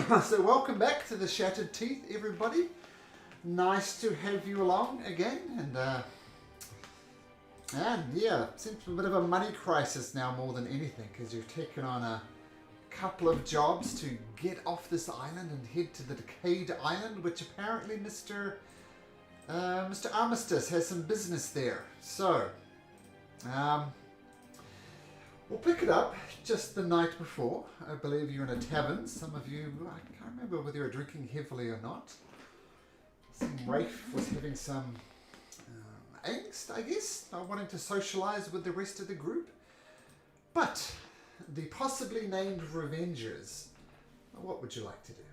So welcome back to the Shattered Teeth, everybody. Nice to have you along again, and yeah, seems a bit of a money crisis now more than anything, because you're taking on a couple of jobs to get off this island and head to the Decayed Island, which apparently Mr. Armistice has some business there. So, we'll pick it up just the night before. I believe you're in a tavern. Some of you, I can't remember whether you were drinking heavily or not. Rafe was having some angst, I guess, not wanting to socialise with the rest of the group. But the possibly named Revengers, what would you like to do?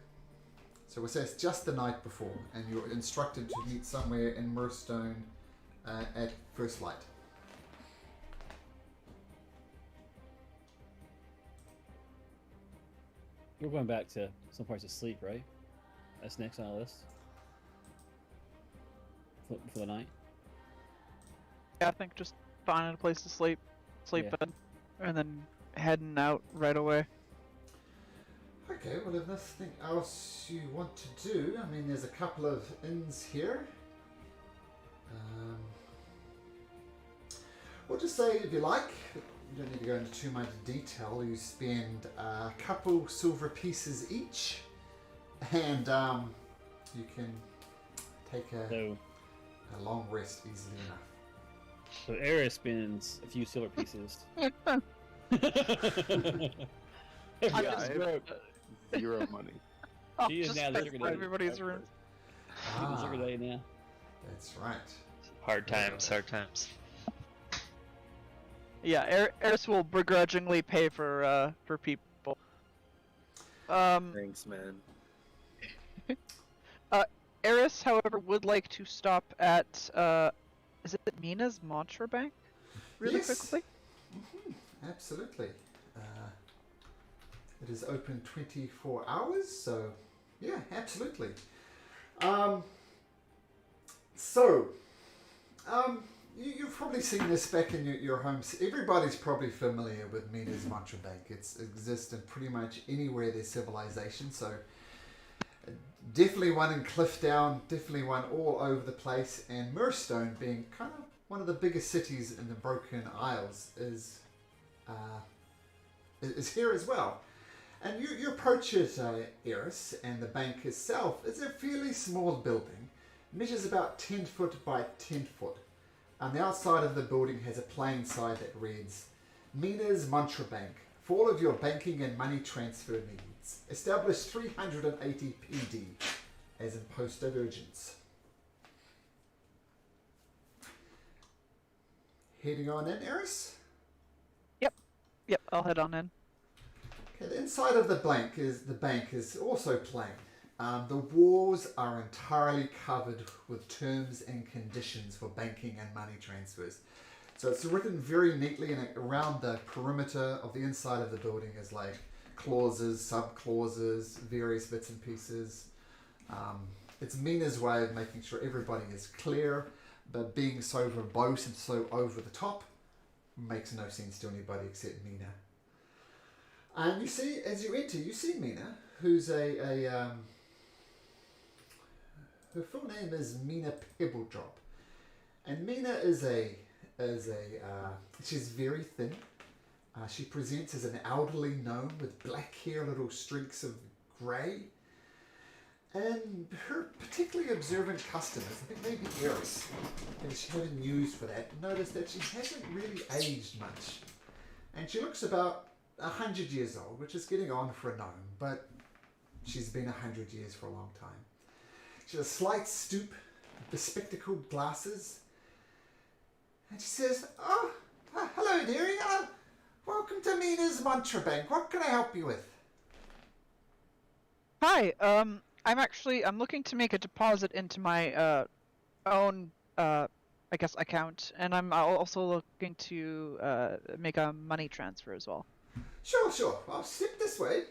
So we'll say it's just the night before, and you're instructed to meet somewhere in Mirstone at first light. We're going back to some parts of sleep, right? That's next on the list for the night. Yeah, I think just finding a place to sleep Yeah. in, and then heading out right away. Okay, well, if nothing else you want to do, I mean, there's a couple of inns here. We'll just say, if you like, you don't need to go into too much detail, you spend a couple silver pieces each, and you can take a long rest easily enough. So Eris spends a few silver pieces. I'm just Zero money. I'll She is just now pay liquor for day. everybody's room. Sugar day now. That's right. Hard times, hard times. Yeah, Eris will begrudgingly pay for people. Thanks, man. Eris, however, would like to stop at is it Mina's Mantra Bank? Really Yes. quickly? Absolutely. It is open 24 hours, so yeah, absolutely. You've probably seen this back in your homes. Everybody's probably familiar with Mina's Mantra Bank. It exists in pretty much anywhere there's civilization, so definitely one in Cliffdown, definitely one all over the place, and Mirstone, being kind of one of the biggest cities in the Broken Isles, is here as well. And you approach it, Eris, and the bank itself is a fairly small building, measures about 10 foot by 10 foot. And the outside of the building has a plain sign that reads, Mina's Mantra Bank, for all of your banking and money transfer needs. Established 380 PD, as in post of urgence. Heading on in, Eris? Yep, I'll head on in. Okay, the inside of the bank is also plain. The walls are entirely covered with terms and conditions for banking and money transfers. So it's written very neatly, and around the perimeter of the inside of the building is like clauses, sub-clauses, various bits and pieces. It's Mina's way of making sure everybody is clear, but being so verbose and so over the top makes no sense to anybody except Mina. And you see, as you enter, you see Mina, who's her full name is Mina Pebbledrop, and Mina she's very thin. She presents as an elderly gnome with black hair, little streaks of grey, and her particularly observant customers, I think maybe Eris, and she had a news for that, noticed that she hasn't really aged much, and she looks about 100 years old, which is getting on for a gnome, but she's been 100 years for a long time. She has a slight stoop, bespectacled glasses, and she says, hello dearie, welcome to Mina's Mantra Bank. What can I help you with? Hi, I'm looking to make a deposit into my own I guess account, and I'm also looking to make a money transfer as well. Sure. I'll step this way.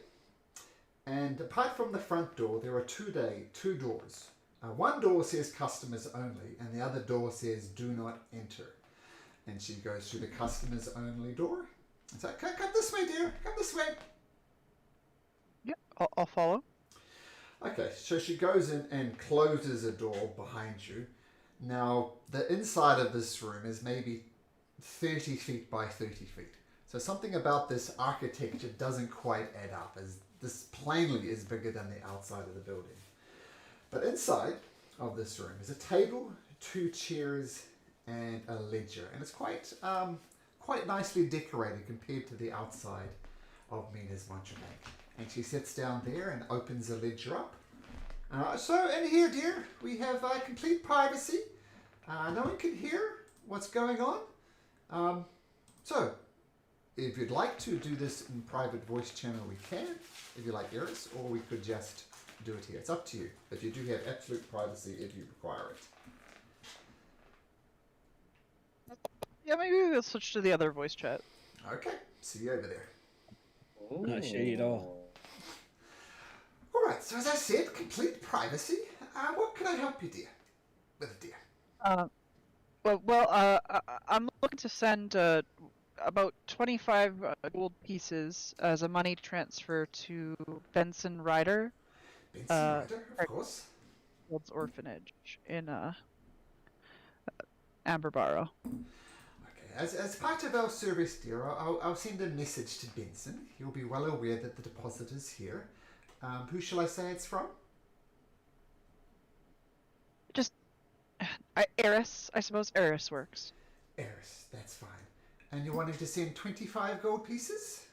And apart from the front door, there are two doors. One door says customers only, and the other door says do not enter. And she goes through the customers only door. And so, come this way, dear. Come this way. Yep, I'll follow. Okay, so she goes in and closes a door behind you. Now, the inside of this room is maybe 30 feet by 30 feet. So something about this architecture doesn't quite add up, as this plainly is bigger than the outside of the building. But inside of this room is a table, 2 chairs, and a ledger. And it's quite nicely decorated compared to the outside of Mina's Mantra Bank. And she sits down there and opens the ledger up. So in here, dear, we have complete privacy. No one can hear what's going on. So, if you'd like to do this in private voice channel, we can, if you like Eris, or we could just do it here. It's up to you, but you do have absolute privacy if you require it. Yeah, maybe we'll switch to the other voice chat. Okay, see you over there. Not shady at all. Alright, so as I said, complete privacy. What can I help you, dear? With, dear? I'm looking to send about 25 gold pieces as a money transfer to Benson Ryder, Benson Ryder, of course. World's Orphanage in Amberborough. Okay, as part of our service, dear, I'll send a message to Benson. He'll be well aware that the deposit is here. Who shall I say it's from? Just Eris, I suppose. Eris works. Eris, that's fine. And you're wanting to send 25 gold pieces?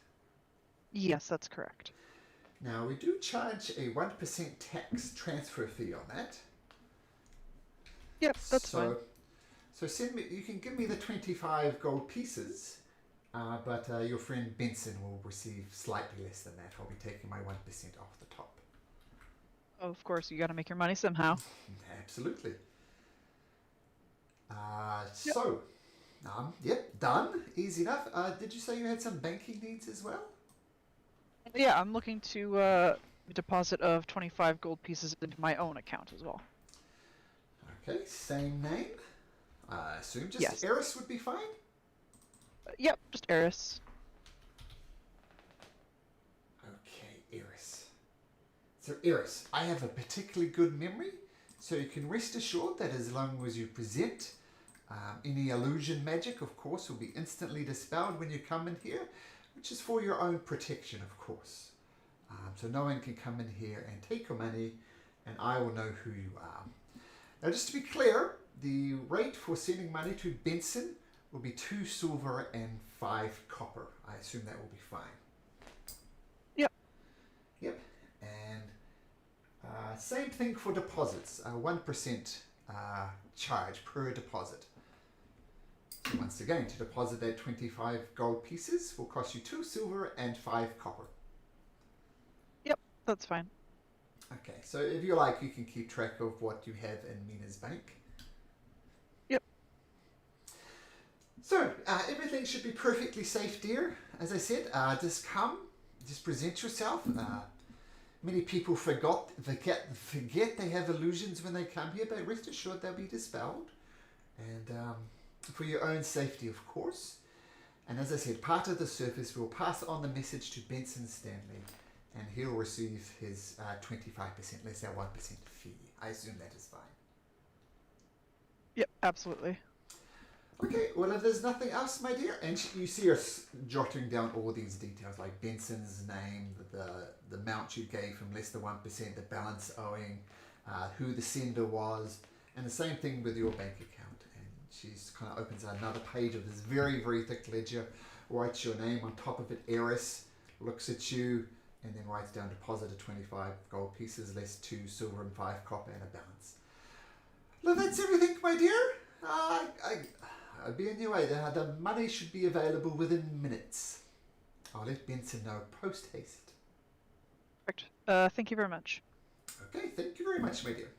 Yes, that's correct. Now, we do charge a 1% tax transfer fee on that. Yep, that's fine. So send me. You can give me the 25 gold pieces, but your friend Benson will receive slightly less than that. I'll be taking my 1% off the top. Oh, of course, you got to make your money somehow. Absolutely. So, yep, done. Easy enough. Did you say you had some banking needs as well? Yeah, I'm looking to deposit of 25 gold pieces into my own account as well. Okay, same name. I assume just Yes. Eris would be fine? Yep, just Eris. Okay, Eris. So, Eris, I have a particularly good memory, so you can rest assured that as long as you present any illusion magic, of course, will be instantly dispelled when you come in here, which is for your own protection, of course. So no one can come in here and take your money, and I will know who you are. Now, just to be clear, the rate for sending money to Benson will be 2 silver and 5 copper. I assume that will be fine. Yep. Yep. And same thing for deposits. 1% charge per deposit. So once again, to deposit that 25 gold pieces will cost you 2 silver and 5 copper. Yep, that's fine. Okay, so if you like, you can keep track of what you have in Mina's bank. Yep. So, everything should be perfectly safe, dear. As I said, just come, just present yourself. Many people forget they have illusions when they come here, but rest assured they'll be dispelled. And for your own safety, of course. And as I said, part of the service will pass on the message to Benson Stanley, and he'll receive his 25% less than 1% fee. I assume that is fine. Yep, absolutely. Okay, well, if there's nothing else, my dear, and you see us jotting down all these details, like Benson's name, the amount you gave him, less than 1%, the balance owing, who the sender was, and the same thing with your bank account. And she's kind of opens another page of this very, very thick ledger, writes your name on top of it, Eris, looks at you, and then writes down deposit of 25 gold pieces, less 2 silver and 5 copper, and a balance. Well, that's everything, my dear. I'll be in your way. The money should be available within minutes. I'll let Benson know post haste. Perfect. Thank you very much. Okay, thank you very much, my dear.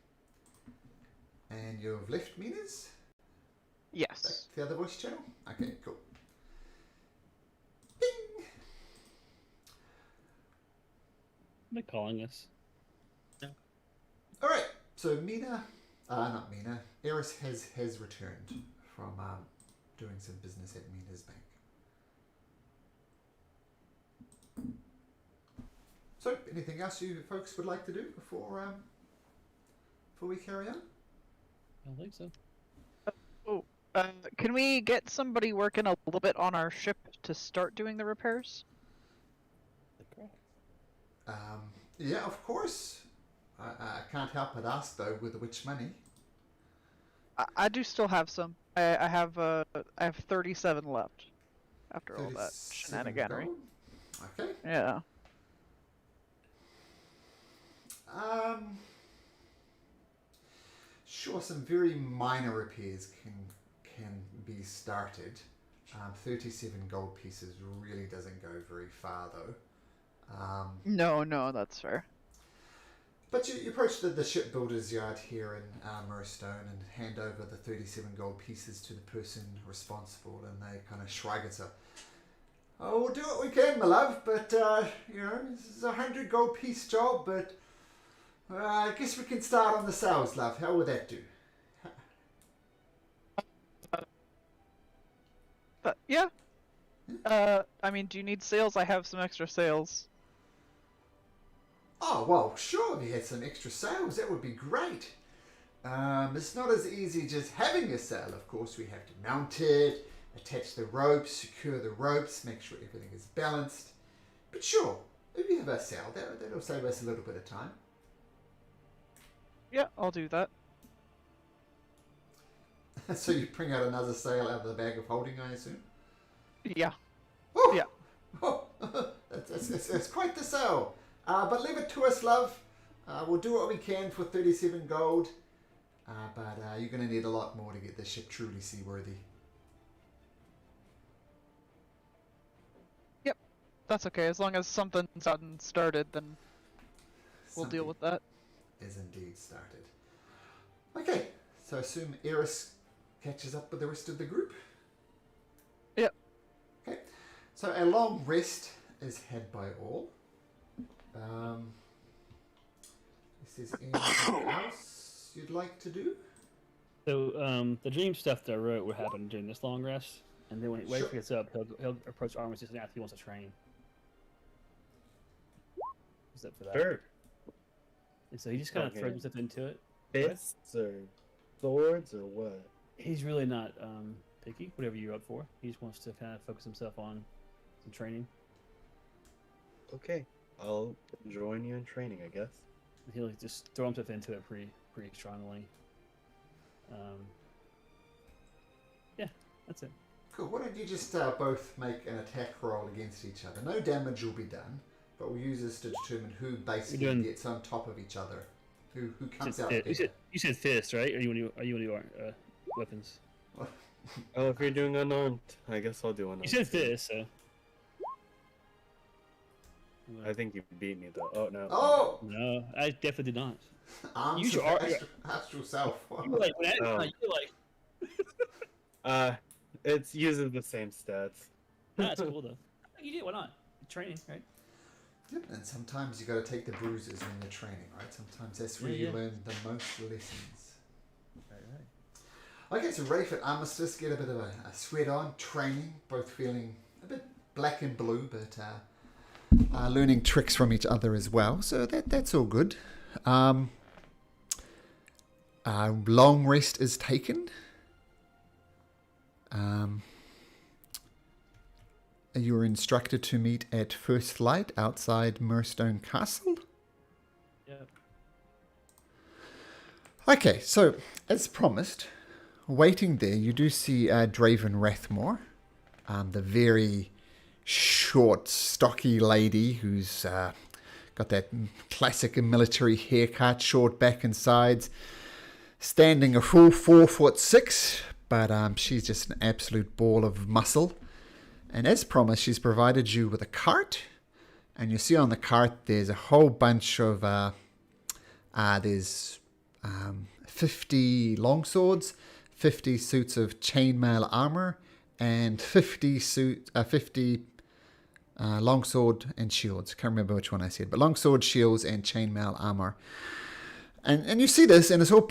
And you've left Mina's? Back Yes. to the other voice channel? Okay, cool. Bing! Am I calling us? Alright, so not Mina, Eris has returned from doing some business at Mina's bank. So, anything else you folks would like to do before we carry on? I don't think so. Can we get somebody working a little bit on our ship to start doing the repairs? Yeah, of course. I can't help but ask though, with which money. I do still have some. I have 37 left after all that 37 shenaniganery. gold? Okay. Yeah. Sure, some very minor repairs can be started. 37 gold pieces really doesn't go very far though. No, that's fair. But you approach the shipbuilder's yard here in Murstone and hand over the 37 gold pieces to the person responsible, and they kind of shrug and say, "Oh, we'll do what we can, my love, but this is a 100 gold piece job, but I guess we can start on the sales, love. How would that do?" Yeah. I mean, do you need sales? I have some extra sales. Oh, well, sure, if you had some extra sales, that would be great. It's not as easy just having a sail, of course. We have to mount it, attach the ropes, secure the ropes, make sure everything is balanced. But sure, if you have a sail, that'll save us a little bit of time. Yeah, I'll do that. So you bring out another sail out of the bag of holding, I assume? Yeah. Oh, Yeah. Oh, that's quite the sail. But leave it to us, love. We'll do what we can for 37 gold. But you're going to need a lot more to get this ship truly seaworthy. Yep. That's okay. As long as something's gotten started, then we'll deal with that. Is indeed started. Okay, so I assume Eris catches up with the rest of the group. Yep. Okay, so a long rest is had by all. Is there anything else you'd like to do? So the dream stuff that I wrote would happen during this long rest, and then when Wafer Sure. gets up, he'll approach Armistice and ask if he wants to train. Is up for that? Sure. And so he just kind of Okay. throws himself into it. Fists or swords or what? He's really not picky. Whatever you're up for, he just wants to kind of focus himself on some training. Okay, I'll join you in training, I guess. He'll just throw himself into it pretty strongly. Yeah, that's it. Cool. Why don't you just both make an attack roll against each other? No damage will be done, but we'll use this to determine who basically doing- gets on top of each other. Who comes out You better. said fist, right? Are you want to do weapons? Oh, if you're doing unarmed, I guess I'll do unarmed. You said fist, so. I think you beat me though. Oh no. Oh! No, I definitely did not. Arms Use of your astral self. You were like, Oh. you're like, It uses the same stats. that's cool though. You did, why not? Training, right? Yep, and sometimes you got to take the bruises when you're training, right? Sometimes that's where Yeah, you yeah. learn the most lessons. Right. Okay, so Rafe and Armistice get a bit of a sweat on, training, both feeling a bit black and blue, but learning tricks from each other as well. So that's all good. Long rest is taken. You were instructed to meet at first light outside Murstone Castle. Yep. Okay, so as promised, waiting there, you do see Draven Rathmore, the very short, stocky lady who's got that classic military haircut, short back and sides, standing a full 4'6", but she's just an absolute ball of muscle. And as promised, she's provided you with a cart, and you see on the cart there's a whole bunch of there's 50 longswords, 50 suits of chainmail armor, and 50 longsword and shields. Can't remember which one I said, but longsword, shields, and chainmail armor. And you see this, and it's all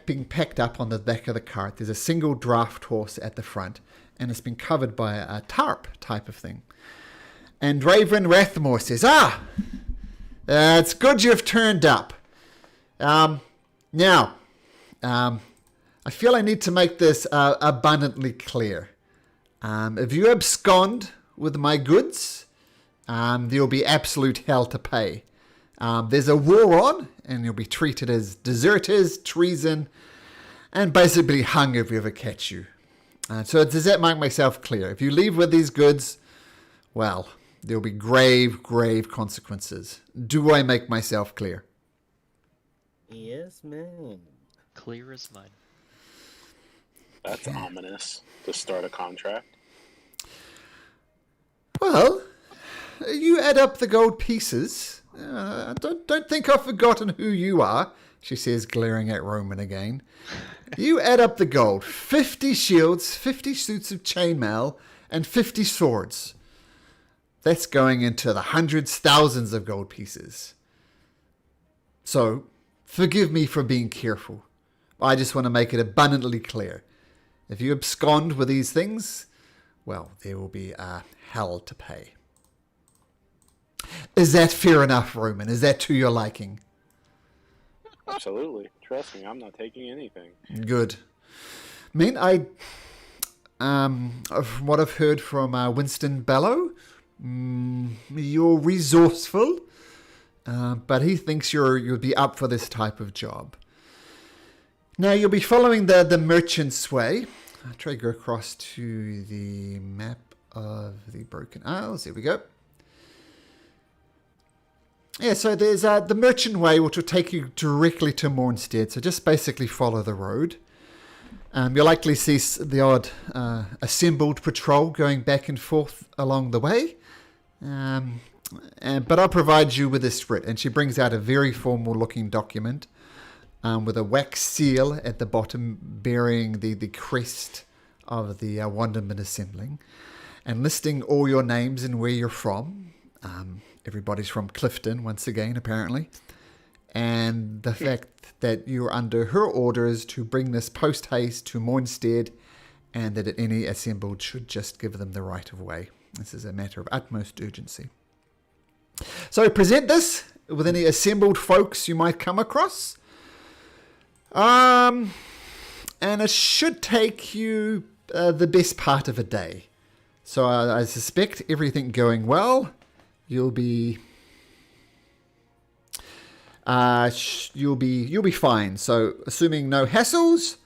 being packed up on the back of the cart. There's a single draft horse at the front, and it's been covered by a tarp type of thing. And Raven Rathmore says, It's good you've turned up. Now, I feel I need to make this abundantly clear. If you abscond with my goods, there'll be absolute hell to pay. There's a war on, and you'll be treated as deserters, treason, and basically hung if we ever catch you. So does that make myself clear? If you leave with these goods, well, there'll be grave, grave consequences. Do I make myself clear? Yes, man. Clear as mud. That's ominous to start a contract. Well, you add up the gold pieces. Don't think I've forgotten who you are, she says, glaring at Roman again. You add up the gold. 50 shields, 50 suits of chainmail, and 50 swords. That's going into the hundreds, thousands of gold pieces. So, forgive me for being careful. I just want to make it abundantly clear. If you abscond with these things, well, there will be hell to pay. Is that fair enough, Roman? Is that to your liking? Absolutely. Trust me, I'm not taking anything. Good. I mean, from what I've heard from Winston Bellow, you're resourceful, but he thinks you'll be up for this type of job. Now, you'll be following the Merchant's Way. I'll try to go across to the map of the Broken Isles. Here we go. Yeah, so there's the Merchant Way, which will take you directly to Mornstead. So just basically follow the road. You'll likely see the odd assembled patrol going back and forth along the way. But I'll provide you with this writ. And she brings out a very formal looking document with a wax seal at the bottom bearing the crest of the Wonderman Assembling. And listing all your names and where you're from. Everybody's from Clifton, once again, apparently. And the fact that you're under her orders to bring this post-haste to Mornstead, and that any assembled should just give them the right of way. This is a matter of utmost urgency. So present this with any assembled folks you might come across. And it should take you the best part of a day. So I suspect everything going well, you'll be fine. So assuming no hassles,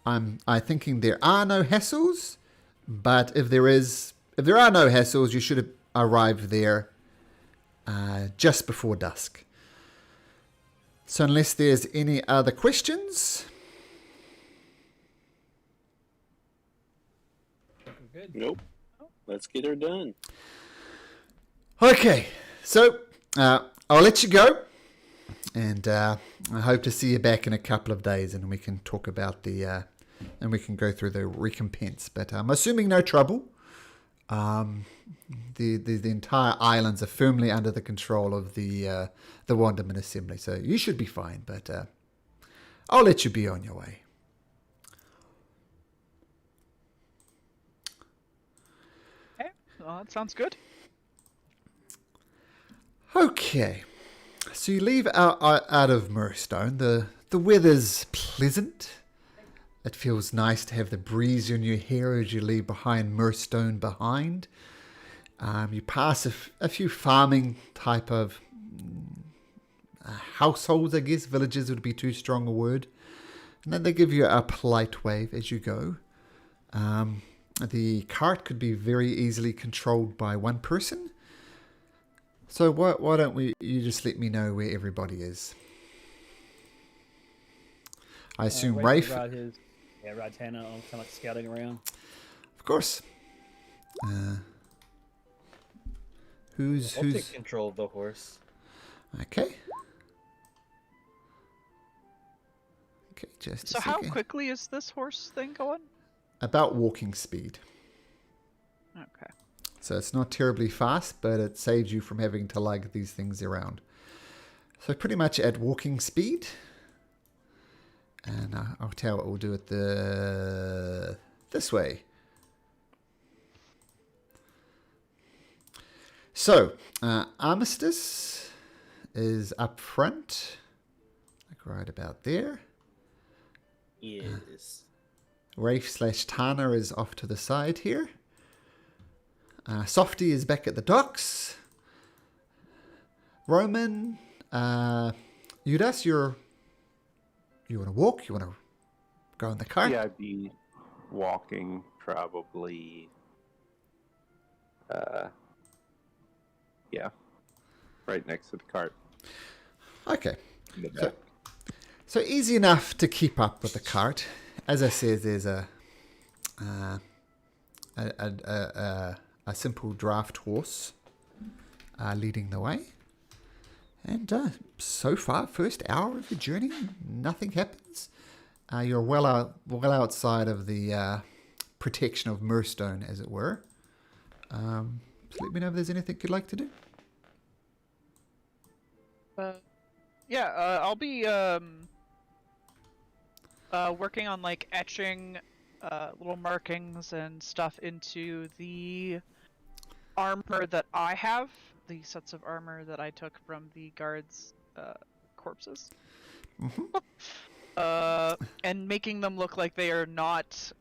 I'm thinking there are no hassles. But if there are no hassles, you should arrive there just before dusk. So unless there's any other questions, Good. Nope. Let's get her done. okay. So I'll let you go, and I hope to see you back in a couple of days, and we can talk about and we can go through the recompense. But I'm assuming no trouble. The entire islands are firmly under the control of the Wonderman Assembly, so you should be fine. But I'll let you be on your way. Okay, well, that sounds good. Okay, so you leave out of Murstone. The weather's pleasant. It feels nice to have the breeze in your hair as you leave behind Murstone behind. You pass a few farming type of households, I guess. Villages would be too strong a word. And then they give you a polite wave as you go. The cart could be very easily controlled by one person. So why don't you just let me know where everybody is? I assume Rafe. Ride Hannah on kind of like scouting around. Of course. Who's take control of the horse. Okay. Okay, just So a how second. quickly is this horse thing going? About walking speed. Okay. So it's not terribly fast, but it saves you from having to lug these things around. So pretty much at walking speed. And I'll tell you what we'll do it this way. So, Armistice is up front, like right about there. Yes. Rafe/Tana is off to the side here. Softy is back at the docks. Roman, Udas, you want to walk? You want to go in the car? Yeah, I'd be walking probably. Yeah, right next to the cart. Okay. In the So, back. so easy enough to keep up with the cart. As I said, there's a simple draft horse leading the way. And so far, first hour of your journey, nothing happens. You're well outside of the protection of Murstone, as it were. So let me know if there's anything you'd like to do. I'll be working on like etching little markings and stuff into the armor that I have, the sets of armor that I took from the guards' corpses. And making them look like they are not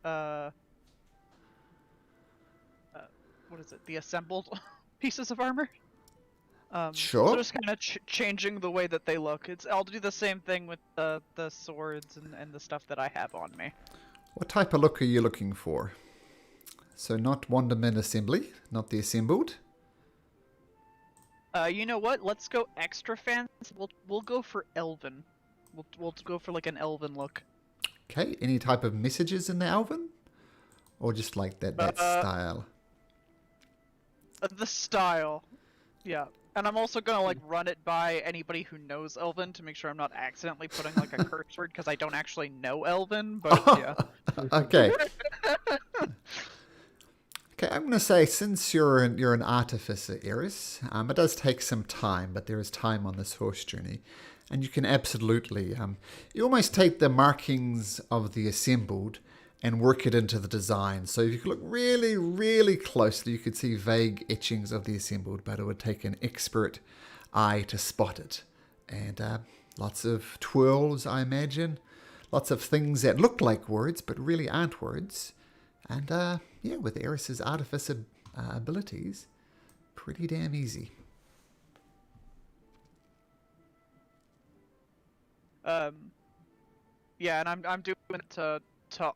what is it? The assembled pieces of armor. Sure. So just kind of changing the way that they look. I'll do the same thing with the swords and the stuff that I have on me. What type of look are you looking for? So not Wonderman Assembly, not the assembled. You know what? Let's go extra fancy. We'll go for elven. We'll go for like an elven look. Okay. Any type of messages in the Elven, or just like that style? The style, yeah. And I'm also gonna like run it by anybody who knows Elven to make sure I'm not accidentally putting like a curse word because I don't actually know Elven. But yeah. Okay. Okay, I'm going to say since you're an artificer, Eris, it does take some time, but there is time on this horse journey, and you can absolutely you almost take the markings of the assembled and work it into the design. So if you look really, really closely, you could see vague etchings of the assembled, but it would take an expert eye to spot it. And lots of twirls, I imagine. Lots of things that look like words, but really aren't words. And yeah, with Eris's artificer abilities, pretty damn easy. Yeah, and I'm doing it to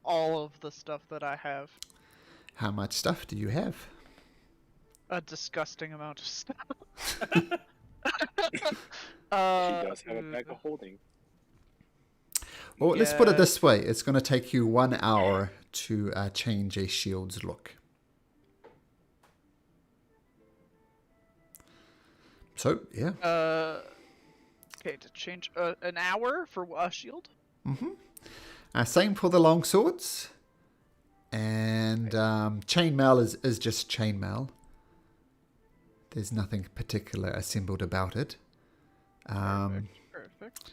all of the stuff that I have. How much stuff do you have? A disgusting amount of stuff. She does have a bag of holding. Well, let's put it this way. It's going to take you 1 hour to change a shield's look. So, yeah. Okay, to change an hour for a shield? Mm-hmm. Same for the long swords. And chainmail is just chainmail. There's nothing particular assembled about it. Perfect.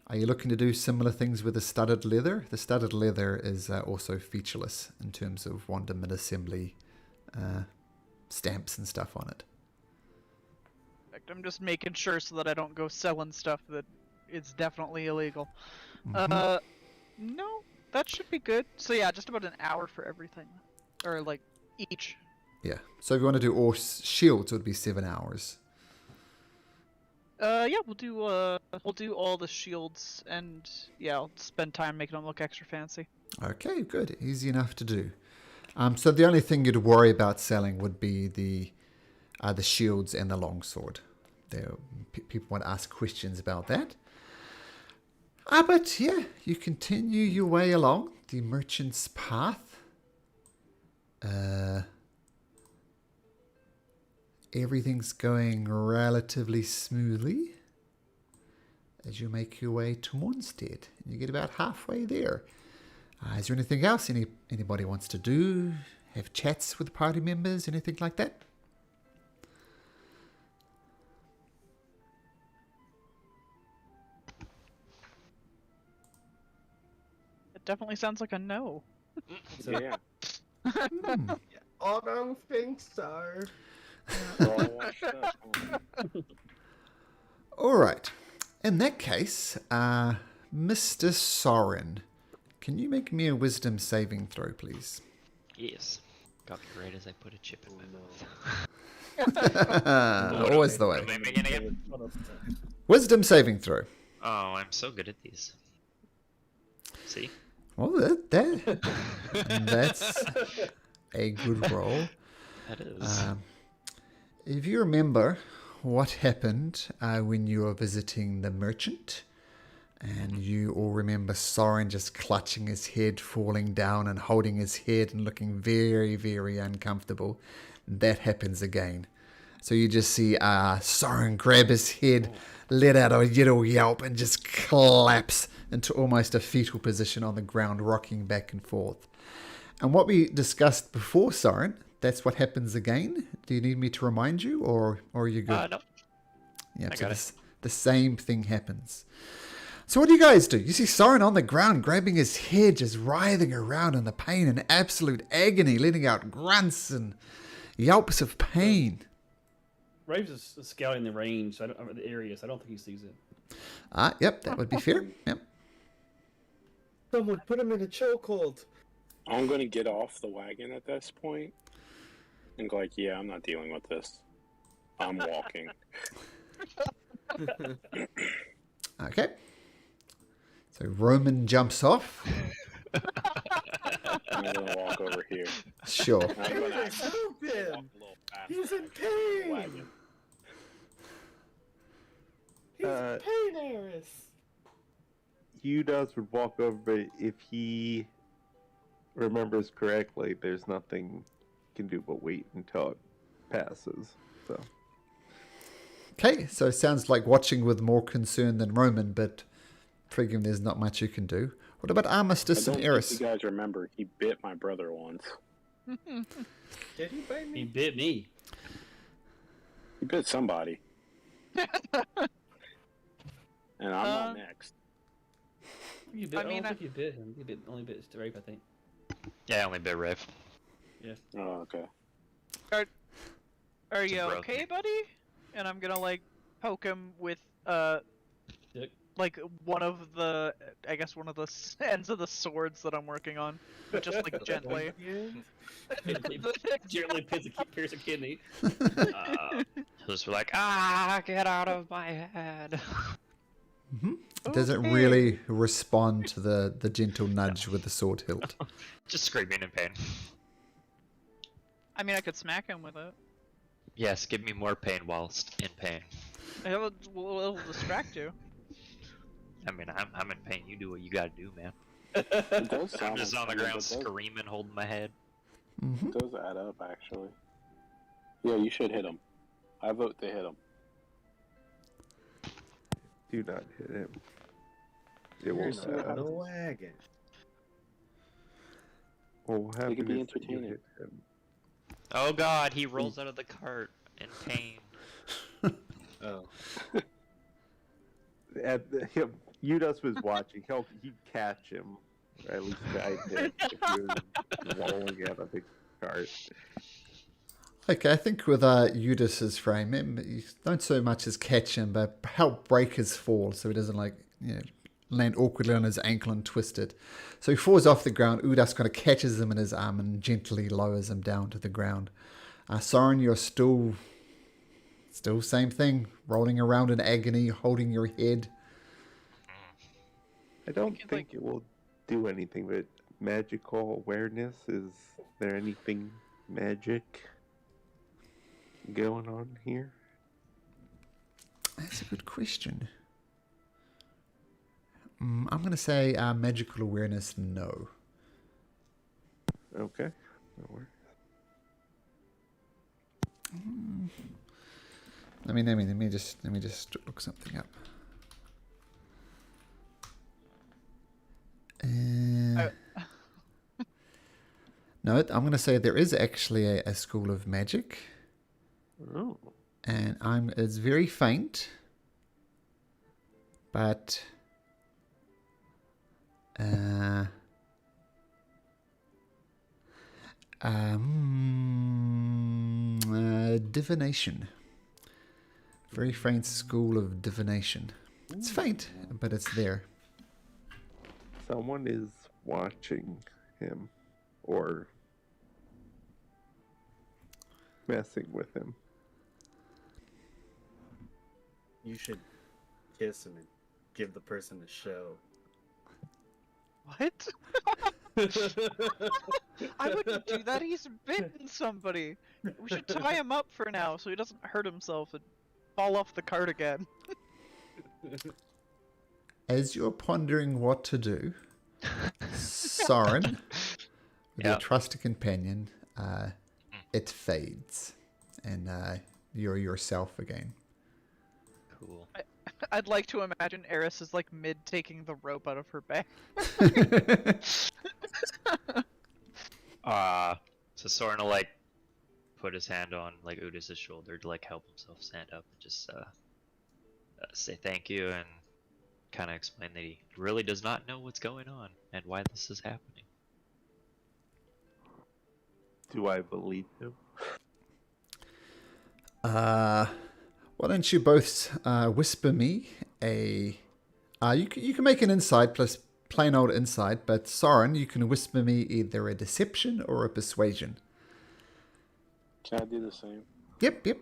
Are you looking to do similar things with the studded leather? The studded leather is also featureless in terms of Wonderman Assembly stamps and stuff on it. I'm just making sure so that I don't go selling stuff that is definitely illegal. Mm-hmm. No, that should be good. So yeah, just about an hour for everything. Or like, each. Yeah. So if you want to do all shields, it would be 7 hours. Yeah, we'll do all the shields, and yeah, I'll spend time making them look extra fancy. Okay, good. Easy enough to do. So the only thing you'd worry about selling would be the shields and the longsword. People want to ask questions about that. But yeah, you continue your way along the merchant's path. Everything's going relatively smoothly as you make your way to Mondstadt. You get about halfway there. Is there anything else anybody wants to do? Have chats with party members? Anything like that? It definitely sounds like a no. Yeah. I don't think so. We're all washed up. All right. In that case, Mr. Soren, can you make me a wisdom saving throw, please? Yes. Got me right as I put a chip in my mouth. Always the way. Am I making it again? Wisdom saving throw. Oh, I'm so good at these. See? Well, that's a good roll. That is. If you remember what happened when you were visiting the merchant, and you all remember Soren just clutching his head, falling down and holding his head and looking very, very uncomfortable, that happens again. So you just see Soren grab his head, let out a little yelp, and just collapse into almost a fetal position on the ground, rocking back and forth. And what we discussed before, Soren, that's what happens again. Do you need me to remind you, or are you good? No. Yeah, I so got it. the same thing happens. So what do you guys do? You see Soren on the ground, grabbing his head, just writhing around in the pain and absolute agony, letting out grunts and yelps of pain. Raves is scouting the range, so the area, so I don't think he sees it. Yep, that would be fair. Yep. Someone put him in a chokehold. I'm gonna get off the wagon at this point and go like, yeah, I'm not dealing with this. I'm walking. Okay. So Roman jumps off. I'm gonna walk over here. Sure. I'm gonna actually Help walk him! a little faster He's in than the pain! wagon. He's in pain, Eris. Udas would walk over, but if he remembers correctly, there's nothing he can do but wait until it passes. So Okay, so it sounds like watching with more concern than Roman, but figuring there's not much you can do. What about Armistice I and don't Eris? think you guys remember, he bit my brother once. Did he bite He me? bit me. He bit somebody. And I'm not next. You bit, I mean, I don't think you bit him. You only bit Rafe, I think. Yeah, I only bit Rafe. Oh, okay. Are It's a you bro okay, thing. buddy? And I'm gonna like poke him with Dick. like one of the ends of the swords that I'm working on, but just like gently. Gently pierce a kidney. Who's like, get out of my head. It doesn't Okay. really respond to the gentle nudge with the sword hilt. Just screaming in pain. I mean, I could smack him with it. Yes, give me more pain whilst in pain. It'll distract you. I mean, I'm in pain. You do what you gotta do, man. It does I'm sound just like on the something, ground but does- screaming, holding my head. Hmm It does add up, actually. Yeah, you should hit him. I vote to hit him. do not hit him. It You're won't not pass. the wagon. What will happen can be if you entertaining. hit him? Oh god, he rolls out of the cart in pain. Oh. Udas was watching. He'd catch him. Or at least I did. If he was rolling out of the cart. Okay, I think with Eudas's frame, you don't so much as catch him, but help break his fall so he doesn't land awkwardly on his ankle and twist it. So he falls off the ground. Udas kind of catches him in his arm and gently lowers him down to the ground. Soren, you're still same thing, rolling around in agony, holding your head. I don't can, think it will do anything, but magical awareness, is there anything magic going on here? That's a good question. I'm going to say magical awareness, no. Okay. That works. Let me just look something up. No, I'm going to say there is actually a school of magic, Oh. and it's very faint, but divination. Very faint school of divination. It's faint, but it's there. Someone is watching him or messing with him. You should kiss him and give the person a show. What? I wouldn't do that. He's bitten somebody. We should tie him up for now so he doesn't hurt himself and fall off the cart again. As you're pondering what to do, Soren, with your trusted companion, it fades, and you're yourself again. Cool. I'd like to imagine Eris is like mid taking the rope out of her back. So Soren will like put his hand on like Udis' shoulder to like help himself stand up and just say thank you and kind of explain that he really does not know what's going on and why this is happening. Do I believe him? Why don't you both whisper me a... you can make an insight plus plain old insight, but Soren, you can whisper me either a deception or a persuasion. Can I do the same? Yep.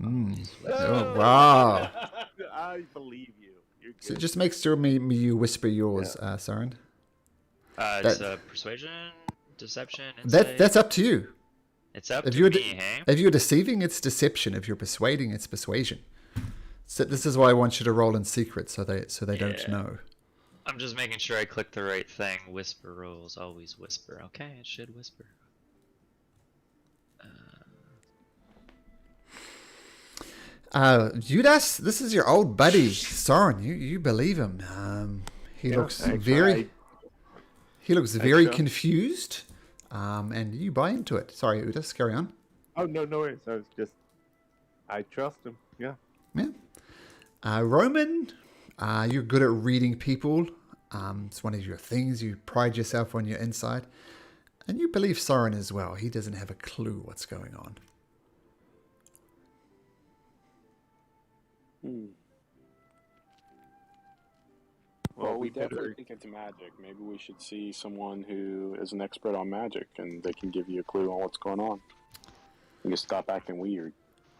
Oh, wow. I believe you. You're good. So just make sure you whisper yours, Soren. It's persuasion, deception, insight. That's up to you. It's up If to you're me, hey? If you're deceiving, it's deception. If you're persuading, it's persuasion. So this is why I want you to roll in secret, so they don't know. I'm just making sure I click the right thing. Whisper rolls, always whisper. Okay, it should whisper. Judas, this is your old buddy Soren. You believe him? He looks very trust- confused, and you buy into it. Sorry, Udas, carry on. Oh, no worries. I trust him. Yeah. Yeah. Roman, you're good at reading people. It's one of your things. You pride yourself on your insight. And you believe Soren as well. He doesn't have a clue what's going on. Well, we better- definitely think it's magic. Maybe we should see someone who is an expert on magic, and they can give you a clue on what's going on. You can stop acting weird.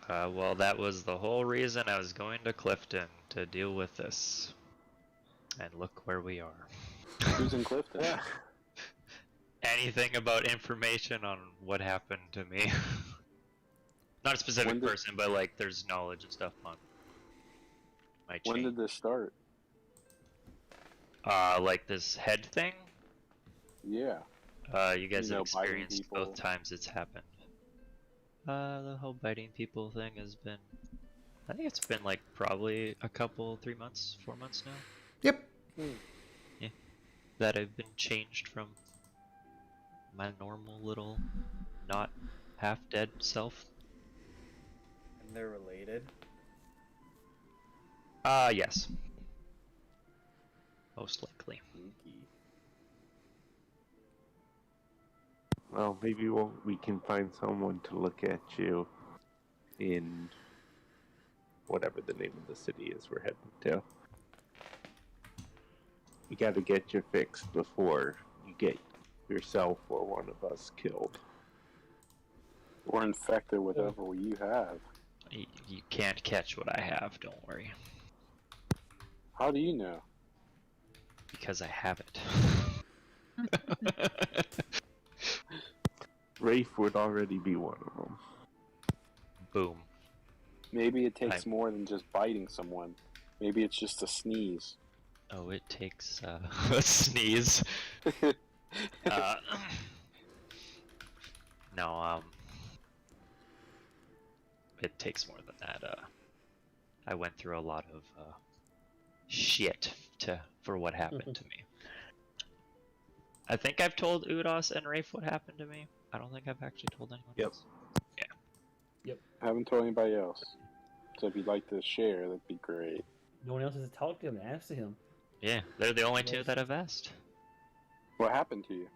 Well, that was the whole reason I was going to Clifton to deal with this. And look where we are. Who's in Clifton? Anything about information on what happened to me? Not a specific When did- person, but like there's knowledge and stuff on my chain. When did this start? Like this head thing? Yeah. You guys You know, have biting experienced people. both times it's happened. The whole biting people thing has been... I think it's been like probably 3 months, 4 months now. Yep. Yeah. That I've been changed from my normal little, not half-dead self. And they're related. Yes. Most likely. Spooky. Well, maybe we can find someone to look at you in whatever the name of the city is we're heading to. You gotta get your fix before you get yourself or one of us killed. We're infected with whatever you have. You can't catch what I have, don't worry. How do you know? Because I have it. Rafe would already be one of them. Boom. Maybe it takes more than just biting someone. Maybe it's just a sneeze. Oh, it takes a sneeze. No, it takes more than that. I went through a lot of shit for what happened to me. I think I've told Udas and Rafe what happened to me. I don't think I've actually told anyone Yep. else. Haven't told anybody else. So if you'd like to share, that'd be great. No one else has talked to him and asked him. Yeah, they're the only two that I've asked. What happened to you?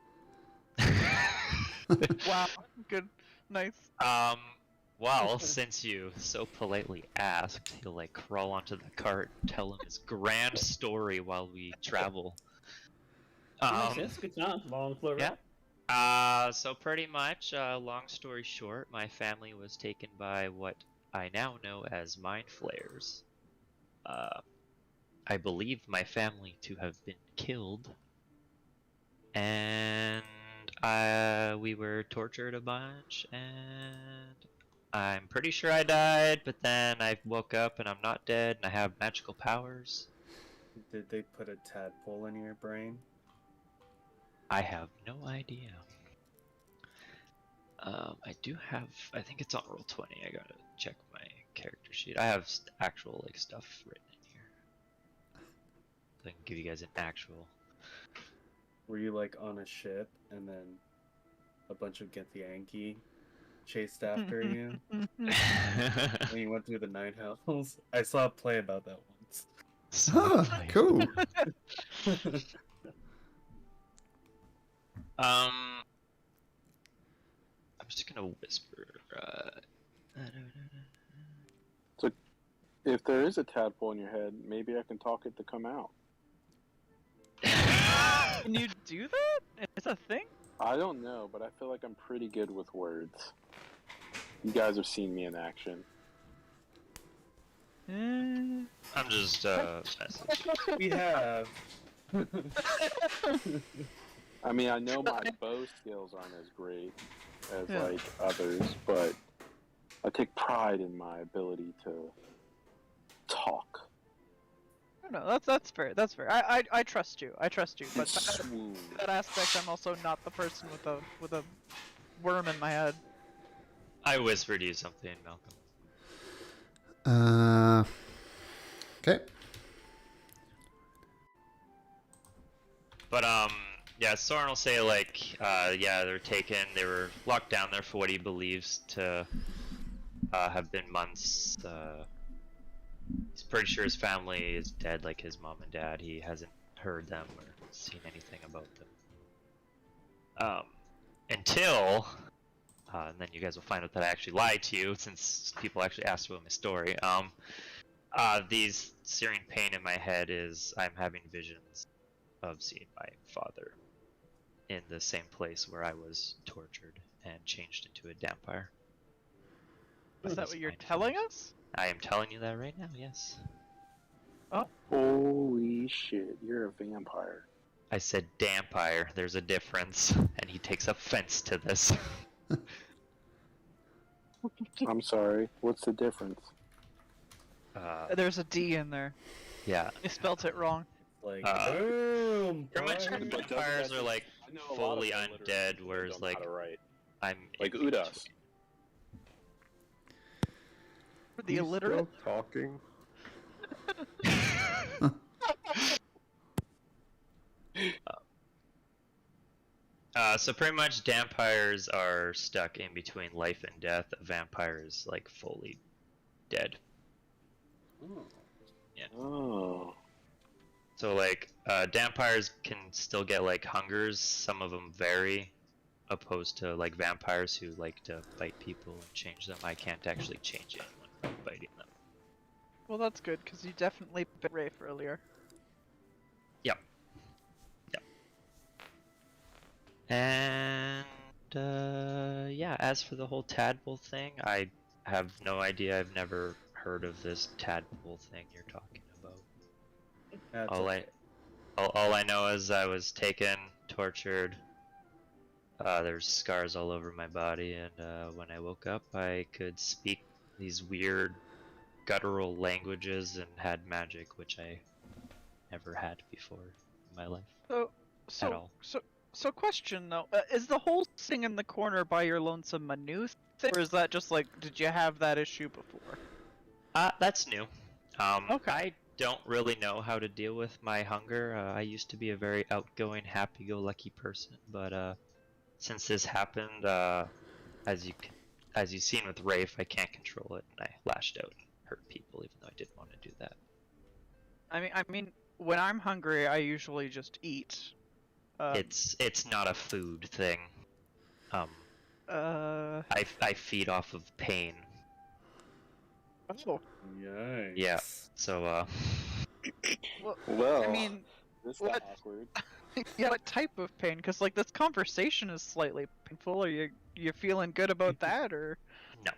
Wow, good, nice. Well, since you so politely asked, he'll like crawl onto the cart, tell him his grand story while we travel. Makes sense. Good time. Long flow yeah. route. So pretty much, long story short, my family was taken by what I now know as mind flayers. I believe my family to have been killed, and we were tortured a bunch, and I'm pretty sure I died, but then I woke up and I'm not dead, and I have magical powers. Did they put a tadpole in your brain? I have no idea. I do have, I think it's on roll 20. I gotta check my character sheet. I have actual like stuff written in here. So I can give you guys an actual. Were you like on a ship and then a bunch of Githyanki chased after you and you went through the night hells? I saw a play about that once. Huh, cool. I'm just gonna whisper. If there is a tadpole in your head, maybe I can talk it to come out. Can you do that? It's a thing? I don't know, but I feel like I'm pretty good with words. You guys have seen me in action. Mm. I'm just messaging. We have. I mean, I know my bow skills aren't as great as Yeah. like others, but I take pride in my ability to talk. No, that's fair. That's fair. I trust you. I trust you. But Swoon. that aspect, I'm also not the person with a worm in my head. I whispered you something, Malcolm. Okay. But yeah, Soren will say like, yeah, they were locked down there for what he believes to have been months. He's pretty sure his family is dead, like his mom and dad. He hasn't heard them or seen anything about them. Until, and then you guys will find out that I actually lied to you, since people actually asked about my story. These searing pain in my head is I'm having visions of seeing my father in the same place where I was tortured and changed into a vampire. Is that what you're telling us? I am telling you that right now, yes. Holy shit, you're a vampire. I said dampire, there's a difference, and he takes offense to this. I'm sorry, what's the difference? There's a D in there. Yeah. You spelt it wrong. Like, Pretty much boy. vampires are like I know a lot of fully illiterate undead, people whereas don't know like how to write. I'm Like in Udas. For the He's illiterate. Still talking. So pretty much vampires are stuck in between life and death. A vampire is like fully dead. Oh. So like vampires can still get like hungers. Some of them vary, opposed to like vampires who like to bite people and change them. I can't actually change anyone by biting them. Well, that's good because you definitely bit Rafe earlier. Yep. Yep. And yeah, as for the whole tadpole thing, I have no idea. I've never heard of this tadpole thing you're talking about. That's All okay. all I know is I was taken, tortured. There's scars all over my body, and when I woke up, I could speak these weird guttural languages and had magic, which I never had before in my life at So all. so question though, is the whole sitting in the corner by your lonesome Manu thing, or is that just like, did you have that issue before? That's new. Okay. I don't really know how to deal with my hunger. I used to be a very outgoing, happy-go-lucky person, but since this happened, as you've seen with Rafe, I can't control it, and I lashed out and hurt people, even though I didn't want to do that. I mean, when I'm hungry, I usually just eat. It's not a food thing. I feed off of pain. Oh, Yikes. Yeah. So Well, I mean, this what- got awkward. yeah, what type of pain? Because like this conversation is slightly painful. Are you feeling good about that or no.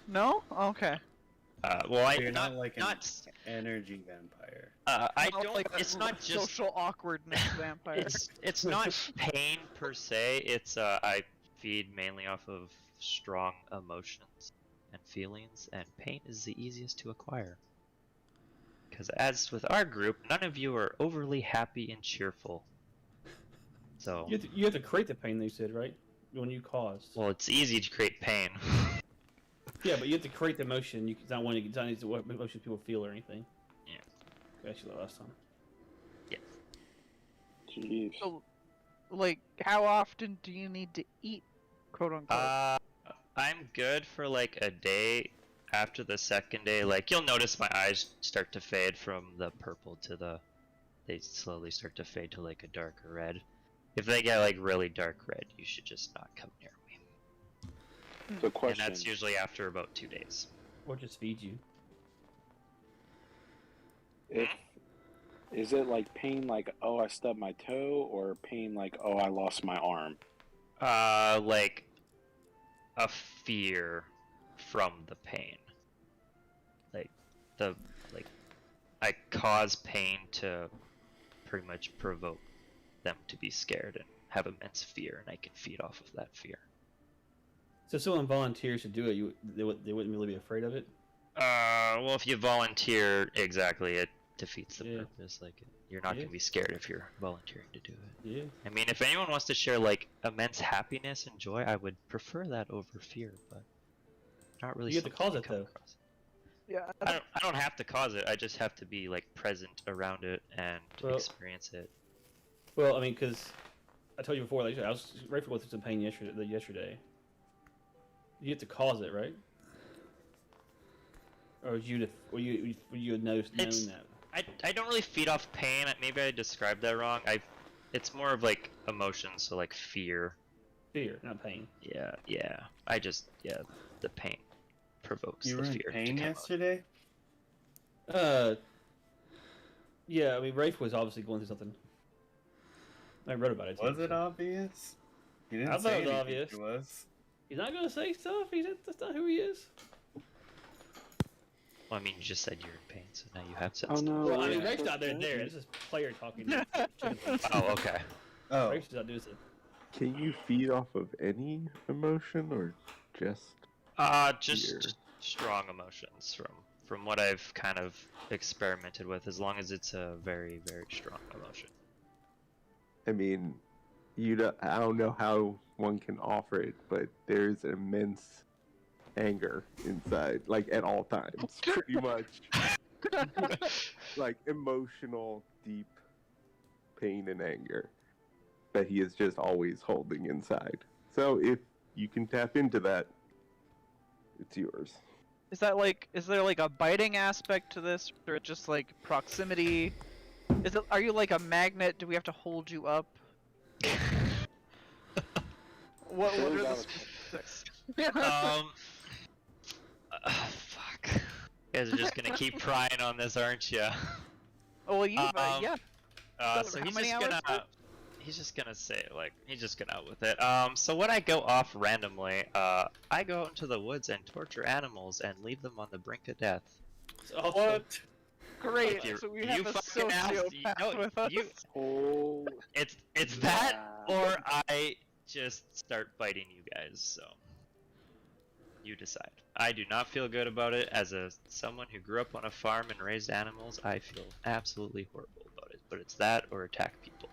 no? Okay. Well, I So you're not not like not. an energy vampire. I Not don't. like a It's not just. social awkwardness vampire. It's not pain per se. It's I feed mainly off of strong emotions and feelings, and pain is the easiest to acquire. Because as with our group, none of you are overly happy and cheerful. So, You have to create the pain, they said, right? When you caused. well, it's easy to create pain. Yeah, but you have to create the emotion. It's not one. It's not what emotions people feel or anything. Yeah. We asked you that last time. Jeez. So, like, how often do you need to eat, quote unquote? I'm good for like a day. After the second day, like you'll notice my eyes start to fade from the purple to they slowly start to fade to like a darker red. If they get like really dark red, you should just not come near me. So And question. that's usually after about 2 days. Or just feed you. Is it like pain like, oh, I stubbed my toe, or pain like, oh, I lost my arm? Like a fear from the pain. Like I cause pain to pretty much provoke them to be scared and have immense fear, and I can feed off of that fear. So if someone volunteers to do it, they wouldn't really be afraid of it? Well, if you volunteer, exactly, it defeats the Yeah. purpose. Like, you're not Yeah. gonna be scared if you're volunteering to do it. Yeah. I mean, if anyone wants to share like immense happiness and joy, I would prefer that over fear, but not really. You have to something cause you it, come though. across. Yeah. I don't have to cause it. I just have to be like present around it and Well- experience it. Well, I mean, because I told you before, like I was ready for going through some pain yesterday. You have to cause it, right? Or would you had known It's- that? I don't really feed off pain. Maybe I described that wrong. It's more of like emotions, so like fear. Fear, not pain. Yeah. The pain provokes You the were in fear pain to come out. yesterday? Yeah, I mean, Rafe was obviously going through something. I wrote about it. Too, Was it so. obvious? You didn't I thought say it was anything obvious. to us. He's not gonna say stuff. That's not who he is. Well, I mean, you just said you're in pain, so now you have said Oh stuff. no! Well, I mean, yeah. Rafe's not there. This is player talking. Oh, okay. Oh, Rafe's not doing it. Can you feed off of any emotion or just Just Fear. strong emotions from what I've kind of experimented with, as long as it's a very, very strong emotion. I mean, I don't know how one can offer it, but there's immense anger inside, like at all times, pretty much. Like emotional, deep pain and anger that he is just always holding inside. So if you can tap into that, it's yours. Is there like a biting aspect to this, or just like proximity? Are you like a magnet? Do we have to hold you up? What are the specifics? Fuck. You guys are just gonna keep prying on this, aren't you? Oh, well, yeah. So How he's many just hours gonna. He's just gonna say it, like, he's just gonna out with it. So when I go off randomly, I go out into the woods and torture animals and leave them on the brink of death. what? Great. You- So we you have a fucking asked- sociopath no, with us. you- Oh, It's that, or I just start biting you guys, so. You decide. I do not feel good about it. As someone who grew up on a farm and raised animals, I feel absolutely horrible about it. But it's that or attack people.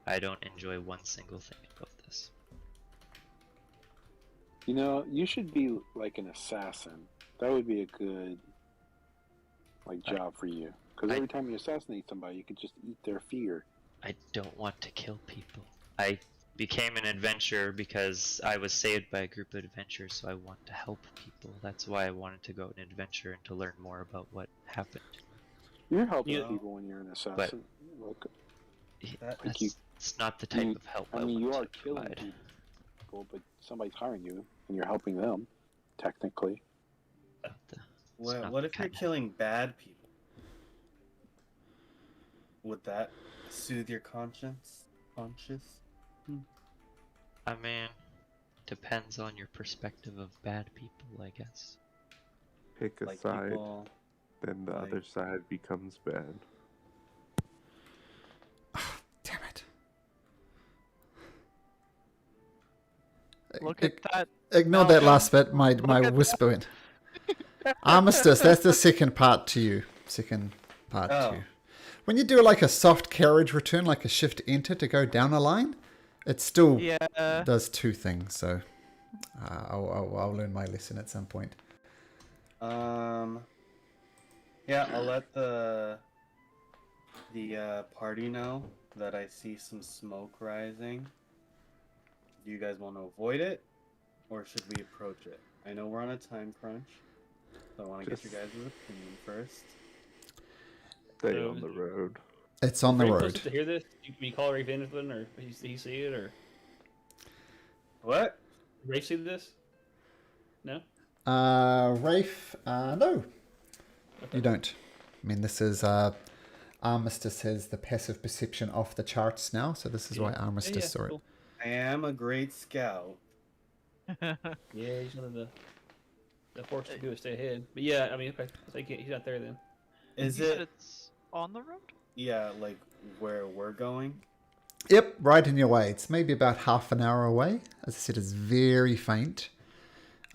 I don't enjoy one single thing about this. you know, you should be like an assassin. That would be a good job for you. Because every time you assassinate somebody, you could just eat their fear. I don't want to kill people. I became an adventurer because I was saved by a group of adventurers, so I want to help people. That's why I wanted to go on an adventure and to learn more about what happened. You're helping You know, people when you're an assassin. Like, That's you- it's not the type you- of help I mean, you want are to killing provide. people, but somebody's hiring you, and you're helping them. technically. It's What, not if you're kinda- killing bad people? Would that soothe your conscience? I mean, depends on your perspective of bad people, I guess. Pick a Like side, people. then the like- other side becomes bad. Damn it. Look at that. Ignore No, that no. last bit, my at whispering. Armistice, that's the second part to you. Second part to Oh. you. When you do like a soft carriage return, like a shift enter to go down a line, it still Yeah. does two things. So I'll learn my lesson at some point. Yeah, I'll let the party know that I see some smoke rising. Do you guys want to avoid it, or should we approach it? I know we're on a time crunch, so I want to get your guys' opinion first. Stay So- on the road. It's on the Rafe road. supposed to hear this? Can you call Rafe anything, or he see it, or What? Rafe see this? No. Rafe, no, Okay. you don't. I mean, this is Armistice has the passive perception off the charts now, so this is why Armistice saw it. Cool. I am a great scout. Yeah, he's one of the force to do is stay ahead. But yeah, I mean, okay, so he's not there then. Is You said it? it's on the road? Yeah, like where we're going. Yep, right in your way. It's maybe about half an hour away. As I said, it's very faint.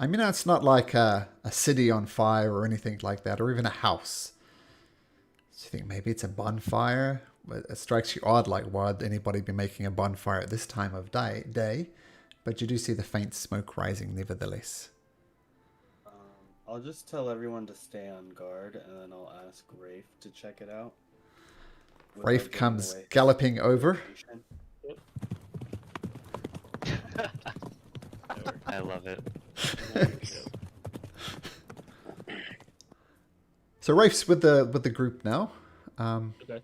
I mean, it's not like a city on fire or anything like that, or even a house. So you think maybe it's a bonfire? But it strikes you odd, like why would anybody be making a bonfire at this time of day? But you do see the faint smoke rising nevertheless. I'll just tell everyone to stay on guard, and then I'll ask Rafe to check it out. without Rafe giving comes away galloping over. information. I love it. So Rafe's with the group now. Okay.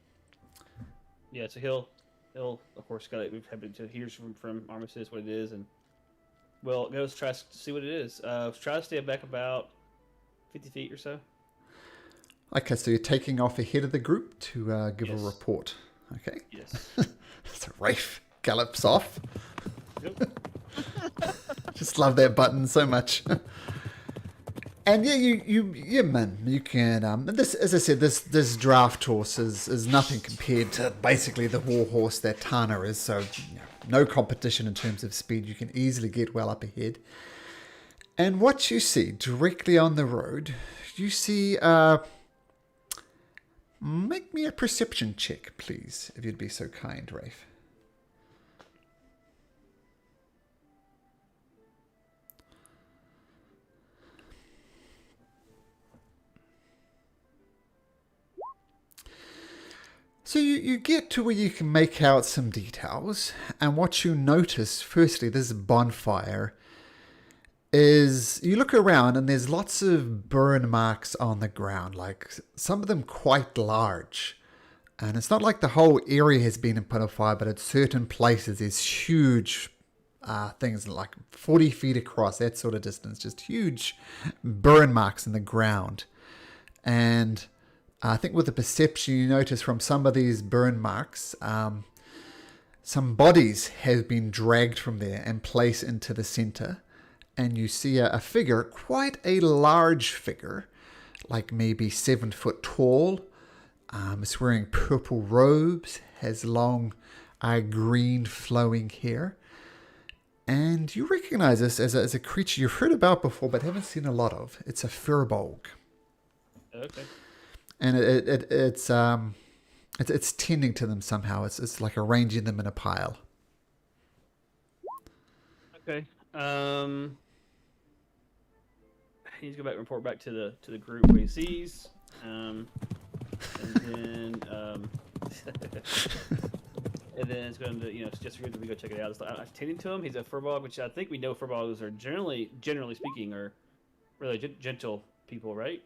Yeah, so he'll of course we've had to hear from Armistice what it is, and well, goes try to see what it is. Try to stay back about 50 feet or so. Okay, so you're taking off ahead of the group to give Yes. a report. Okay. Yes. So Rafe gallops off. Yep. Just love that button so much. And yeah, you man, you can. This, as I said, this draft horse is nothing compared to basically the war horse that Tana is. So no competition in terms of speed. You can easily get well up ahead. And what you see directly on the road, you see. Make me a perception check, please, if you'd be so kind, Rafe. So you get to where you can make out some details, and what you notice, firstly, this bonfire, is you look around and there's lots of burn marks on the ground, like some of them quite large. And it's not like the whole area has been put on fire, but at certain places there's huge things like 40 feet across, that sort of distance, just huge burn marks in the ground. And I think with the perception you notice from some of these burn marks, some bodies have been dragged from there and placed into the center. And you see a figure, quite a large figure, like maybe 7 foot tall. It's wearing purple robes, has long green flowing hair. And you recognize this as a creature you've heard about before but haven't seen a lot of. It's a furbolg. Okay. And it's tending to them somehow. It's like arranging them in a pile. Okay. He needs to go back and report back to the group what he sees. And then and then it's going to suggest that we go check it out. I'm attending to him. He's a furbolg, which I think we know furbolgs are generally speaking, are really gentle people, right?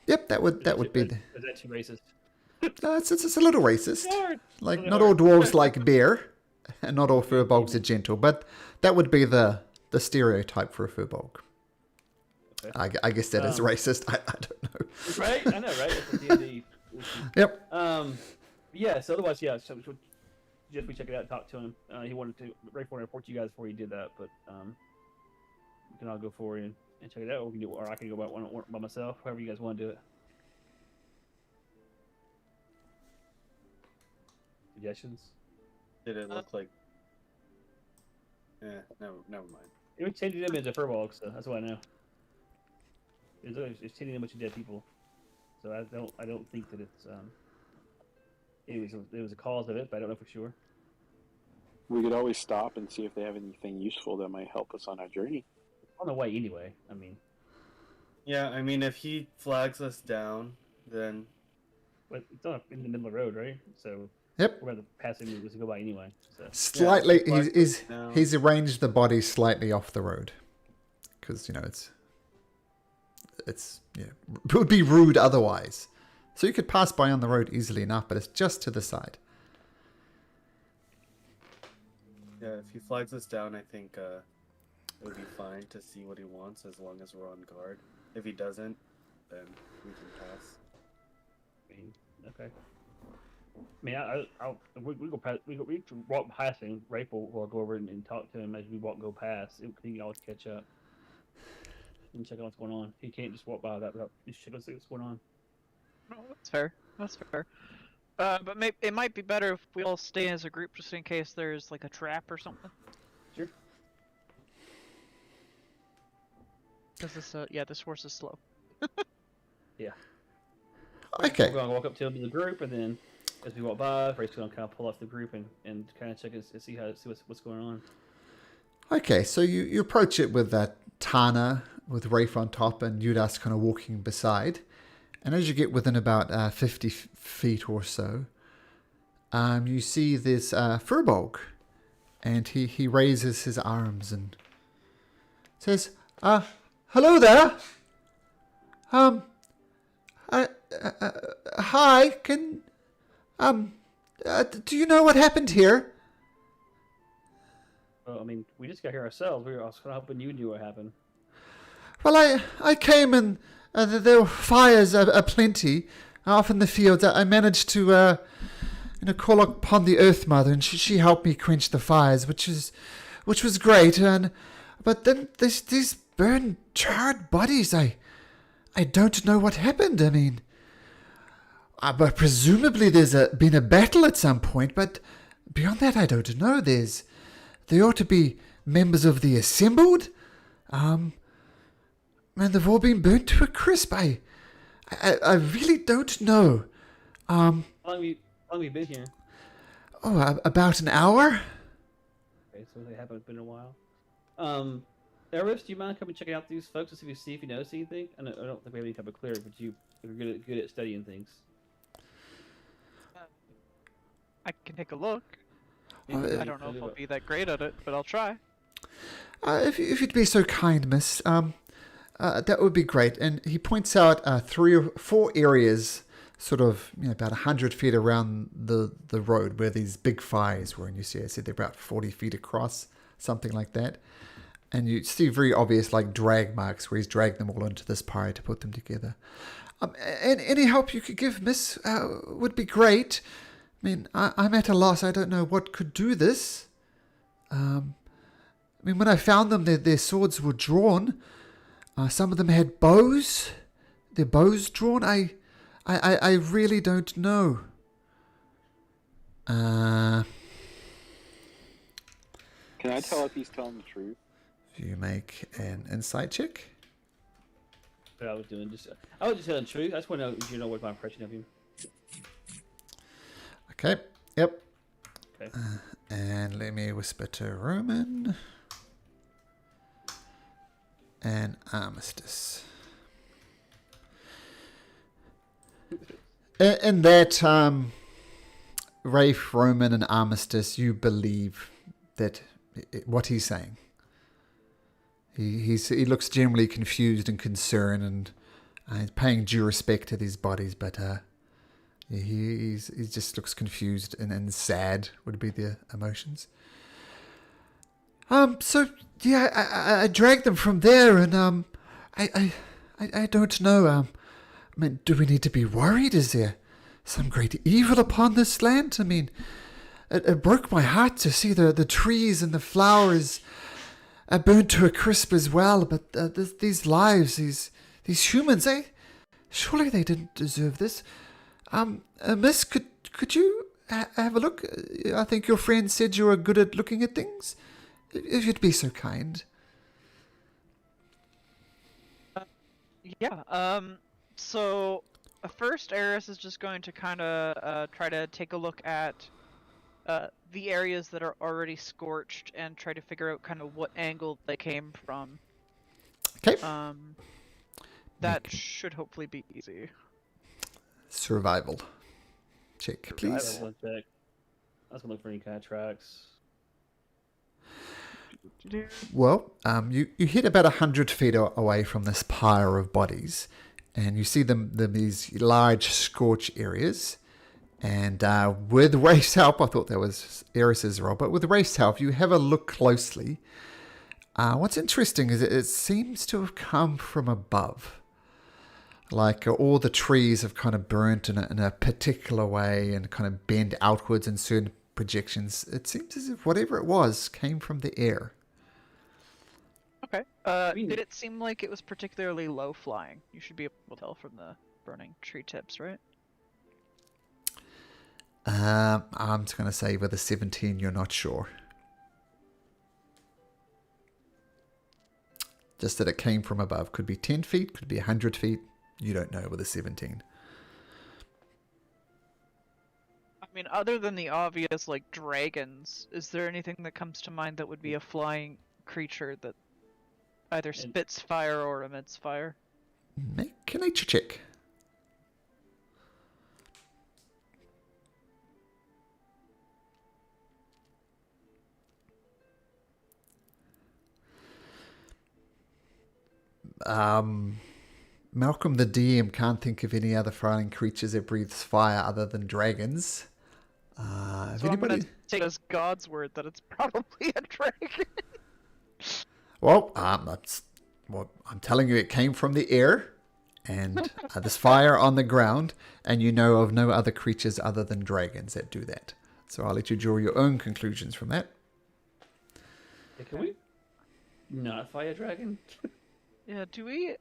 Yep, that would be the. Is that too racist? It's a little racist. Lord. Like Lord. not all dwarves like bear, and not all furbolgs are gentle, but that would be the stereotype for a furbolg. I guess that is racist. I don't know. Right? I know, right? It's a D&D issue. Yep. Yeah. So otherwise, yeah. So just we check it out, and talk to him. He wanted to Rafe wanted to report to you guys before he did that, but we can all go forward and check it out. Or we can do, or I can go by myself. However you guys want to do it. Suggestions? Did it look like? Never mind. It was changing them into furbolg, so that's what I know. It's changing them into dead people, so I don't think that it's it was a cause of it, but I don't know for sure. We could always stop and see if they have anything useful that might help us on our journey. On the way anyway. I mean. Yeah, I mean, if he flags us down, then. But it's not in the middle of the road, right? So. Yep. We're going to pass him as we go by anyway. So. Slightly, Yeah, he's arranged the body slightly off the road, because it's it would be rude otherwise. So you could pass by on the road easily enough, but it's just to the side. Yeah, if he flags us down, I think it would be fine to see what he wants as long as we're on guard. If he doesn't, then we can pass. Okay. I mean, we go past. We can walk past him. Rafe will go over and talk to him as we go past. He can always catch up and check out what's going on. He can't just walk by that without just check out what's going on. No, that's fair. That's fair. But it might be better if we all stay as a group just in case there's like a trap or something. Sure. Because this horse is slow. Yeah. Okay. We're gonna walk up to the group, and then as we walk by, Rafe's gonna kind of pull off the group and kind of check and see what's going on. Okay, so you approach it with that Tana with Rafe on top and Udas kind of walking beside. And as you get within about 50 feet or so, you see this furbolg. And he raises his arms and says, hello there. Hi, can... do you know what happened here? Well, I mean, we just got here ourselves. We were also hoping you knew what happened. Well, I came and there were fires aplenty off in the fields. I managed to call upon the Earth Mother, and she helped me quench the fires, which was great. But then these burned, charred bodies. I don't know what happened. I mean, but presumably there's been a battle at some point. But beyond that, I don't know. They ought to be members of the Assembled. Man, they've all been burnt to a crisp. I really don't know. How long have you been here? Oh, about an hour. Okay, so they haven't been a while. Eris, do you mind coming checking out these folks to see if you notice anything? I don't think we have any type of clear, but you're good at studying things. I can take a look. Yeah, I don't know if I'll be that great at it, but I'll try. If you'd be so kind, miss, that would be great. And he points out 3 or 4 areas, sort of about 100 feet around the road where these big fires were. And you see, I said they're about 40 feet across, something like that. And you see very obvious drag marks where he's dragged them all into this pyre to put them together. And any help you could give, miss, would be great. I mean, I'm at a loss. I don't know what could do this. I mean, when I found them, their swords were drawn. Some of them had bows. Their bows drawn. I really don't know. Can I tell if he's telling the truth? You make an insight check. What I was doing, I was just telling the truth. I just want to know if you know what my impression of him. Okay. Yep. Okay. And let me whisper to Roman. And Armistice. In that, Rafe, Roman, and Armistice, you believe that what he's saying. He looks generally confused and concerned, and he's paying due respect to these bodies, but he just looks confused and sad would be the emotions. So yeah, I dragged them from there, and I don't know. I mean, do we need to be worried? Is there some great evil upon this land? I mean, it broke my heart to see the trees and the flowers burnt to a crisp as well. But these lives, these humans, surely they didn't deserve this. Miss, could you have a look? I think your friend said you were good at looking at things. If you'd be so kind. Yeah. So first, Eris is just going to kind of try to take a look at the areas that are already scorched and try to figure out kind of what angle they came from. Okay. That should hopefully be easy. Survival. Check, please. Survival check. I was gonna look for any kind of tracks. Well, you hit about 100 feet away from this pyre of bodies, and you see these large scorch areas. And with Rafe's help, I thought that was Eris's role, but with Rafe's help, you have a look closely. What's interesting is it seems to have come from above. Like all the trees have kind of burnt in a particular way and kind of bend outwards in certain projections. It seems as if whatever it was came from the air. Okay. Did it seem like it was particularly low flying? You should be able to tell from the burning tree tips, right? I'm just going to say with a 17, you're not sure. Just that it came from above. Could be 10 feet, could be 100 feet. You don't know with a 17. I mean, other than the obvious, like, dragons, is there anything that comes to mind that would be a flying creature that either spits fire or emits fire? Make a nature check. Malcolm the DM can't think of any other flying creatures that breathes fire other than dragons. If So anybody... I'm gonna take as God's word that it's probably a dragon. Well, I'm telling you, it came from the air, and there's fire on the ground, and you know of no other creatures other than dragons that do that. So I'll let you draw your own conclusions from that. Hey, can we not fight a dragon? Yeah, do we,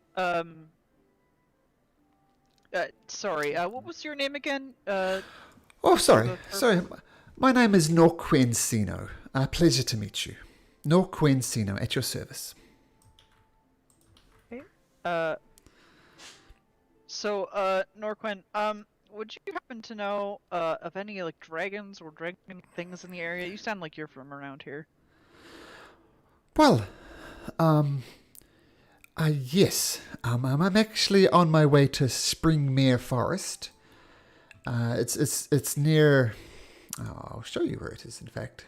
sorry, what was your name again? Oh, sorry. My name is Norquensino. Pleasure to meet you. Norquensino, at your service. Okay. So, Norquen, would you happen to know, of any, like, dragons or dragon things in the area? You sound like you're from around here. Well, yes. I'm actually on my way to Springmere Forest. It's near... Oh, I'll show you where it is, in fact.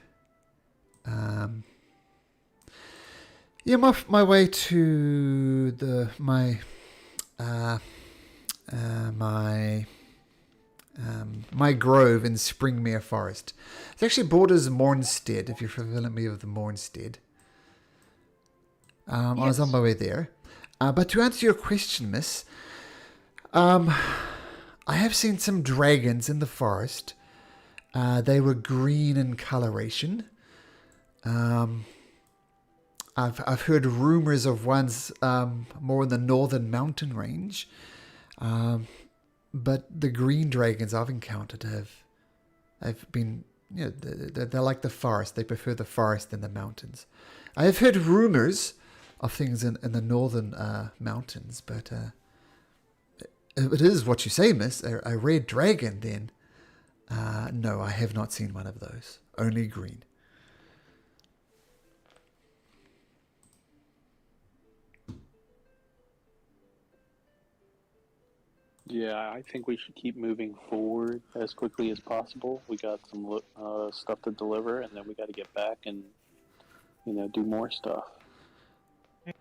Yeah, my way to my grove in Springmere Forest. It actually borders Mornstead, if you're familiar with the Mornstead. I was on my way there. But to answer your question, miss, I have seen some dragons in the forest. They were green in coloration. I've heard rumors of ones more in the northern mountain range. But the green dragons I've encountered have been, you know, they're like the forest. They prefer the forest than the mountains. I have heard rumors of things in the northern mountains, but if it is what you say, miss, a red dragon, then no, I have not seen one of those. Only green. Yeah, I think we should keep moving forward as quickly as possible. We got some stuff to deliver, and then we got to get back and, do more stuff.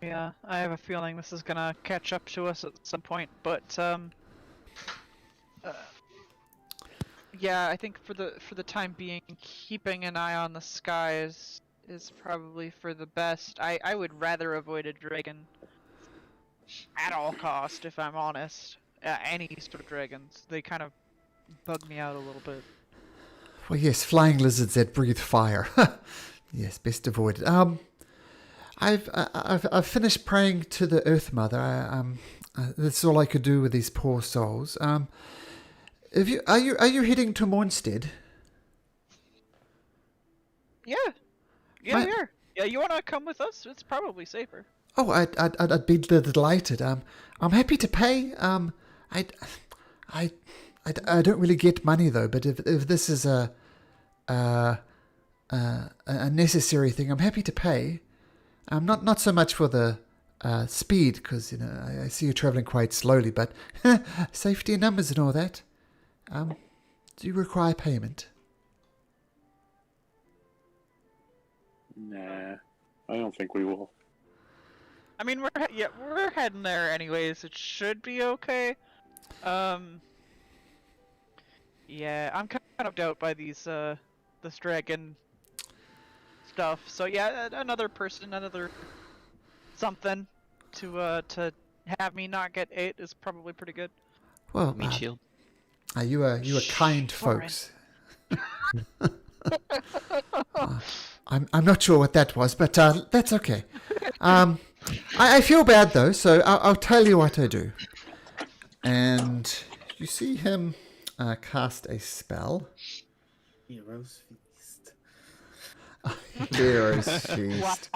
Yeah, I have a feeling this is gonna catch up to us at some point, but yeah, I think for the time being, keeping an eye on the skies is probably for the best. I would rather avoid a dragon. at all cost, if I'm honest. Any sort of dragons, they kind of bug me out a little bit. Well, yes, flying lizards that breathe fire. Yes, best avoided. I've finished praying to the Earth Mother. That's all I could do with these poor souls. Are you heading to Mornstead? Yeah, My- we are. Yeah, you wanna come with us? It's probably safer. Oh, I'd be delighted. I'm happy to pay. I don't really get money though. But if this is a necessary thing, I'm happy to pay. Not so much for the speed, because I see you traveling quite slowly. But safety in numbers and all that. Do you require payment? Nah, I don't think we will. I mean, we're heading there anyways. It should be okay. Yeah, I'm kind of doubt by these this dragon stuff. So yeah, another person, another something to have me not get ate is probably pretty good. Well, Meat shield. you are kind Warren. folks. I'm not sure what that was, but that's okay. I feel bad though, so I'll tell you what I do. And you see him cast a spell. Heroes Feast. Heroes Feast.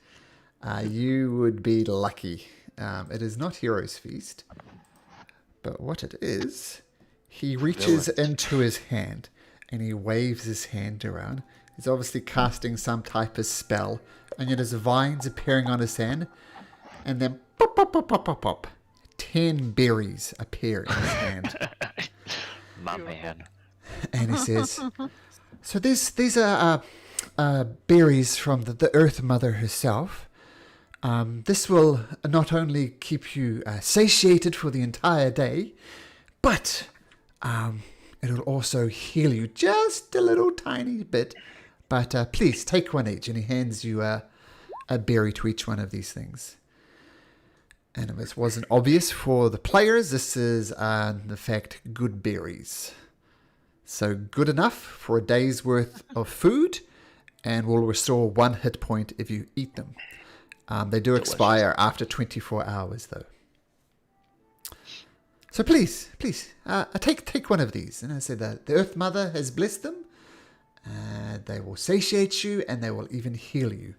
You would be lucky. It is not Heroes Feast, but what it is, he reaches into his hand and he waves his hand around. He's obviously casting some type of spell, and yet there's vines appearing on his hand, and then pop, pop, pop, pop, pop, pop. 10 berries appear in his hand. My man. And he says, so these are berries from the Earth Mother herself. This will not only keep you satiated for the entire day, but it'll also heal you just a little tiny bit. But please, take one each. And he hands you a berry to each one of these things. And if this wasn't obvious for the players, this is, in fact, good berries. So good enough for a day's worth of food, and will restore 1 hit point if you eat them. They do expire after 24 hours, though. So please, take one of these. And I say that the Earth Mother has blessed them. They will satiate you, and they will even heal you.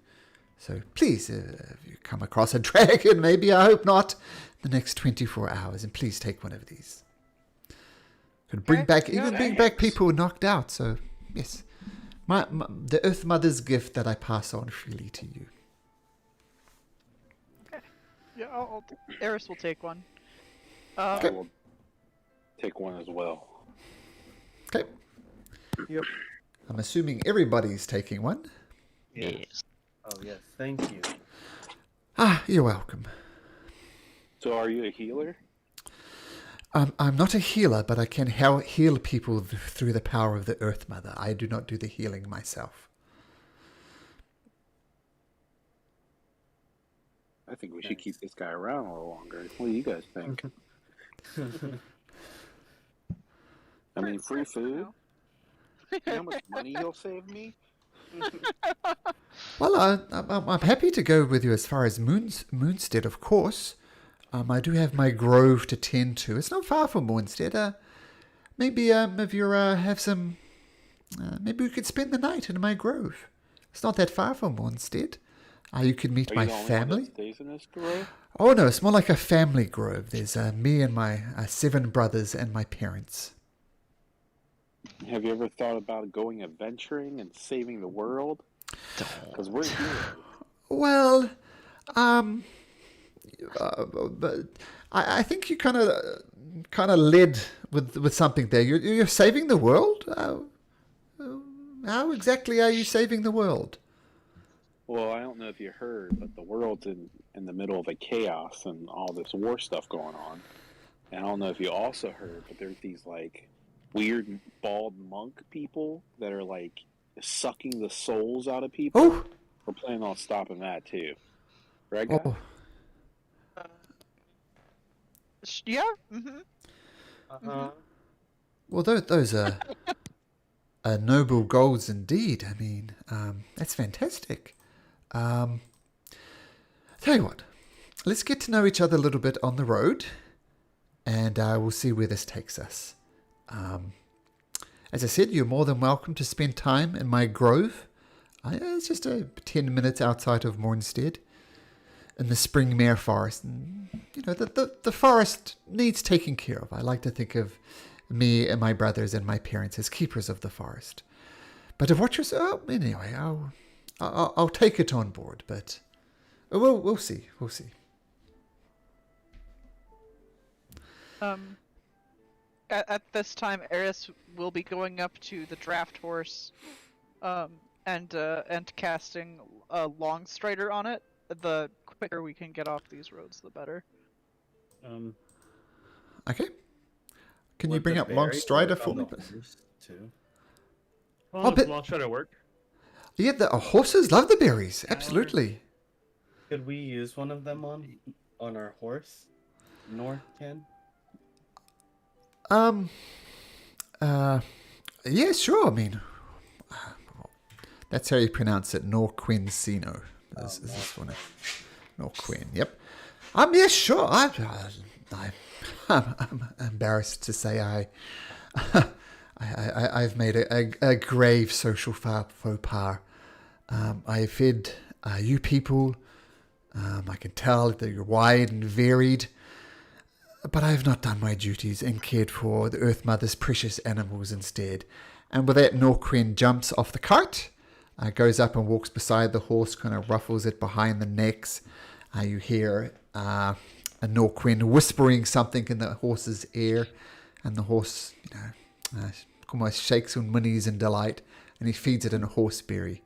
So please, if you come across a dragon, maybe, I hope not, the next 24 hours, and please take one of these. Could bring back people knocked out. So yes, the Earth Mother's gift that I pass on freely to you. Yeah, Eris will take one. I will take one as well. Okay. Yep. I'm assuming everybody's taking one. Yes. Oh yes, thank you. You're welcome. So, are you a healer? I'm not a healer, but I can heal people through the power of the Earth Mother. I do not do the healing myself. I think we should keep this guy around a little longer. What do you guys think? I mean, free food. You know how much money you'll save me? Well, I'm happy to go with you as far as Moonstead, of course. I do have my grove to tend to. It's not far from Moonstead. Maybe if you have some, maybe we could spend the night in my grove. It's not that far from Moonstead. You could meet my family. Stays in this grove? Oh no, it's more like a family grove. There's me and my 7 brothers and my parents. Have you ever thought about going adventuring and saving the world? Because we're heroes. Well, but I think you kind of led with something there. You're saving the world. How exactly are you saving the world? Well, I don't know if you heard, but the world's in the middle of a chaos and all this war stuff going on. And I don't know if you also heard, but there's these like weird bald monk people that are like sucking the souls out of people. Oh, We're planning on stopping that too. Right, guys? oh. Yeah. Mm-hmm. Uh-huh. Well, those are noble goals indeed. I mean, that's fantastic. Tell you what, let's get to know each other a little bit on the road, and we'll see where this takes us. As I said, you're more than welcome to spend time in my grove. It's just 10 minutes outside of Mornstead, in the Springmere Forest. And, you know, the forest needs taking care of. I like to think of me and my brothers and my parents as keepers of the forest. But if what you're anyway, I'll take it on board. But we'll see. We'll see. At this time, Eris will be going up to the draft horse, and casting a long strider on it. The quicker we can get off these roads, the better. Okay. Can you Would bring the up Long berry Strider work for on me? the horse, too? Well, but- long shot at work. Yeah, the horses love the berries. Absolutely. Could we use one of them on our horse? Nor can. Yeah, sure. I mean, that's how you pronounce it. Norquincino. Is this one? Norquin. Yep. Yeah, sure. I'm embarrassed to say I've made a grave social faux pas. I fed you people. I can tell that you're wide and varied. But I have not done my duties and cared for the Earth Mother's precious animals instead. And with that, Norquin jumps off the cart, goes up and walks beside the horse, kind of ruffles it behind the necks. You hear a Norquin whispering something in the horse's ear, and the horse, almost shakes on whinnies in delight, and he feeds it in a horseberry.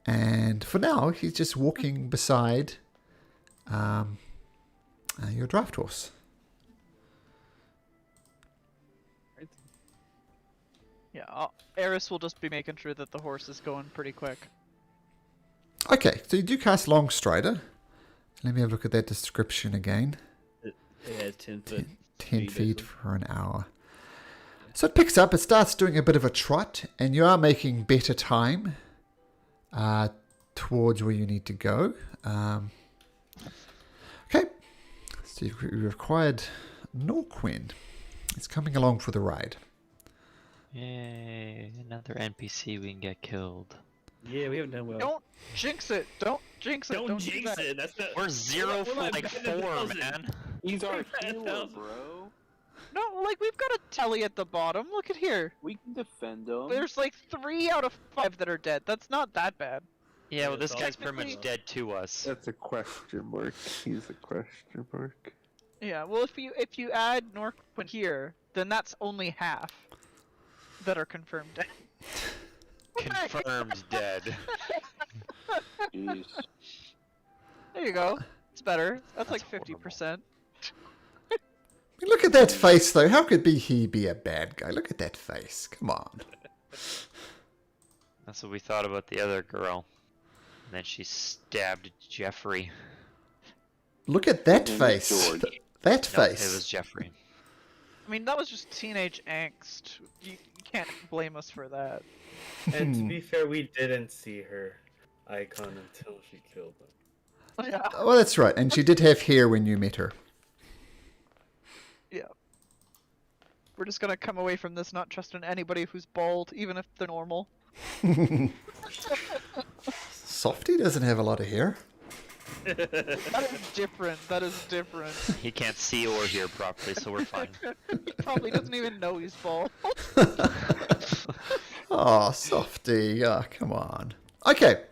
And for now, he's just walking beside your draft horse. Yeah, Eris will just be making sure that the horse is going pretty quick. Okay, so you do cast Long Strider. Let me have a look at that description again. It has 10 foot. 10 speed, feet basically. for an hour. So it picks up, it starts doing a bit of a trot, and you are making better time towards where you need to go. Okay, so you've acquired Norquin. It's coming along for the ride. Yay, another NPC we can get killed. Yeah, we haven't done well. Don't jinx it! Don't jinx it! Don't do jinx that. it. That's not. We're 0 for not like better than 4, 1,000. man. He's our We're healer, 1,000. bro. No, like we've got a telly at the bottom. Look at here. We can defend him. There's like 3 out of 5 that are dead. That's not that bad. Yeah, well, it's this guy's pretty much technically- dead to us. That's a question mark. He's a question mark. Yeah. Well, if you add Norquin here, then that's only half that are confirmed dead. Confirmed dead. Jeez. There you go. It's better. That's like That's 50%. Look at that face, though. How could he be a bad guy? Look at that face. Come on. That's what we thought about the other girl. And then she stabbed Jeffrey. Look at that And face. George. That No, face. it was Jeffrey. I mean, that was just teenage angst. You can't blame us for that. And to be fair, we didn't see her icon until she killed him. Yeah. Oh, that's right. And she did have hair when you met her. Yeah. We're just gonna come away from this not trusting anybody who's bald, even if they're normal. Softy doesn't have a lot of hair. That is different. That is different. He can't see or hear properly, so we're fine. He probably doesn't even know he's bald. Oh, Softy. Oh, come on. Okay.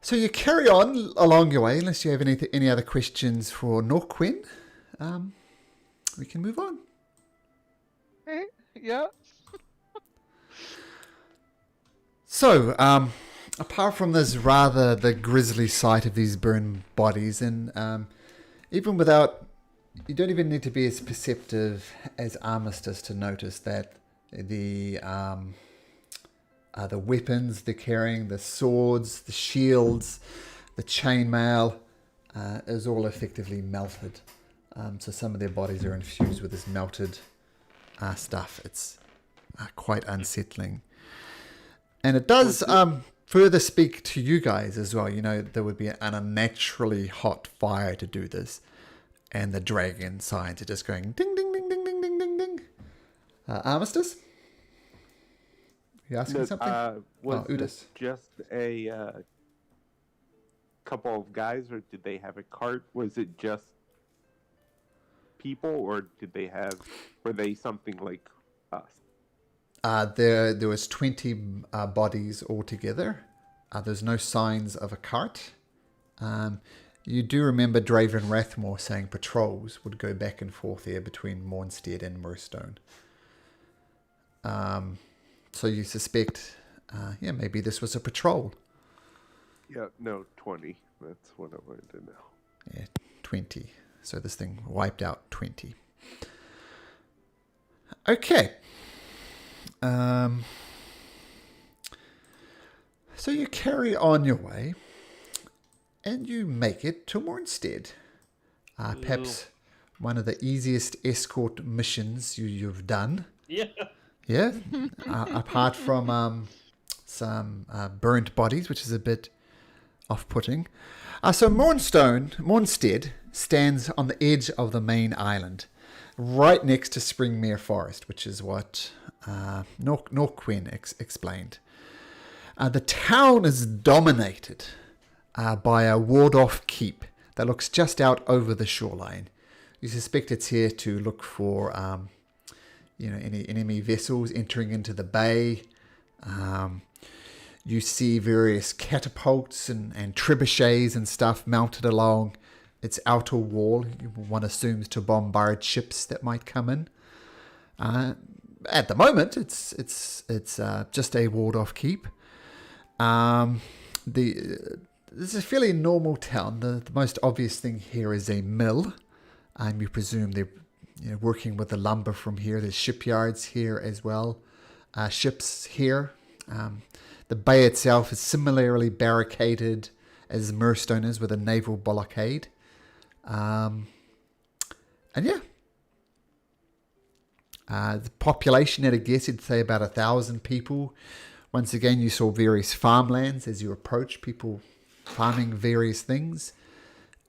So you carry on along your way, unless you have any other questions for Norquin. We can move on. Eh? Yeah. So, apart from this the grisly sight of these burned bodies, and even without, you don't even need to be as perceptive as Armistice to notice that the weapons they're carrying, the swords, the shields, the chainmail, is all effectively melted. So some of their bodies are infused with this melted stuff. It's quite unsettling. And it does further speak to you guys as well. You know, there would be an unnaturally hot fire to do this. And the dragon signs are just going ding, ding, ding, ding, ding, ding, ding, ding. Armistice? You asking something? Was Udis. this just a couple of guys, or did they have a cart? Was it just people, or were they something like us? There was 20 bodies altogether. There's no signs of a cart. You do remember Draven Rathmore saying patrols would go back and forth there between Mornstead and Murstone. So you suspect, maybe this was a patrol. Yeah, no, 20. That's what I wanted to know. Yeah, 20. So this thing wiped out 20. Okay. So you carry on your way, and you make it to Mornstead. Perhaps one of the easiest escort missions you've done. Yeah. Yeah. Apart from some burnt bodies, which is a bit off-putting. So Mornstead stands on the edge of the main island, right next to Springmere Forest, which is what Norquin explained. The town is dominated by a ward-off keep that looks just out over the shoreline. You suspect it's here to look for, any enemy vessels entering into the bay. You see various catapults and trebuchets and stuff mounted along its outer wall. One assumes to bombard ships that might come in. At the moment, it's just a ward-off keep. This is a fairly normal town. The most obvious thing here is a mill. You presume they're working with the lumber from here. There's shipyards here as well. Ships here. The bay itself is similarly barricaded as Murstone is with a naval blockade. The population at a guess, I'd say about 1,000 people. Once again, you saw various farmlands as you approach, people farming various things.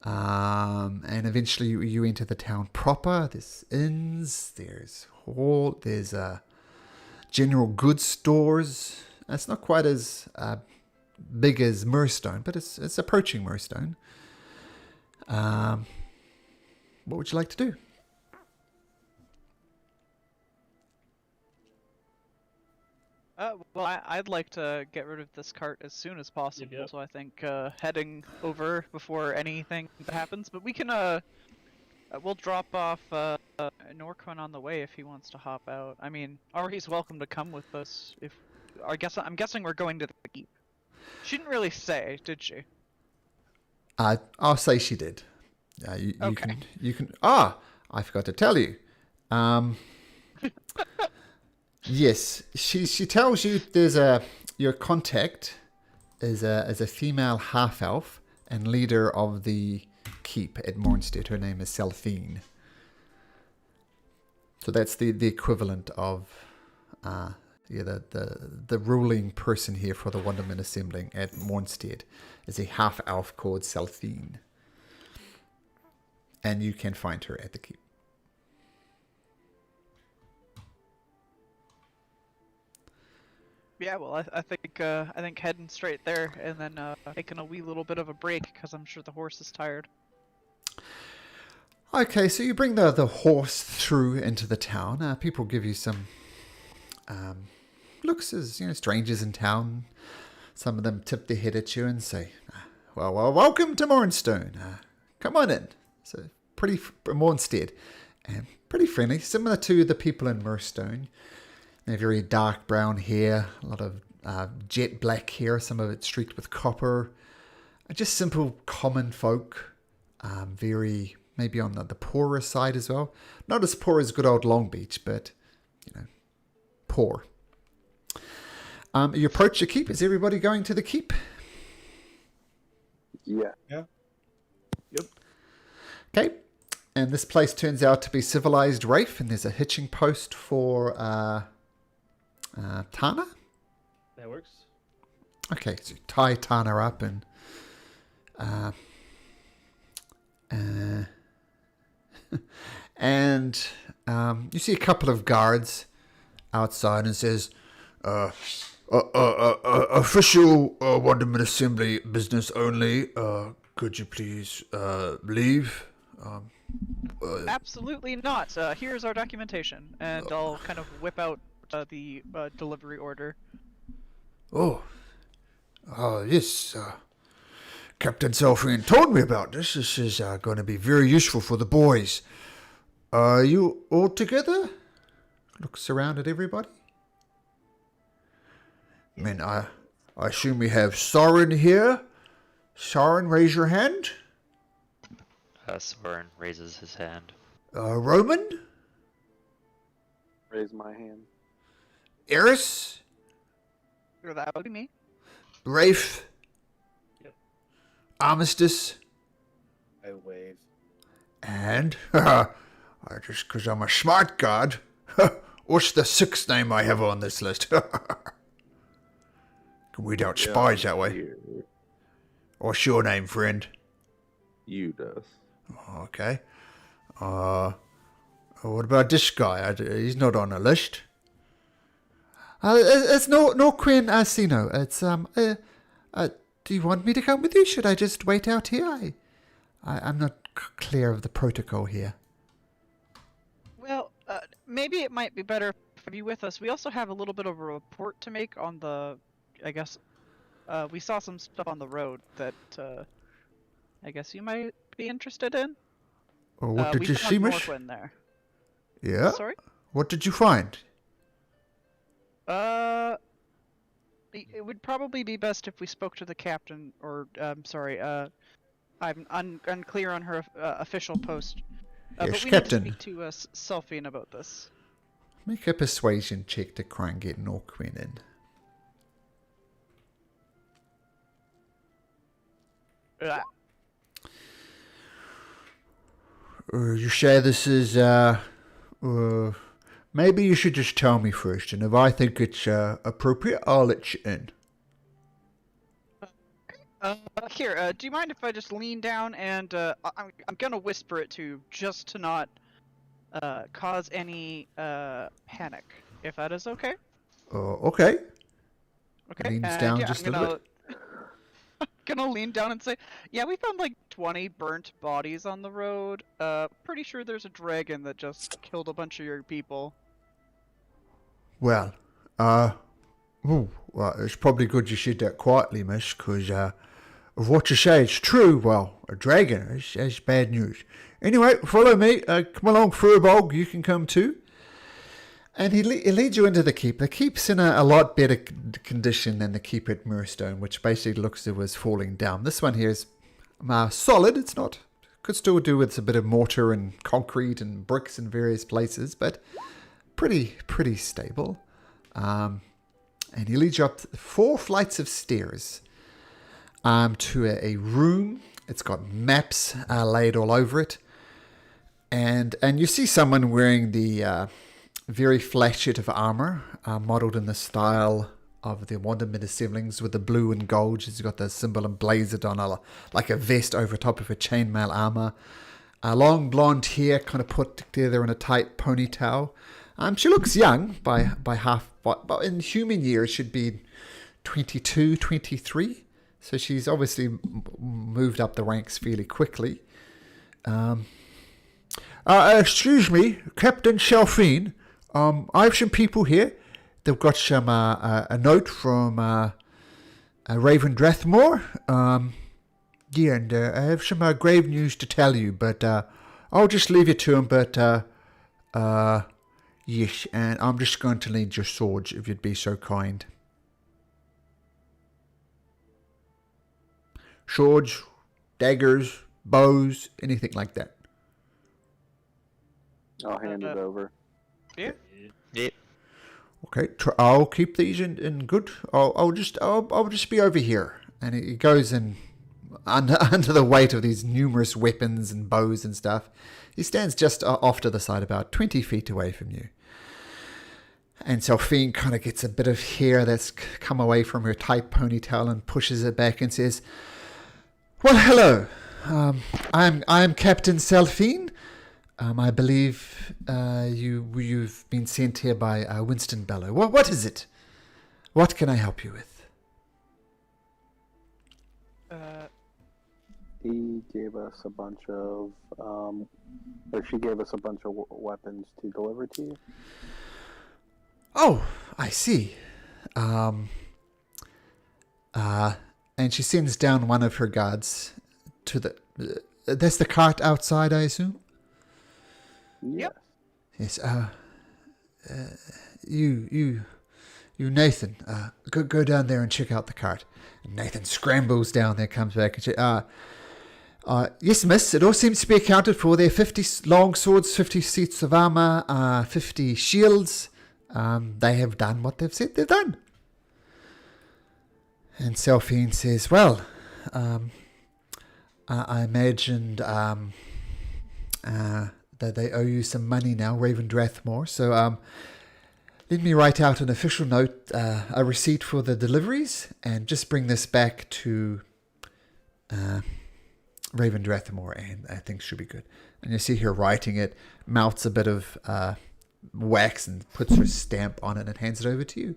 And eventually you enter the town proper. There's inns, there's general goods stores. It's not quite as big as Murstone, but it's approaching Murstone. What would you like to do? I'd like to get rid of this cart as soon as possible. Yep. So I think heading over before anything happens. But we can we'll drop off Norquin on the way if he wants to hop out. I mean, or he's welcome to come with us. I'm guessing we're going to the keep. She didn't really say, did she? I'll say she did. You Okay. can. I forgot to tell you. Yes, she tells you your contact is a female half elf and leader of the keep at Mornstead. Her name is Selphine. So that's the equivalent of the ruling person here for the Wonderman Assembling at Mornstead is a half elf called Selphine. And you can find her at the keep. Yeah, well, I think heading straight there and then taking a wee little bit of a break because I'm sure the horse is tired. Okay, so you bring the horse through into the town. People give you some looks as strangers in town. Some of them tip their head at you and say, "Well, welcome to Mornstone. Come on in." So pretty Mornstead, and pretty friendly, similar to the people in Murstone. They have very dark brown hair, a lot of jet black hair, some of it streaked with copper. Just simple common folk, very maybe on the poorer side as well. Not as poor as good old Long Beach, but poor. You approach the keep. Is everybody going to the keep? Yeah. Yeah. Okay. And this place turns out to be civilized Rafe, and there's a hitching post for Tana. That works. Okay, so you tie Tana up and and you see a couple of guards outside, and it says, official Wonderman Assembly business only. Could you please leave? Absolutely not. Here's our documentation, and I'll kind of whip out the delivery order. Oh, yes. Captain Selfrian told me about this. This is going to be very useful for the boys. Are you all together? Looks around at everybody. I mean, I assume we have Soren here. Soren, raise your hand. Soren raises his hand. Roman? Raise my hand. Eris? That would be me. Rafe? Yep. Armistice? I wave. And, just because I'm a smart god, what's the sixth name I have on this list? Can weed out spies that way. Here. What's your name, friend? You does. Okay. What about this guy? He's not on the list. It's no Quinn Asino. It's do you want me to come with you? Should I just wait out here? I'm not clear of the protocol here. Well, maybe it might be better for you with us. We also have a little bit of a report to make on the, I guess, we saw some stuff on the road that I guess you might be interested in. Or what did we you found see, Mish? Norquin there. Yeah. Sorry? What did you find? It would probably be best if we spoke to the captain, or sorry, I'm unclear on her official post. Yes, but we Captain. need to speak to Selphine about this. Make a persuasion check to try and get Norquin in. You say this is, maybe you should just tell me first, and if I think it's appropriate, I'll let you in. Here, do you mind if I just lean down and I'm gonna whisper it to you just to not cause any panic, if that is okay? Okay. Okay. Leans and down yeah, just I'm a gonna, little gonna lean down and say, yeah, we found like 20 burnt bodies on the road. Pretty sure there's a dragon that just killed a bunch of your people. Well, it's probably good you said that quietly, miss, because if what you say is true, well, a dragon is bad news. Anyway, follow me. Come along, Furbog, you can come too. And he leads you into the keep. The keep's in a lot better condition than the keep at Mirstone, which basically looks as if it was falling down. This one here is solid. It's not. Could still do with a bit of mortar and concrete and bricks in various places, but pretty stable. And he leads you up 4 flights of stairs to a room. It's got maps laid all over it. And you see someone wearing the very flat suit of armor, modelled in the style of the Wonderman Assemblings with the blue and gold. She's got the symbol emblazoned on like a vest over top of her chainmail armor. Long blonde hair kind of put together in a tight ponytail. She looks young by half, but in human years should be 22, 23. So she's obviously moved up the ranks fairly quickly. Excuse me, Captain Selphine. I have some people here. They've got some a note from Raven Drathmore. Yeah, and I have some grave news to tell you, but I'll just leave it to him. But yes, and I'm just going to need your swords, if you'd be so kind. Swords, daggers, bows, anything like that. I'll hand it over. Yeah. Yep. Okay, I'll keep these in good. I'll just be over here. And he goes and under the weight of these numerous weapons and bows and stuff, he stands just off to the side, about 20 feet away from you. And Selphine kind of gets a bit of hair that's come away from her tight ponytail and pushes it back and says, "Well, hello. I'm Captain Selphine. I believe you've been sent here by Winston Bellow. What is it? What can I help you with?" He gave us a bunch of, or she gave us a bunch of weapons to deliver to you. Oh, I see. And she sends down one of her guards to the. That's the cart outside, I assume. Yes. Yes. You, Nathan. Go down there and check out the cart. And Nathan scrambles down there, comes back and says, "Yes, miss. It all seems to be accounted for. There are 50 long swords, 50 suits of armor, 50 shields. They have done what they've said they've done." And Selphine says, "Well, I imagined that they owe you some money now, Raven Drathmore. So let me write out an official note, a receipt for the deliveries, and just bring this back to Raven Drathmore, and I think should be good." And you see her writing it, melts a bit of wax and puts her stamp on it and hands it over to you.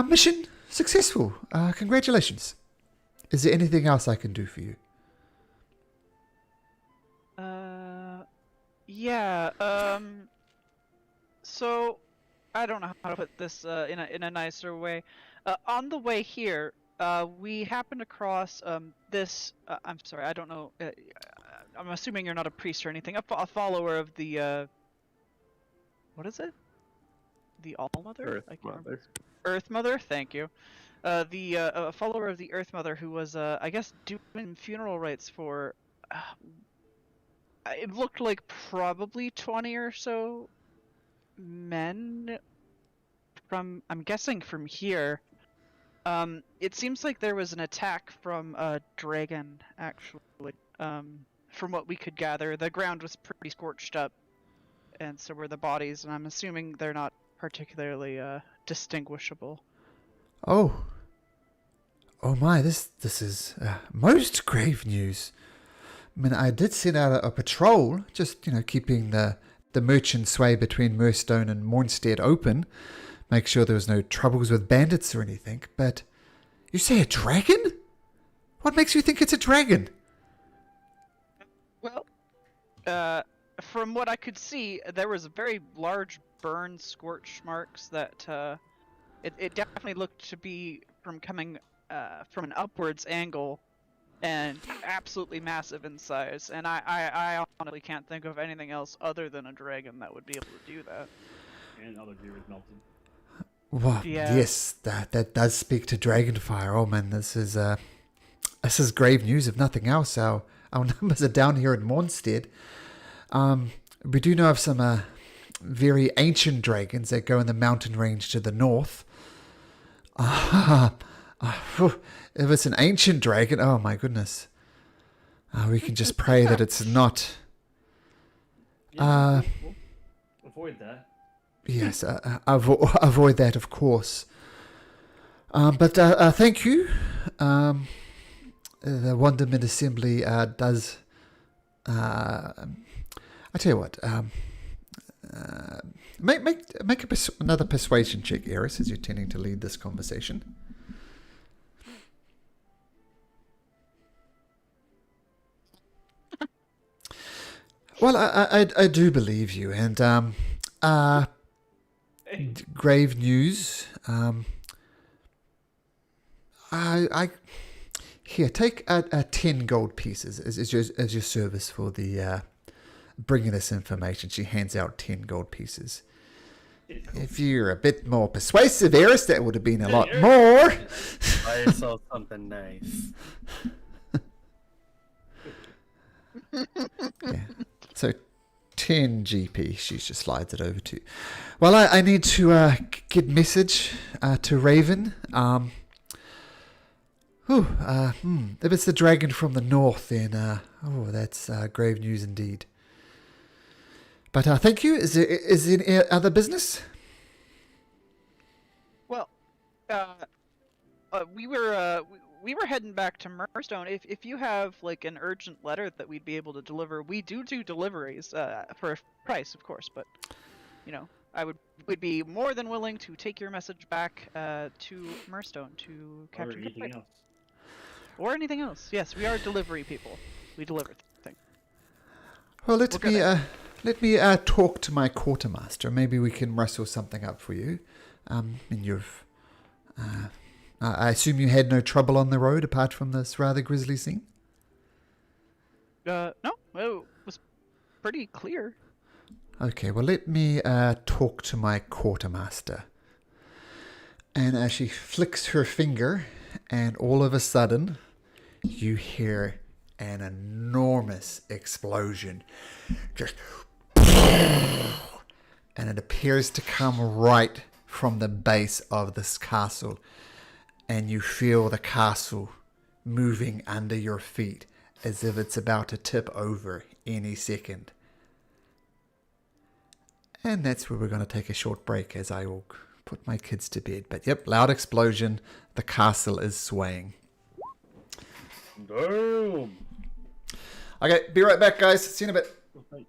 Mission successful. Congratulations. Is there anything else I can do for you? Yeah. So I don't know how to put this in a nicer way. On the way here, we happened across this. I'm sorry, I don't know. I'm assuming you're not a priest or anything. A follower of the. What is it? The All Mother? Earth I can't Mother. remember. Earth Mother. Thank you. A follower of the Earth Mother who was, I guess, doing funeral rites for. It looked like probably 20 or so men. I'm guessing from here. It seems like there was an attack from a dragon, actually. From what we could gather, the ground was pretty scorched up, and so were the bodies. And I'm assuming they're not particularly distinguishable. Oh my! This is most grave news. I mean, I did send out a patrol, just keeping the merchant's way between Murstone and Mornstead open. Make sure there was no troubles with bandits or anything, but you say a dragon? What makes you think it's a dragon? Well, from what I could see, there was very large burn scorch marks that it definitely looked to be from coming from an upwards angle and absolutely massive in size. And I honestly can't think of anything else other than a dragon that would be able to do that. And other deer is melted. Well, Yeah. yes, that does speak to Dragonfire. Oh man, this is grave news if nothing else. Our numbers are down here in Mornstead. We do know of some very ancient dragons that go in the mountain range to the north. If it's an ancient dragon, oh my goodness. We can just pray that it's not. We'll avoid that. Yes, avoid that, of course. But thank you. The Wonderment Assembly does. I tell you what. Make another persuasion check, Eris, as you're tending to lead this conversation. Well, I do believe you, and grave news. I here take 10 gold pieces as your service for the bringing this information. She hands out 10 gold pieces. If you're a bit more persuasive, Eris, that would have been a lot more. Buy yourself something nice. Yeah. So 10 GP, she just slides it over to you. Well, I need to get message to Raven. If it's the dragon from the north, then that's grave news indeed. But thank you. Is there any other business? Well, we were heading back to Murstone. If you have like an urgent letter that we'd be able to deliver, we do deliveries for a price, of course. But you know, would be more than willing to take your message back to Murstone to Or Captain anything Goodbye. else. Or anything else. Yes, we are delivery people. We deliver things. Well, We'll go let me talk to my quartermaster. Maybe we can rustle something up for you. And you've, I assume you had no trouble on the road apart from this rather grisly scene. No, it was pretty clear. Okay, well, let me talk to my quartermaster. And she flicks her finger, and all of a sudden, you hear an enormous explosion. Just. And it appears to come right from the base of this castle. And you feel the castle moving under your feet as if it's about to tip over any second. And that's where we're going to take a short break as I will put my kids to bed. But yep, loud explosion. The castle is swaying. Damn. Okay, be right back, guys. See you in a bit. Right.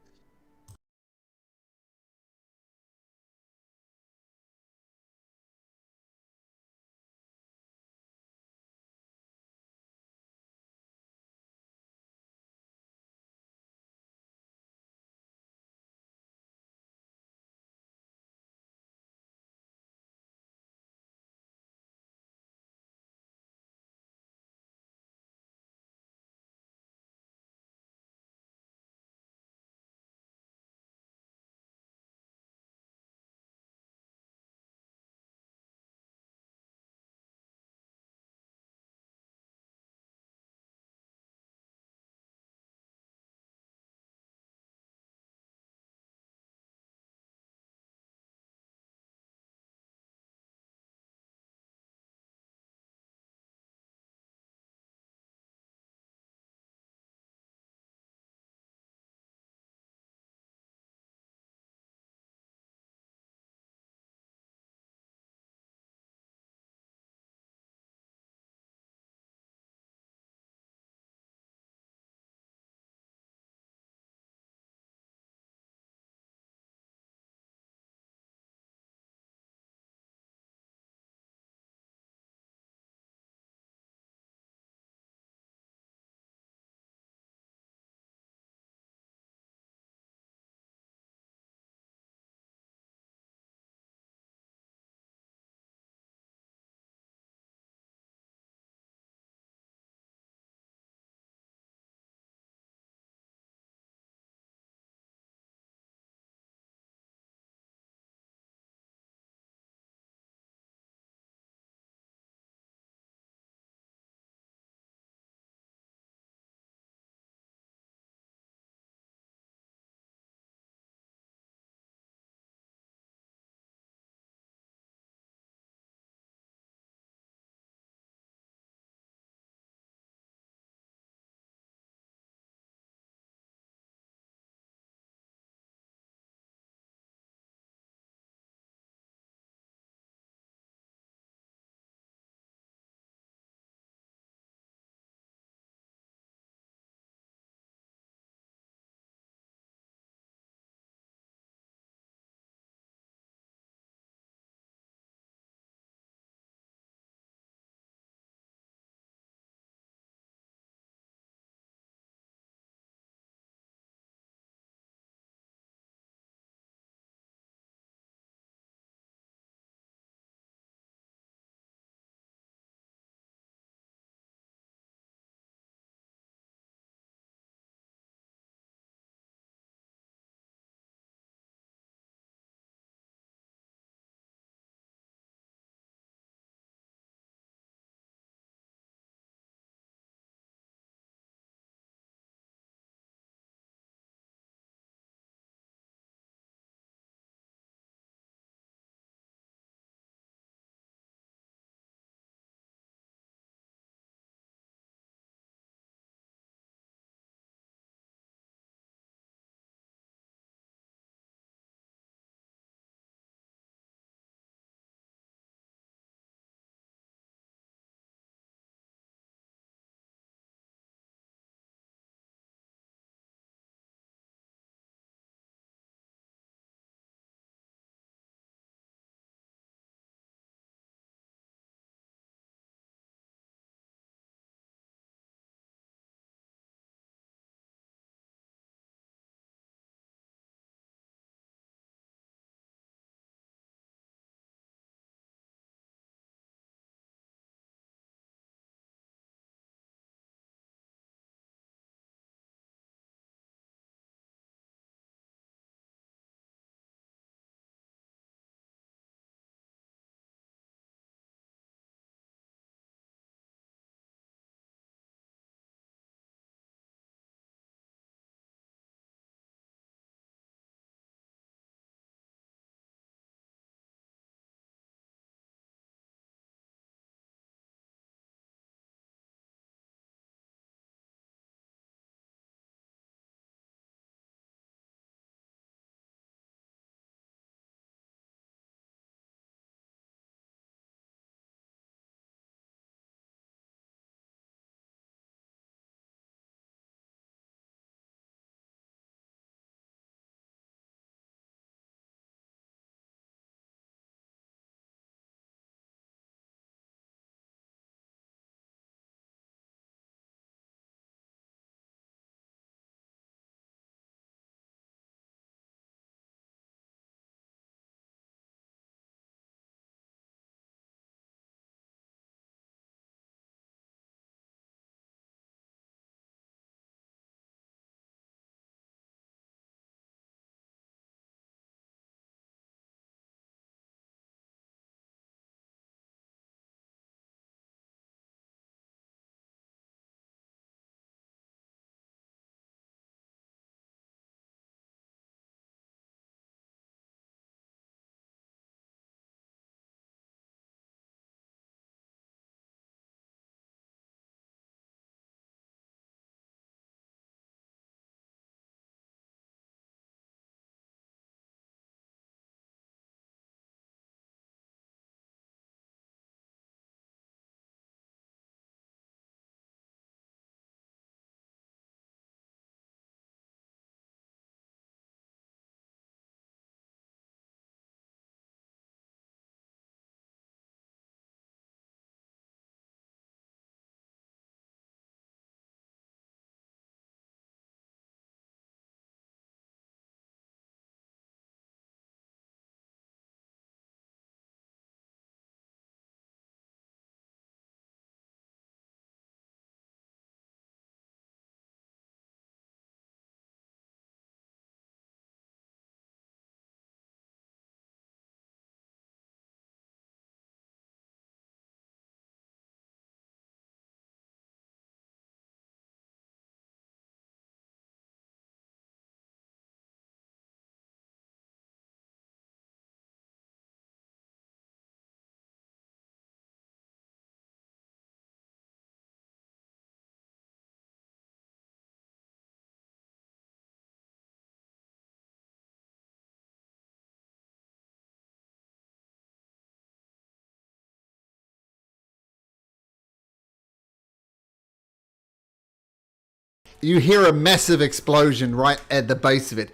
you hear a massive explosion right at the base of it.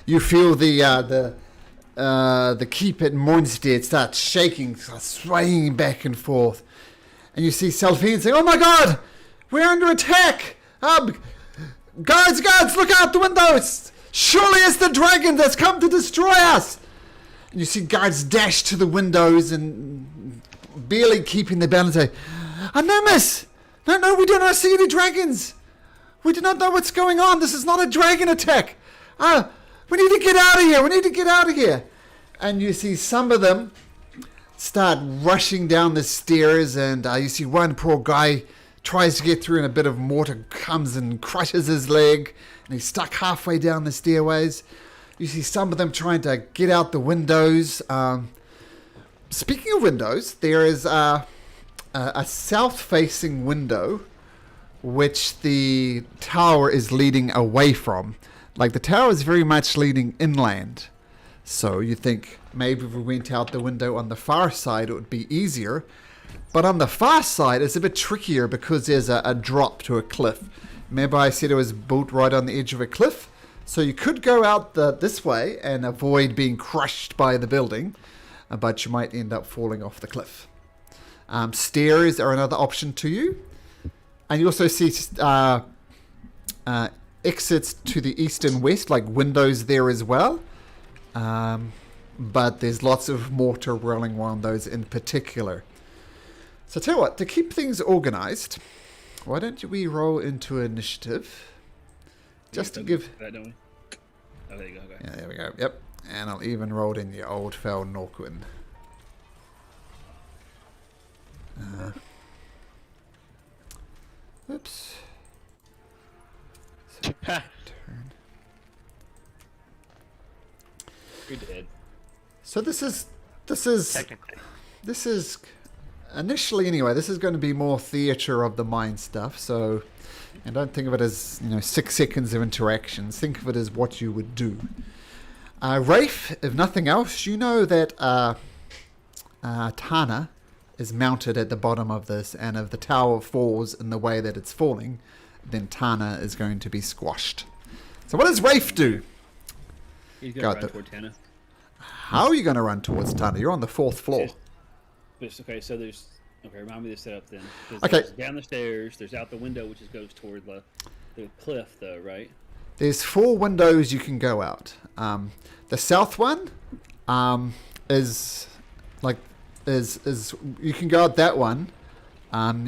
You feel the keep at Mornstead start shaking, start swaying back and forth. And you see Selphine saying, "Oh my god! We're under attack! Guards, look out the windows! Surely it's the dragon that's come to destroy us!" And you see guards dash to the windows and barely keeping their balance. Say, "No, miss! No, we do not see any dragons! We do not know what's going on. This is not a dragon attack! We need to get out of here! And you see some of them start rushing down the stairs, and you see one poor guy tries to get through, and a bit of mortar comes and crushes his leg, and he's stuck halfway down the stairways. You see some of them trying to get out the windows. Speaking of windows, there is a south-facing window which the tower is leading away from. Like, the tower is very much leading inland. So you think maybe if we went out the window on the far side, it would be easier. But on the far side, it's a bit trickier because there's a drop to a cliff. Remember I said it was built right on the edge of a cliff? So you could go out this way and avoid being crushed by the building, but you might end up falling off the cliff. Stairs are another option to you. And you also see exits to the east and west, like windows there as well. But there's lots of mortar rolling around those in particular. So tell you what, to keep things organized, why don't we roll into initiative? Just to give... That, don't we? Oh, there you go. Okay. Yeah, there we go. Yep. And I'll even roll in the old fell Norquin. Oops. So, turn. You're dead. So this is Technically. this is initially anyway. This is going to be more theater of the mind stuff. So, and don't think of it as 6 seconds of interactions. Think of it as what you would do. Rafe, if nothing else, you know that Tana is mounted at the bottom of this, and if the tower falls in the way that it's falling, then Tana is going to be squashed. So what does Rafe do? He's going to run toward Tana. How are you going to run towards Tana? You're on the 4th floor. Okay, so there's... Okay, remind me of the setup then. Okay. There's down the stairs, there's out the window, which goes toward the cliff, though, right? There's 4 windows you can go out. The south one is you can go out that one.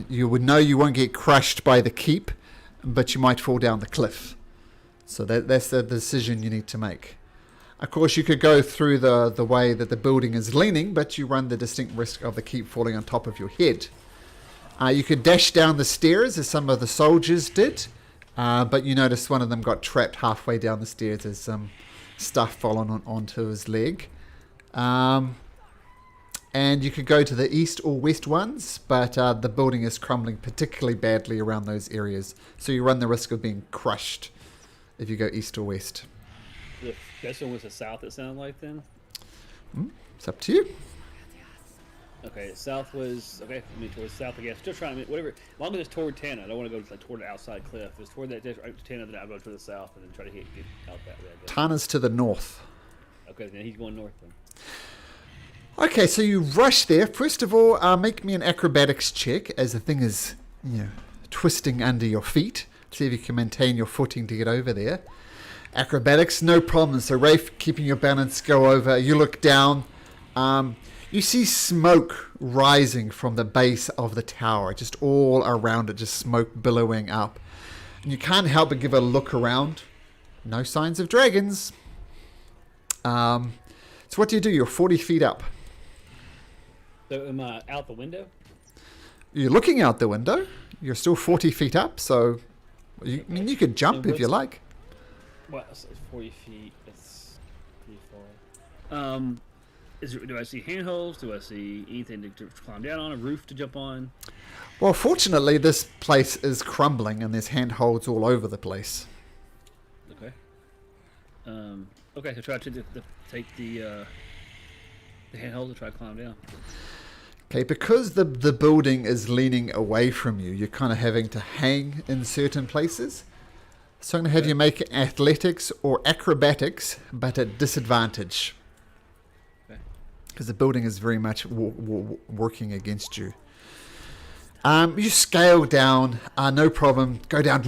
You would know you won't get crushed by the keep, but you might fall down the cliff. So that's the decision you need to make. Of course, you could go through the way that the building is leaning, but you run the distinct risk of the keep falling on top of your head. You could dash down the stairs, as some of the soldiers did, but you notice one of them got trapped halfway down the stairs as some stuff fallen onto his leg. And you could go to the east or west ones, but the building is crumbling particularly badly around those areas, so you run the risk of being crushed if you go east or west. The best one was the south, it sounded like, then? It's up to you. Okay, south was... Okay, I mean, towards south, I guess. Still trying to... Whatever. As long as it's toward Tana. I don't want to go toward the outside cliff. If it's toward that Tana, then I'll go to the south and then try to get out that way. Tana's to the north. Okay, then he's going north then. Okay, so you rush there. First of all, make me an acrobatics check as the thing is, twisting under your feet. See if you can maintain your footing to get over there. Acrobatics, no problem. So Rafe, keeping your balance, go over. You look down. You see smoke rising from the base of the tower, just all around it, just smoke billowing up. And you can't help but give a look around. No signs of dragons. So what do? You're 40 feet up. So am I out the window? You're looking out the window. You're still 40 feet up, so you could jump if you like. Well, so it's 40 feet. That's pretty far. Do I see handholds? Do I see anything to climb down on? A roof to jump on? Well, fortunately, this place is crumbling, and there's handholds all over the place. Okay. Okay, so try to take the handhold to try to climb down. Okay, because the building is leaning away from you, you're kind of having to hang in certain places. So I'm going to have you make athletics or acrobatics, but at disadvantage. Okay. Because the building is very much working against you. You scale down, no problem. Go down.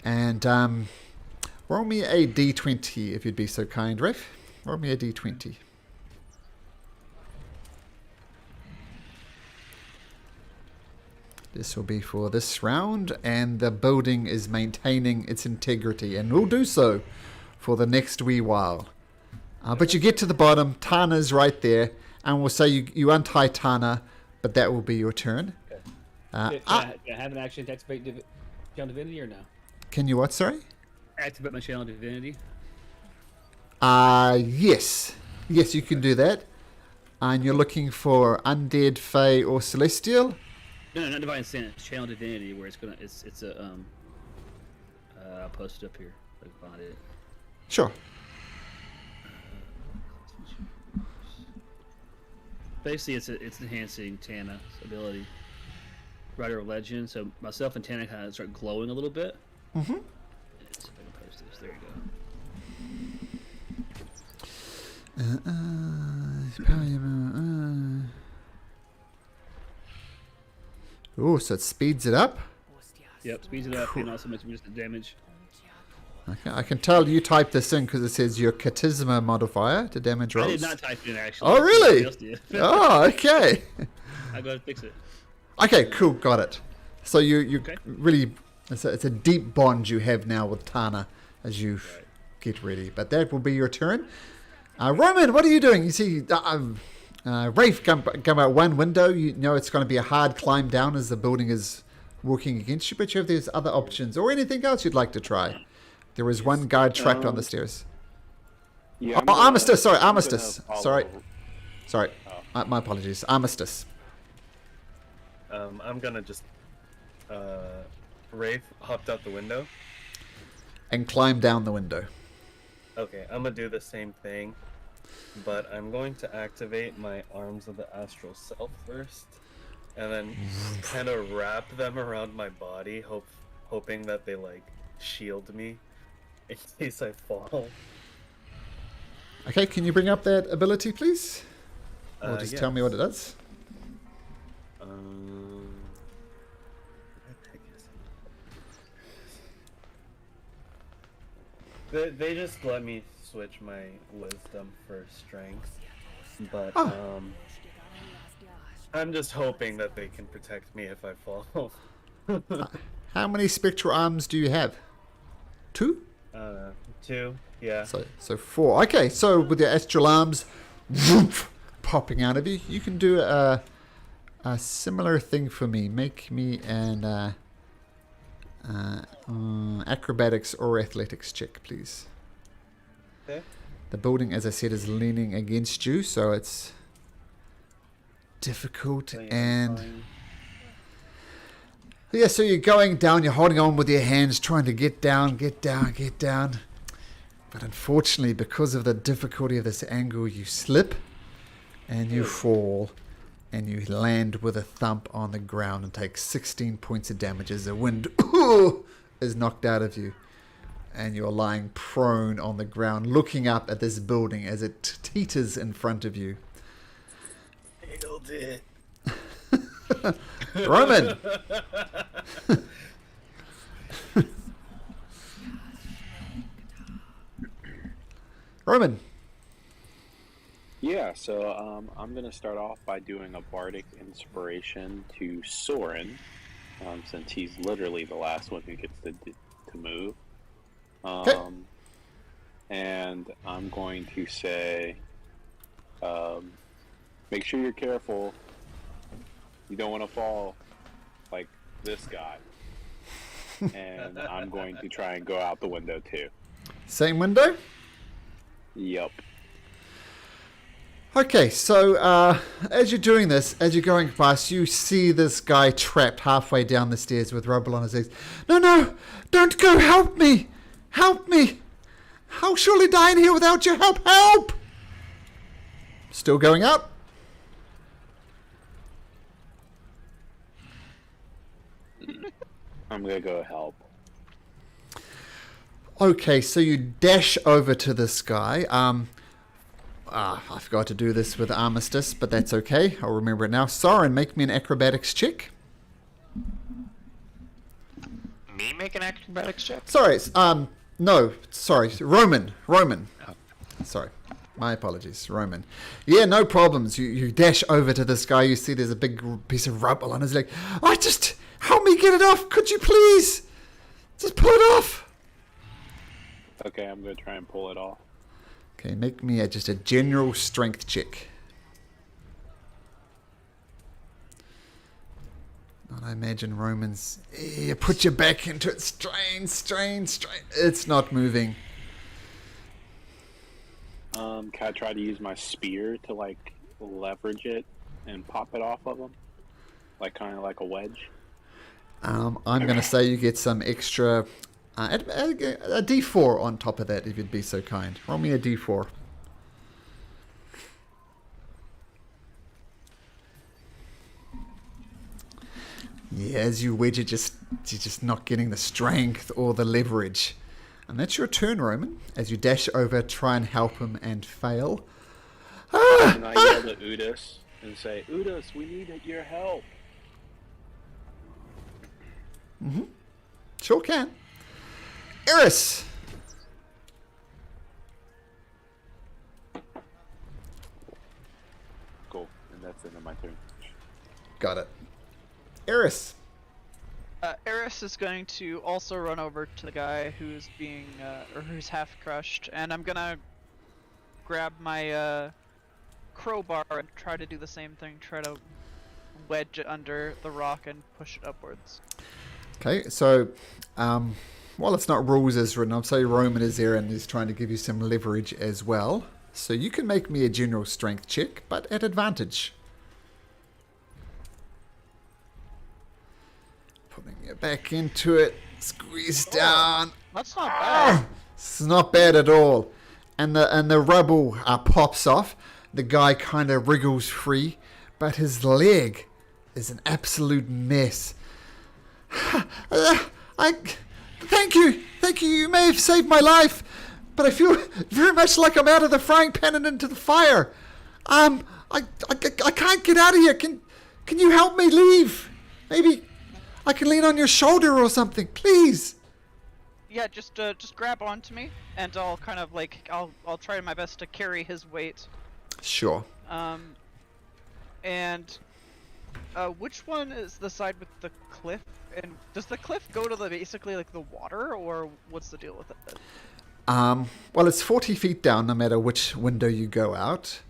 And roll me a d20 if you'd be so kind, Rafe. Roll me a d20. This will be for this round, and the building is maintaining its integrity, and will do so for the next wee while. But you get to the bottom, Tana's right there, and we'll say you untie Tana, but that will be your turn. Can I have an action to activate Channel Divinity or no? Can you what, sorry? Activate my Channel Divinity. Yes. Yes, you can do that. And you're looking for Undead, Fey, or Celestial? No, not Divine Sin. It's Channel Divinity, where it's a I'll post it up here. I can find it. Sure. Basically, it's enhancing Tana's ability. Writer of Legend. So myself and Tana kind of start glowing a little bit. Mm-hmm. Let's see if I can post this. There you go. Oh, so it speeds it up. Yep, speeds it up and also makes resistant damage. Okay, I can tell you typed this in because it says your Charisma modifier to damage rolls. I did not type it in actually. Oh, really? Somebody else did. Oh, okay. I'll go and fix it. Okay, cool, got it. So you Okay. really, it's a deep bond you have now with Tana as you get ready. But that will be your turn. Roman, what are you doing? You see, Rafe come out one window. You know it's going to be a hard climb down as the building is working against you. But you have these other options or anything else you'd like to try. There is one guard trapped on the stairs. Yeah, Armistice. Sorry, I'm gonna Armistice. follow- Sorry. Oh. My apologies. Armistice. I'm gonna just. Rafe hopped out the window. And climb down the window. Okay, I'm gonna do the same thing, but I'm going to activate my Arms of the Astral Self first, and then kind of wrap them around my body, hoping that they like shield me in case I fall. Okay, can you bring up that ability, please? Or just tell me what it does. They just let me switch my wisdom for strength, but Oh. I'm just hoping that they can protect me if I fall. How many spectral arms do you have? 2? 2, yeah. So 4. Okay, so with your astral arms woof, popping out of you, you can do a similar thing for me. Make me an acrobatics or athletics check, please. Okay. The building, as I said, is leaning against you, so it's difficult. So, yeah, And fine. yeah, so you're going down, you're holding on with your hands, trying to get down. But unfortunately, because of the difficulty of this angle, you slip and you fall and you land with a thump on the ground and take 16 points of damage as the wind is knocked out of you. And you're lying prone on the ground, looking up at this building as it teeters in front of you. Nailed it. Roman! Roman! Yeah, so I'm going to start off by doing a bardic inspiration to Soren, since he's literally the last one who gets to move. And I'm going to say, make sure you're careful. You don't want to fall like this guy. And I'm going to try and go out the window too. Same window? Yup. Okay, so as you're doing this, as you're going past, you see this guy trapped halfway down the stairs with rubble on his legs. No, don't go, help me! Help me! I'll surely die in here without your help, help! Still going up? I'm going to go help. Okay, so you dash over to this guy. I forgot to do this with Armistice, but that's okay. I'll remember it now. Soren, make me an acrobatics check. Me make an acrobatics check? Sorry, no, sorry, Roman. Sorry, my apologies, Roman. Yeah, no problems. You dash over to this guy. You see there's a big piece of rubble on his leg. Help me get it off. Could you please? Just pull it off. Okay, I'm gonna try and pull it off. Okay, make me just a general strength check. I imagine Roman's... You put your back into it. Strain. It's not moving. Can I try to use my spear to, like, leverage it and pop it off of him? Like, kind of like a wedge? I'm going to say you get some extra... a D4 on top of that, if you'd be so kind. Roll me a D4. Yeah, as you wedge it, you're just not getting the strength or the leverage. And that's your turn, Roman. As you dash over, try and help him and fail. And I yell to Udis and say, Udis, we need your help. Mm-hmm. Sure can. Eris! Cool. And that's the end of my turn. Got it. Eris. Eris is going to also run over to the guy who's being, or who's half crushed, and I'm gonna grab my crowbar and try to do the same thing. Try to wedge it under the rock and push it upwards. Okay, so while it's not rules as written, I'll say Roman is there and is trying to give you some leverage as well. So you can make me a general strength check, but at advantage. Putting you back into it, squeeze down. That's not bad. It's not bad at all. And the rubble pops off. The guy kind of wriggles free, but his leg is an absolute mess. Thank you. You may have saved my life, but I feel very much like I'm out of the frying pan and into the fire. I can't get out of here. Can you help me leave? Maybe I can lean on your shoulder or something, please. Yeah, just grab onto me, and I'll kind of I'll try my best to carry his weight. Sure. And which one is the side with the cliff? And does the cliff go to basically like the water, or what's the deal with it? Well, it's 40 feet down no matter which window you go out.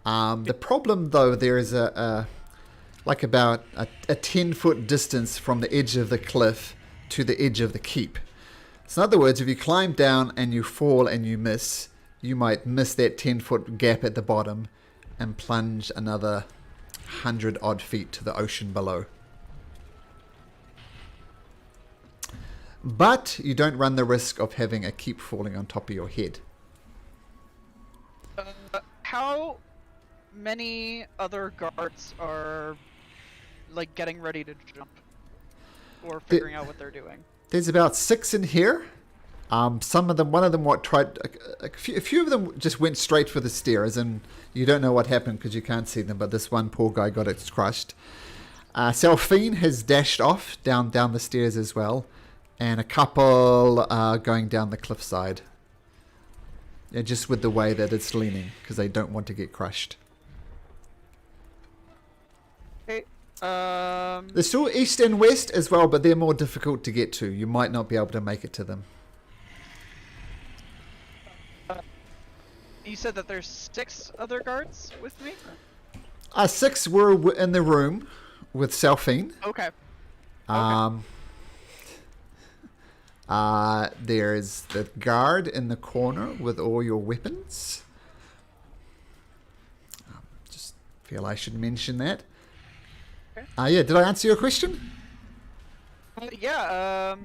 The problem, though, there is about a 10-foot distance from the edge of the cliff to the edge of the keep. So in other words, if you climb down and you fall and you miss, you might miss that 10-foot gap at the bottom and plunge another 100-odd feet to the ocean below. But you don't run the risk of having a keep falling on top of your head. How many other guards are getting ready to jump, or figuring out what they're doing? There's about 6 in here. One of them tried. A few of them just went straight for the stairs, and you don't know what happened because you can't see them. But this one poor guy got it crushed. Selphine has dashed off down the stairs as well. And a couple are going down the cliffside. Yeah, just with the way that it's leaning, because they don't want to get crushed. Okay. There's still east and west as well, but they're more difficult to get to. You might not be able to make it to them. You said that there's 6 other guards with me? 6 were in the room with Selphine. Okay. There's the guard in the corner with all your weapons. Just feel I should mention that. Okay. Yeah, did I answer your question? Yeah,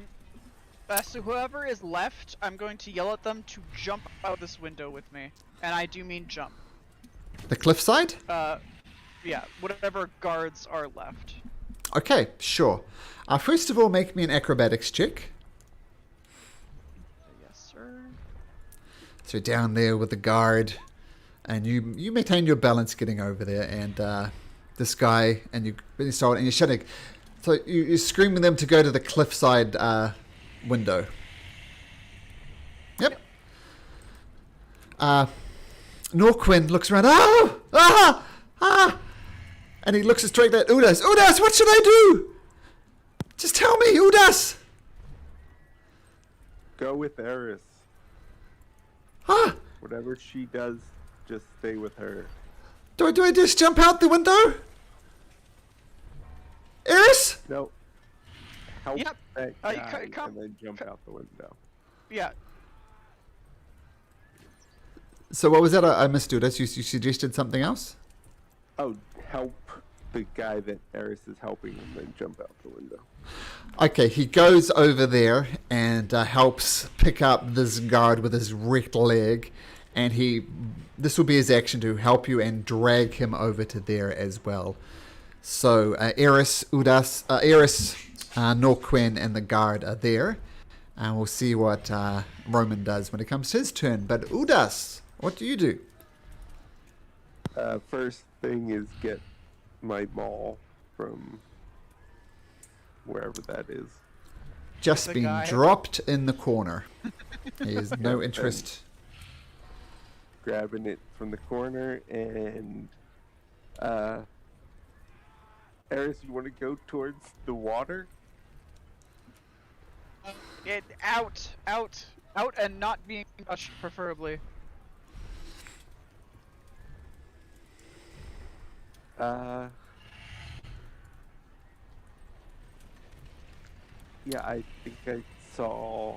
so whoever is left, I'm going to yell at them to jump out this window with me. And I do mean jump. The cliffside? Yeah, whatever guards are left. Okay, sure. First of all, make me an acrobatics check. Yes, sir. So down there with the guard, and you maintain your balance getting over there, and this guy, and you start, and you're shutting. So you're screaming them to go to the cliffside window. Yep. Norquin looks around. And he looks straight at Udas. Udas, what should I do? Just tell me, Udas. Go with Eris. Ah, Whatever she does, just stay with her. do I just jump out the window? Eris? No. Help Yep. that You guy come- and then jump out the window. Yeah. So what was that? I missed Udas. You suggested something else? Oh, help the guy that Eris is helping and then jump out the window. Okay, he goes over there and helps pick up this guard with his wrecked leg, and this will be his action to help you and drag him over to there as well. So Eris, Udas, Norquin, and the guard are there, and we'll see what Roman does when it comes to his turn. But Udas, what do you do? First thing is get my maul from wherever that is. Just The been guy. dropped in the corner. He has no Yep, interest. Grabbing it from the corner and Eris, you want to go towards the water? Out, and not being crushed, preferably. Yeah, I think I saw.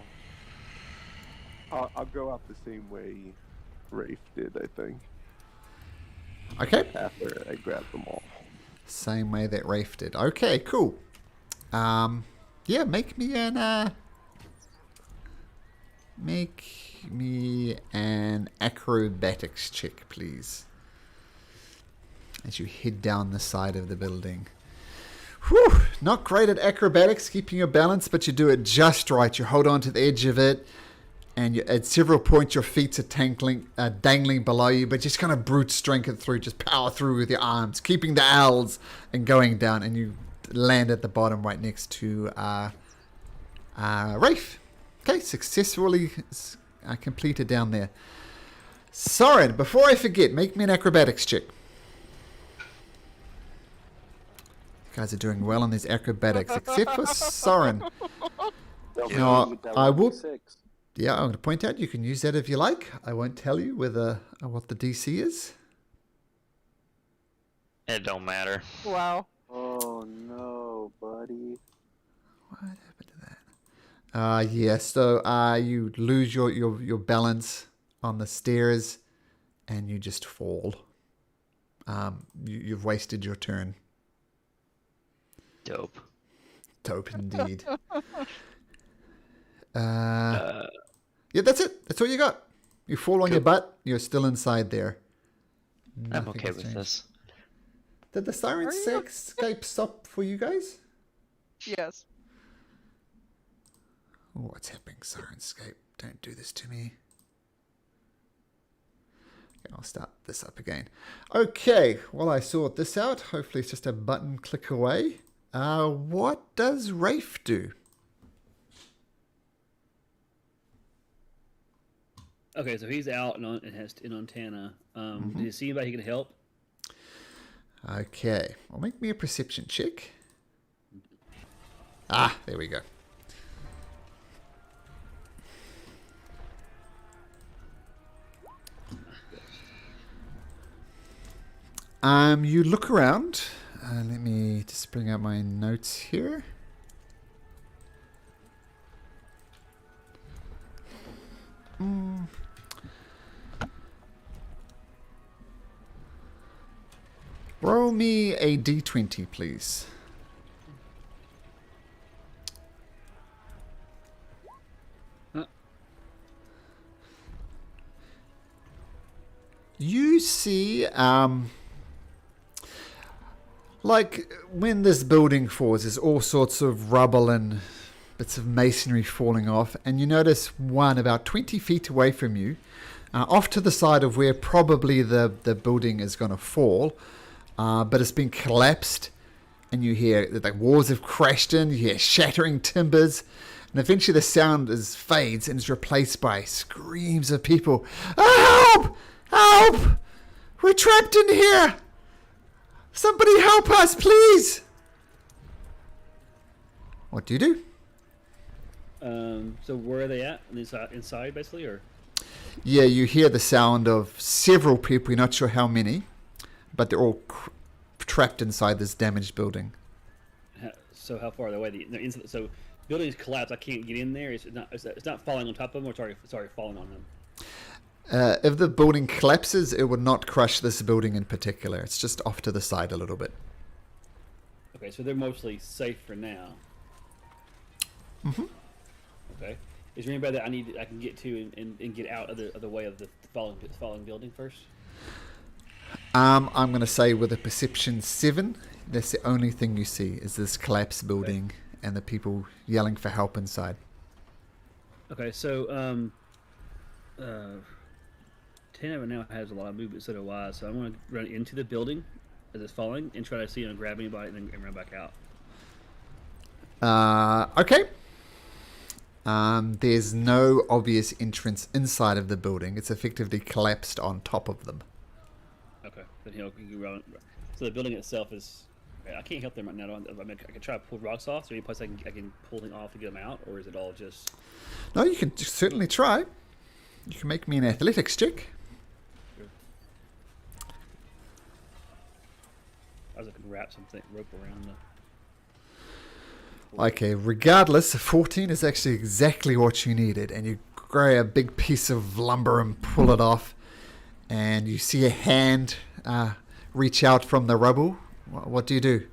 I'll go out the same way Rafe did, I think, Okay. after I grabbed them all. Same way that Rafe did. Okay, cool. Yeah, make me an acrobatics check, please. As you head down the side of the building. Whew, not great at acrobatics, keeping your balance, but you do it just right. You hold on to the edge of it, and at several points your feet are dangling below you, but just kind of brute strength it through, just power through with your arms, keeping the L's and going down, and you land at the bottom right next to Rafe. Okay, successfully completed down there. Soren, before I forget, make me an acrobatics check. You guys are doing well on these acrobatics, except for Soren. No, I will. Yeah, I'm going to point out you can use that if you like. I won't tell you what the DC is. It don't matter. Wow. Oh no, buddy. What happened to that? Yeah, so you lose your balance on the stairs, and you just fall. You've wasted your turn. Dope. Dope indeed. Yeah, that's it. That's all you got. You fall on your butt. You're still inside there. I'm Nothing okay has with changed. this. Did the siren Are you- escape stop for you guys? Yes. Oh, what's happening, Sirenscape? Don't do this to me. Okay, I'll start this up again. Okay, well, I sort this out. Hopefully it's just a button click away. What does Rafe do? Okay, so he's out in Montana. Do you see anybody he can help? Okay, well, make me a perception check. Ah, there we go. You look around. Let me just bring up my notes here. Roll me a d20, please. You see, like when this building falls, there's all sorts of rubble and bits of masonry falling off, and you notice one about 20 feet away from you. off to the side of where probably the building is going to fall, but it's been collapsed, and you hear that the walls have crashed in, you hear shattering timbers, and eventually the sound fades and is replaced by screams of people. Help! Help! We're trapped in here! Somebody help us, please! What do you do? So where are they at? Inside, basically, or? Yeah, you hear the sound of several people, you're not sure how many, but they're all trapped inside this damaged building. So how far are they away? So buildings collapse. I can't get in there. It's not falling on top of them, or sorry, falling on them. If the building collapses, it would not crush this building in particular. It's just off to the side a little bit. Okay, so they're mostly safe for now. Mm-hmm. Okay. Is there anybody that I can get to and get out of the way of the falling building first? I'm going to say with a perception 7, that's the only thing you see is this collapsed building and the people yelling for help inside. Okay, so Tana now has a lot of movement, so do I. So I'm going to run into the building as it's falling and try to see and grab anybody and run back out. Okay. There's no obvious entrance inside of the building. It's effectively collapsed on top of them. Okay, then he'll run. So the building itself is. I can't help them right now. I can try to pull rocks off. Is there any place I can pull them off to get them out, or is it all just? No, you can certainly try. You can make me an athletics check. I was looking to wrap something rope around the. Okay, regardless, 14 is actually exactly what you needed, and you grab a big piece of lumber and pull it off, and you see a hand reach out from the rubble. What do you do?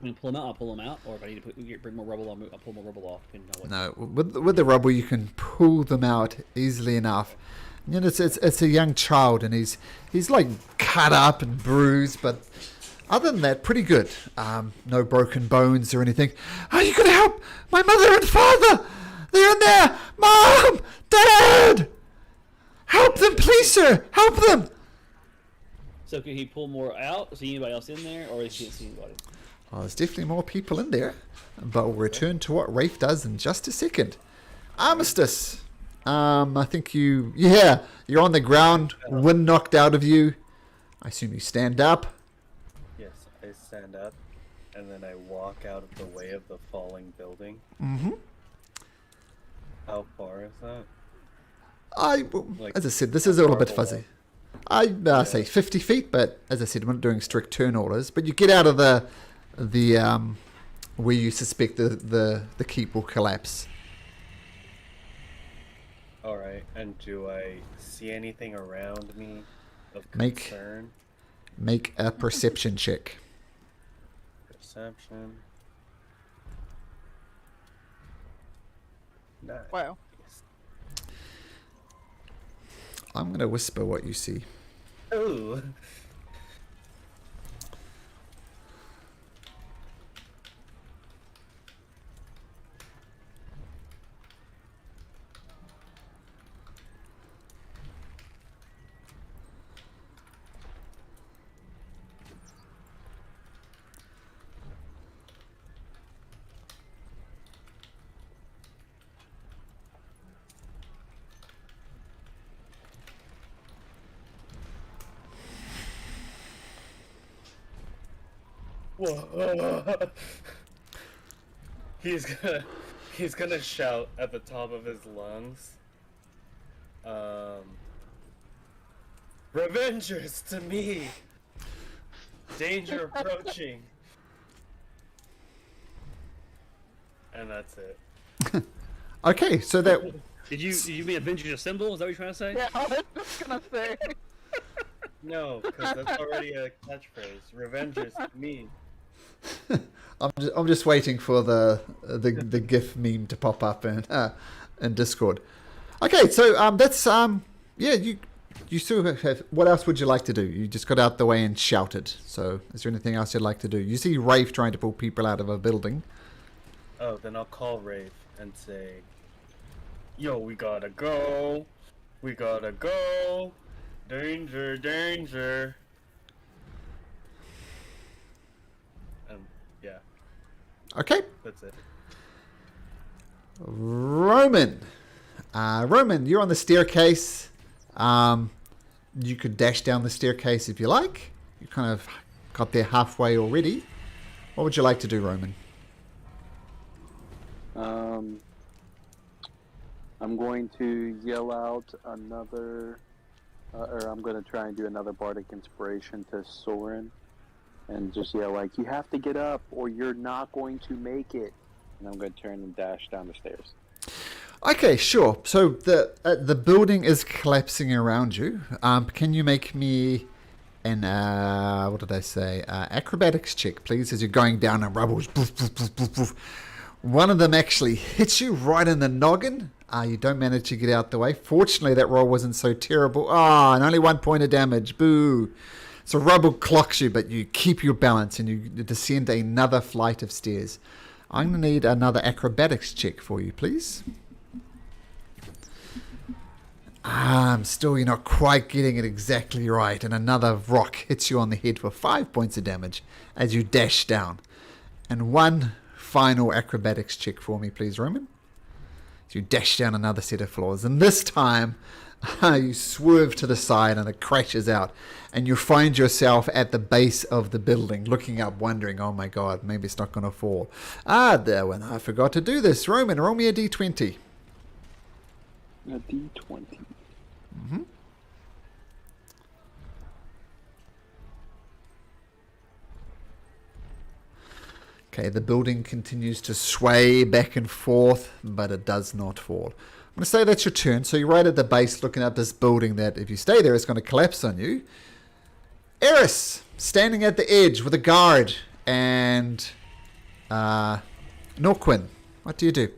I'm gonna pull them out. I'll pull them out, or if I need to bring more rubble, I'll pull more rubble off. No, with the rubble you can pull them out easily enough. You know, it's a young child, and he's like cut up and bruised, but other than that, pretty good. No broken bones or anything. Are you gonna help my mother and father? They're in there. Mom, Dad, help them, please, sir. Help them. So can he pull more out? See anybody else in there, or he can't see anybody? Oh, there's definitely more people in there, but we'll return to what Rafe does in just a second. Armistice. I think you're on the ground, wind knocked out of you. I assume you stand up. Yes, I stand up, and then I walk out of the way of the falling building. Mm-hmm. How far is that? As I said, this is a little bit fuzzy. I say 50 feet, but as I said, we're not doing strict turn orders. But you get out of the where you suspect the keep will collapse. All right, and do I see anything around me of Make- concern? Make a perception check. Perception. Nice. Wow. I'm going to whisper what you see. Oh. Whoa. He's gonna shout at the top of his lungs. Revengers to me! Danger approaching! And that's it. Okay, so that Did you mean Avengers Assemble? Is that what you're trying to say? Yeah, I was just gonna say. No, because that's already a catchphrase. Revengers to me. I'm just waiting for the GIF meme to pop up in Discord. Okay, so that's you still have. What else would you like to do? You just got out the way and shouted. So is there anything else you'd like to do? You see Rafe trying to pull people out of a building. Oh, then I'll call Rafe and say, "Yo, we gotta go." We gotta go. Danger, danger. Yeah, Okay. that's it. Roman. Roman, you're on the staircase. You could dash down the staircase if you like. You kind of got there halfway already. What would you like to do, Roman? I'm going to yell out another, or I'm going to try and do another bardic inspiration to Soren, and just yell like, "You have to get up, or you're not going to make it." And I'm going to turn and dash down the stairs. Okay, sure. So the building is collapsing around you. Can you make me an what did I say? Acrobatics check, please, as you're going down and rubble's poof, poof, poof, poof, poof. One of them actually hits you right in the noggin. You don't manage to get out the way. Fortunately, that roll wasn't so terrible. And only 1 point of damage. Boo. So rubble clocks you, but you keep your balance and you descend another flight of stairs. I'm going to need another acrobatics check for you, please. Still, you're not quite getting it exactly right. And another rock hits you on the head for 5 points of damage as you dash down. And one final acrobatics check for me, please, Roman. So you dash down another set of floors. And this time, you swerve to the side and it crashes out. And you find yourself at the base of the building, looking up, wondering, oh my god, maybe it's not going to fall. There when I forgot to do this. Roman, roll me a d20. A D20. Mm-hmm. Okay, the building continues to sway back and forth, but it does not fall. I'm going to say that's your turn. So you're right at the base looking up this building that if you stay there, it's going to collapse on you. Eris, standing at the edge with a guard, and Norquin, what do you do?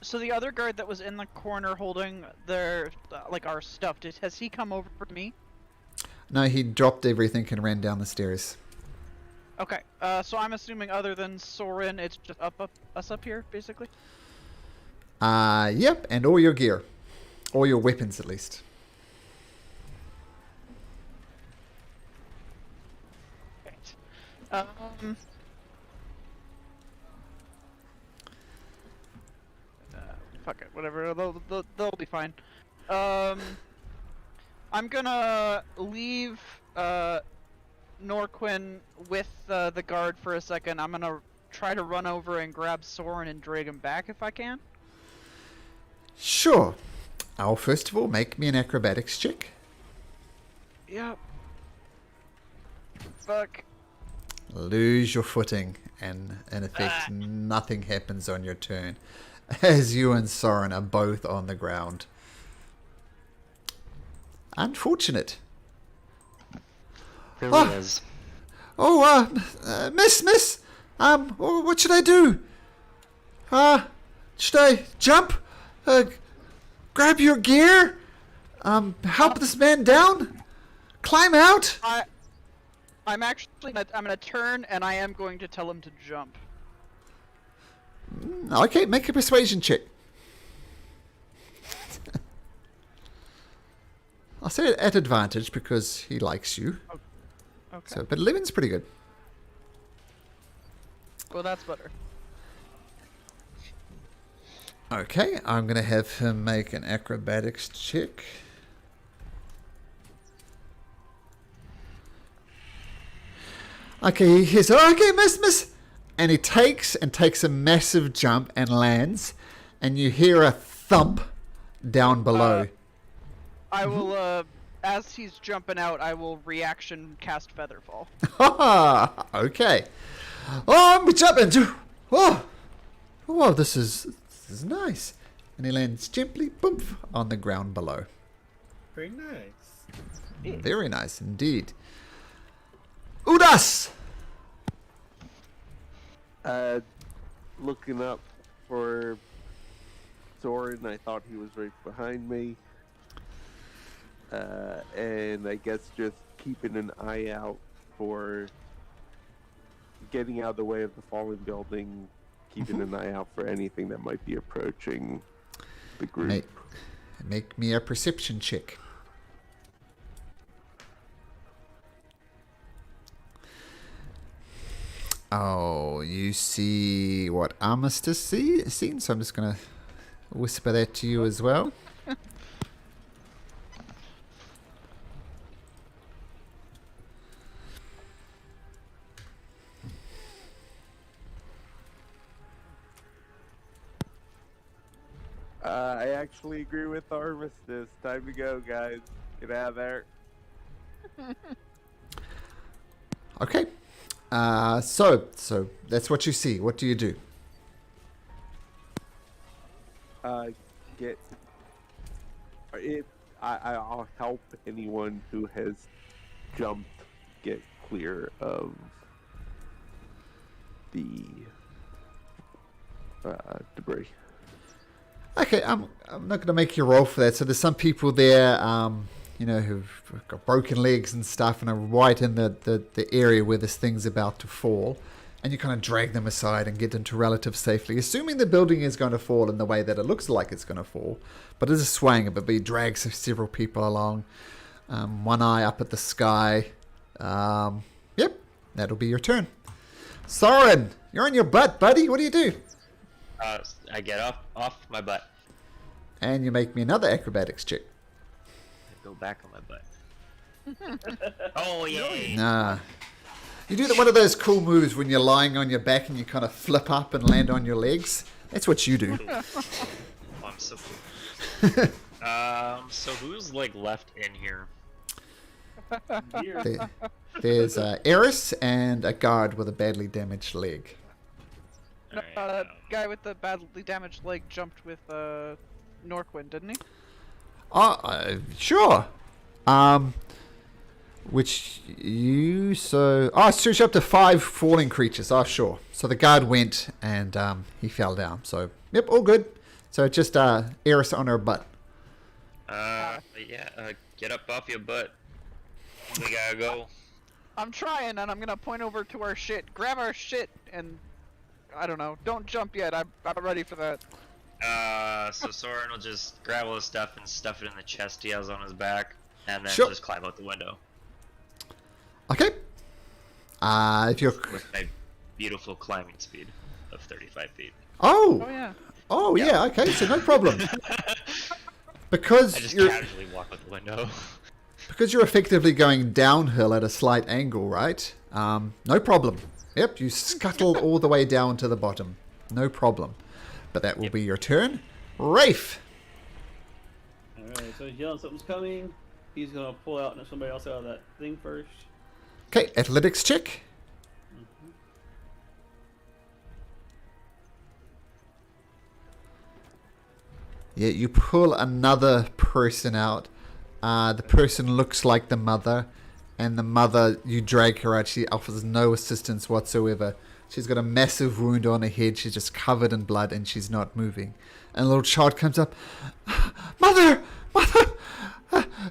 So the other guard that was in the corner holding their, like, our stuff, has he come over to me? No, he dropped everything and ran down the stairs. Okay, so I'm assuming other than Soren, it's just us up here, basically? Yep, and all your gear. All your weapons, at least. Right. Fuck it, whatever, they'll be fine. I'm gonna leave, Norquin with the guard for a second. I'm gonna try to run over and grab Soren and drag him back if I can. Sure. I'll first of all make me an acrobatics check. Yep. Fuck. Lose your footing, and in effect, nothing happens on your turn, as you and Soren are both on the ground. Unfortunate. Really is. Miss, what should I do? Should I jump? Grab your gear? Help this man down? Climb out? I'm actually I'm gonna turn and I am going to tell him to jump. Okay, make a persuasion check. I'll say it at advantage because he likes you. Okay. So, but 11's pretty good. Well, that's better. Okay, I'm going to have him make an acrobatics check. Okay, he's okay, miss. And he takes a massive jump and lands, and you hear a thump down below. I will, as he's jumping out, I will reaction cast Featherfall. Okay. Oh, I'm jumping. Oh, this is nice. And he lands gently, boom, on the ground below. Very nice. Very nice indeed. Udas! Looking up for Soren, I thought he was right behind me. And I guess just keeping an eye out for getting out of the way of the fallen building, keeping an eye out for anything that might be approaching the group. Make me a perception check. Oh, you see what Armistice seen, so I'm just going to whisper that to you as well. I actually agree with Armistice. Time to go, guys. Get out of there. Okay. So that's what you see. What do you do? Get. I'll help anyone who has jumped get clear of the debris. Okay, I'm not going to make you roll for that. So there's some people there, who've got broken legs and stuff, and are right in the area where this thing's about to fall. And you kind of drag them aside and get into relative safety, assuming the building is going to fall in the way that it looks like it's going to fall. But it is swaying a bit, but he drags several people along. One eye up at the sky. Yep, that'll be your turn. Soren, you're on your butt, buddy. What do you do? I get off my butt. And you make me another acrobatics check. I go back on my butt. Oh, yay! Nah. You do one of those cool moves when you're lying on your back and you kind of flip up and land on your legs. That's what you do. Oh, I'm so cool. So who's like left in here? There's Eris and a guard with a badly damaged leg. Alright, That guy with the badly damaged leg jumped with Norquin, didn't he? Sure. Which you search up to 5 falling creatures. Oh, sure. So the guard went and he fell down. So yep, all good. So just Eris on her butt. Get up off your butt. We gotta go. I'm trying, and I'm gonna point over to our shit, grab our shit, and I don't know. Don't jump yet. I'm ready for that. So Soren will just grab all his stuff and stuff it in the chest he has on his back, and then Sure. just climb out the window Okay. If you're with my beautiful climbing speed of 35 feet. Oh yeah. Oh yeah. Okay. So no problem. Because I just you're casually walk out the window. because you're effectively going downhill at a slight angle, right? No problem. Yep. You scuttle all the way down to the bottom. No problem. But that will be your turn. Rafe. Alright, so he's yelling something's coming. He's gonna pull out somebody else out of that thing first. Okay. Athletics check. Yeah, you pull another person out. The person looks like the mother, and the mother, you drag her out. She offers no assistance whatsoever. She's got a massive wound on her head. She's just covered in blood, and she's not moving. And a little child comes up. Mother! Mother!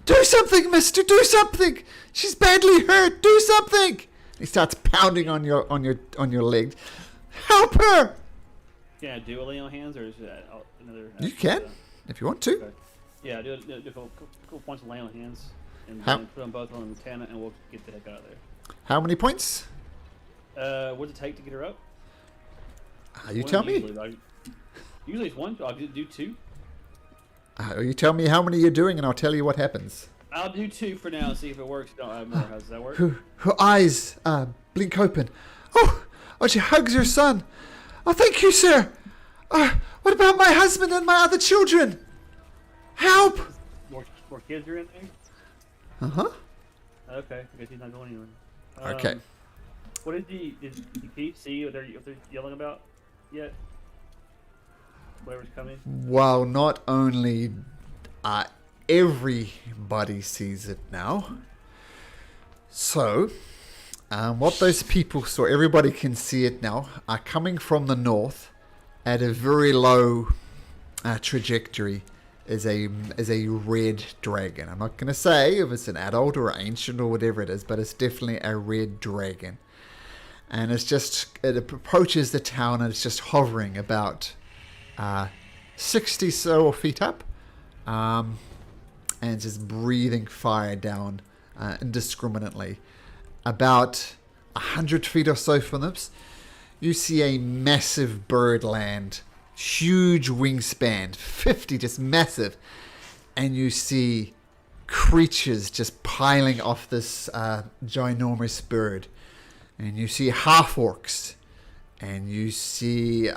Do something, mister! Do something! She's badly hurt! Do something! He starts pounding on your leg. Help her! Can I do a lay on hands, or is that another? You can, if you want to. Okay. Yeah, do a couple points of lay on hands, and How- then put them both on the lieutenant, and we'll get the heck out of there. How many points? What's it take to get her up? You One tell me. Usually it's one. I'll do 2. You tell me how many you're doing, and I'll tell you what happens. I'll do 2 for now and see if it works. Don't have more. How does that work? Her eyes blink open. Oh, she hugs her son. Oh, thank you, sir. What about my husband and my other children? Help! More kids are in there. Uh-huh. Okay, I guess he's not going anywhere. Okay. What did he see what they're yelling about yet? Whatever's coming. Well, not only everybody sees it now. So, what those people saw, everybody can see it now, are coming from the north at a very low trajectory is a red dragon. I'm not going to say if it's an adult or ancient or whatever it is, but it's definitely a red dragon. And it approaches the town and it's just hovering about 60 so feet up and just breathing fire down indiscriminately. About 100 feet or so from them, you see a massive bird land, huge wingspan, 50, just massive, and you see creatures just piling off this ginormous bird, and you see half orcs, and you see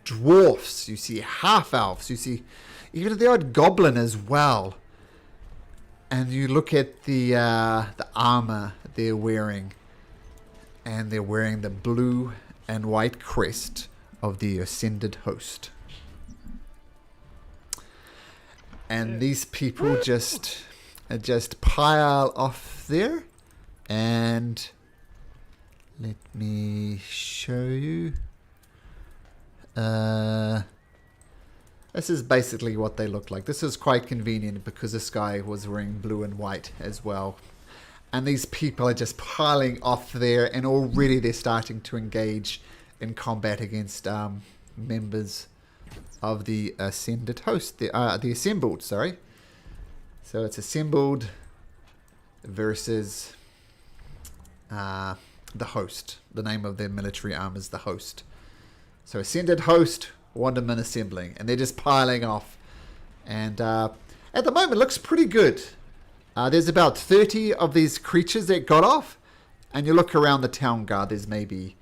dwarfs, you see half elves, you see even the odd goblin as well. And you look at the armor they're wearing, and they're wearing the blue and white crest of the ascended host. And these people just pile off there, and let me show you. This is basically what they look like. This is quite convenient because this guy was wearing blue and white as well. And these people are just piling off there, and already they're starting to engage in combat against members of the ascended host. The assembled, sorry. So it's assembled versus the host. The name of their military arm is the host. So ascended host, Wonderman assembling, and they're just piling off. And at the moment, looks pretty good. There's about 30 of these creatures that got off, and you look around the town guard. There's maybe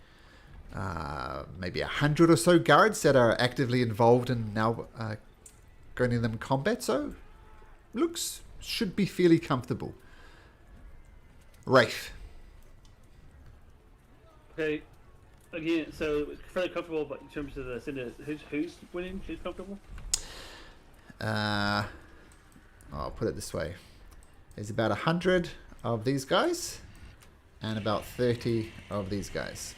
100 or so guards that are actively involved in now going in them combat. So should be fairly comfortable. Rafe. Okay. Again, so fairly comfortable, but in terms of the who's winning? Who's comfortable? I'll put it this way: there's about 100 of these guys, and about 30 of these guys.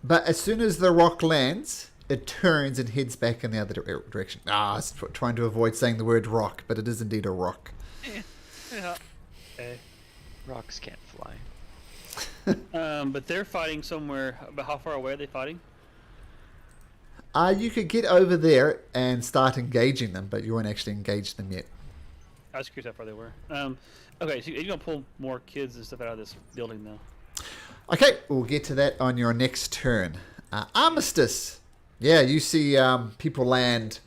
But as soon as the rock lands, it turns and heads back in the other direction. I was trying to avoid saying the word rock, but it is indeed a rock. Yeah. Okay. Rocks can't fly. But they're fighting somewhere. About how far away are they fighting? You could get over there and start engaging them, but you won't actually engage them yet. I was curious how far they were. Okay, so you're gonna pull more kids and stuff out of this building, though. Okay, we'll get to that on your next turn. Armistice. Yeah, you see people land.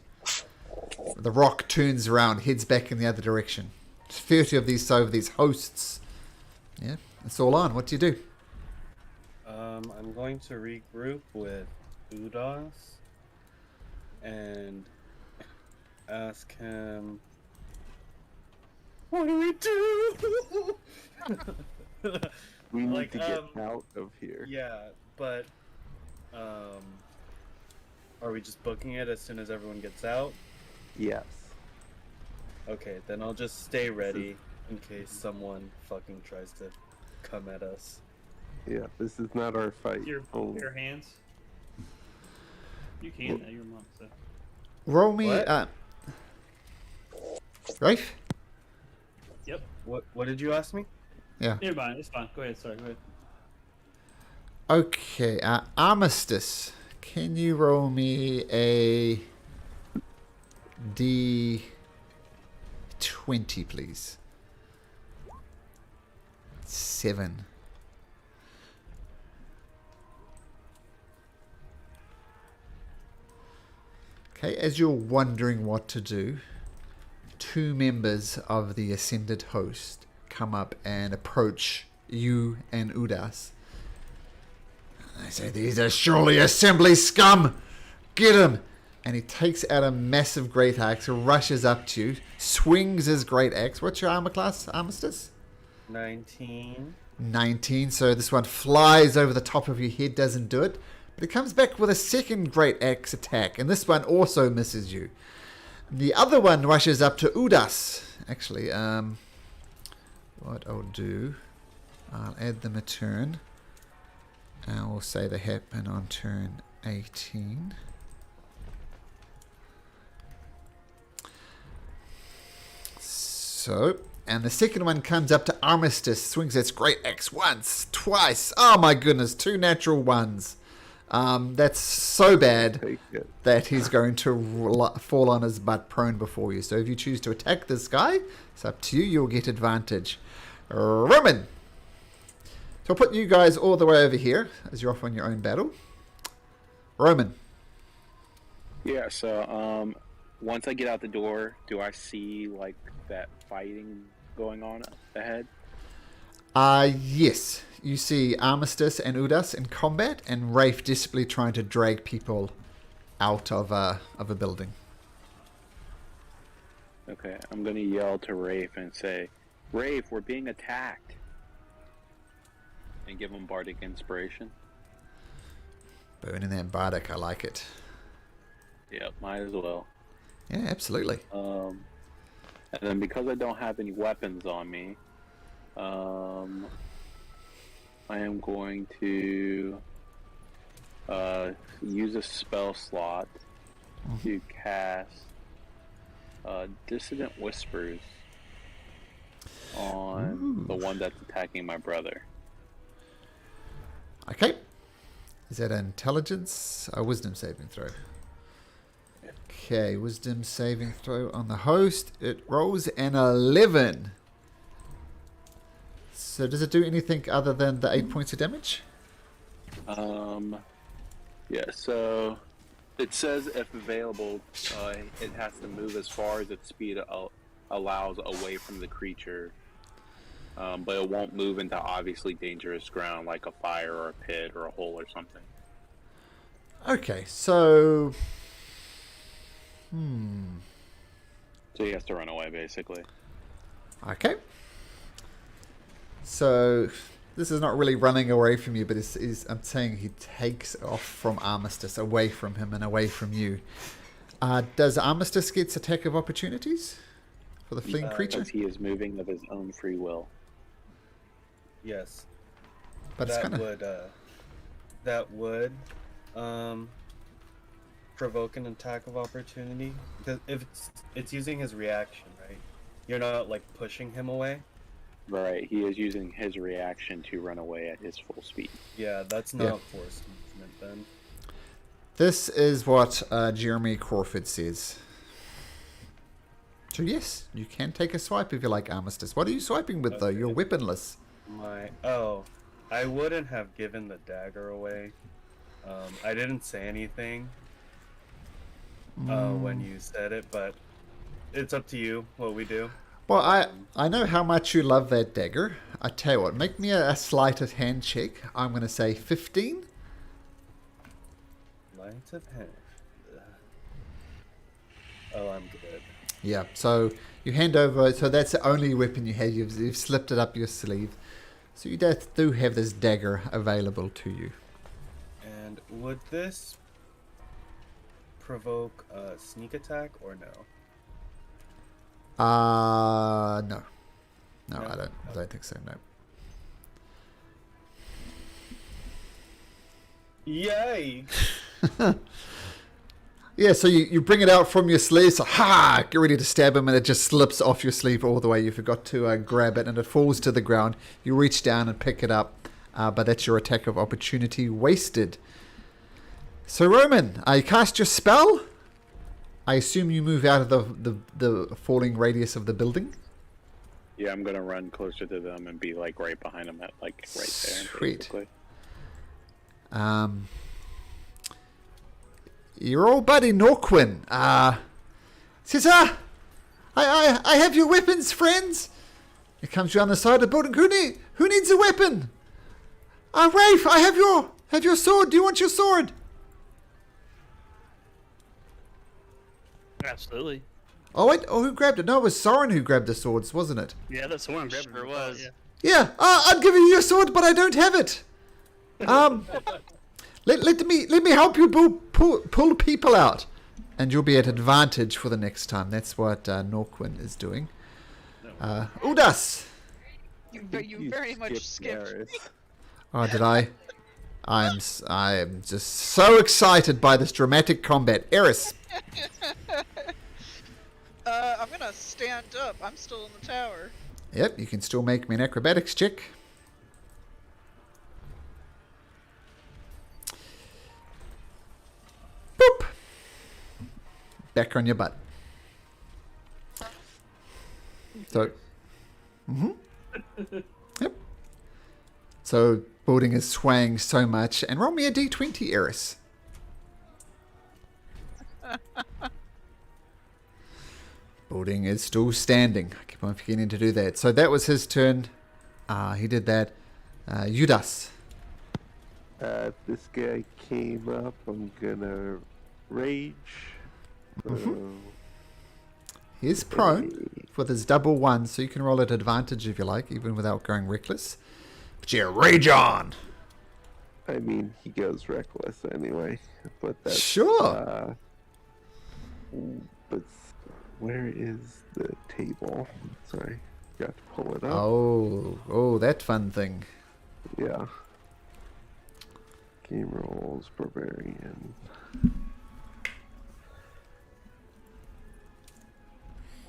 The rock turns around, heads back in the other direction. 30 of these hosts. Yeah, it's all on. What do you do? I'm going to regroup with Udas and ask him, what do we do? We need Like, to get out of here. Yeah, but are we just booking it as soon as everyone gets out? Yes. Okay, then I'll just stay ready in case someone fucking tries to come at us. Yeah, this is not our fight. Your Oh, bare hands. You can. You're a monk, so. Roll me. What? Rafe? Yep. What did you ask me? Yeah. Never mind. It's fine. Go ahead. Sorry. Go ahead. Okay, Armistice. Can you roll me a D20, please? 7. Okay, as you're wondering what to do, 2 members of the Ascended Host come up and approach you and Udas. I say, these are surely assembly scum! Get him! And he takes out a massive great axe, rushes up to you, swings his great axe. What's your armor class, Armistice? 19. 19, so this one flies over the top of your head, doesn't do it. But it comes back with a second great axe attack, and this one also misses you. The other one rushes up to Udas. Actually, what I'll do, I'll add them a turn. And we'll say they happen on turn 18. So, and the second one comes up to Armistice, swings its great axe once, twice. Oh my goodness, 2 natural ones. That's so bad Take it. that he's going to fall on his butt prone before you. So if you choose to attack this guy, it's up to you. You'll get advantage. Roman. So I'll put you guys all the way over here as you're off on your own battle. Roman. Yeah, so once I get out the door, do I see like that fighting going on ahead? Yes. You see Armistice and Udas in combat, and Rafe desperately trying to drag people out of a building. Okay, I'm gonna yell to Rafe and say, Rafe, we're being attacked. And give him Bardic Inspiration. Burning that Bardic, I like it. Yep, might as well. Yeah, absolutely. And then because I don't have any weapons on me, I am going to use a spell slot to cast Dissident Whispers on the one that's attacking my brother. Okay. Is that intelligence? A wisdom saving throw. Okay, wisdom saving throw on the host. It rolls an 11. So does it do anything other than the 8 points of damage? Yeah, so it says if available, it has to move as far as its speed allows away from the creature. But it won't move into obviously dangerous ground like a fire or a pit or a hole or something. Okay, so... So he has to run away, basically. Okay. So this is not really running away from you, but I'm saying he takes off from Armistice, away from him and away from you. Does Armistice get attack of opportunities for the fleeing creature? Because he is moving of his own free will. Yes. But it's that kind of... would provoke an attack of opportunity, because if it's using his reaction, right? You're not like pushing him away. Right, he is using his reaction to run away at his full speed. Yeah, that's not forced movement then. This is what Jeremy Crawford says. So yes, you can take a swipe if you like, Armistice. What are you swiping with though? You're weaponless. I wouldn't have given the dagger away. I didn't say anything when you said it, but it's up to you what we do. Well, I know how much you love that dagger. I tell you what, make me a sleight of hand check. I'm going to say 15. Sleight of hand. Oh, I'm good. Yeah, so you hand over, so that's the only weapon you have. You've slipped it up your sleeve. So you do have this dagger available to you. And would this provoke a sneak attack or no? No. No, No? I don't think so, no. Yikes! Yeah, so you bring it out from your sleeve, so get ready to stab him, and it just slips off your sleeve all the way. You forgot to grab it, and it falls to the ground. You reach down and pick it up, but that's your attack of opportunity wasted. So Roman, you cast your spell. I assume you move out of the falling radius of the building. Yeah, I'm gonna run closer to them and be like right behind them, right there. Sweet. Basically. Your old buddy Norquin says, I have your weapons, friends. It comes around the side of the building. Who needs a weapon? Rafe, I have your sword. Do you want your sword? Absolutely. Oh wait, who grabbed it? No, it was Soren who grabbed the swords, wasn't it? Yeah, that's the one. Sure was. Yeah. Yeah, I'd give you your sword, but I don't have it. Let me help you pull people out, and you'll be at advantage for the next time. That's what Norquin is doing. Udas. You very much skipped. Garrus. Oh, did I? I am just so excited by this dramatic combat. Eris. I'm gonna stand up. I'm still in the tower. Yep, you can still make me an acrobatics check. back on your butt. So, yep. So building is swaying so much, and roll me a d20, Eris. Building is still standing. I keep on forgetting to do that. So that was his turn. He did that. Judas. This guy came up. I'm gonna rage. So He's prone with his double one, so you can roll at advantage if you like, even without going reckless. But yeah, rage on. I mean, he goes reckless anyway. But that's Sure. But where is the table? Sorry, got to pull it up. Oh, that fun thing. Yeah. Game rolls, barbarian.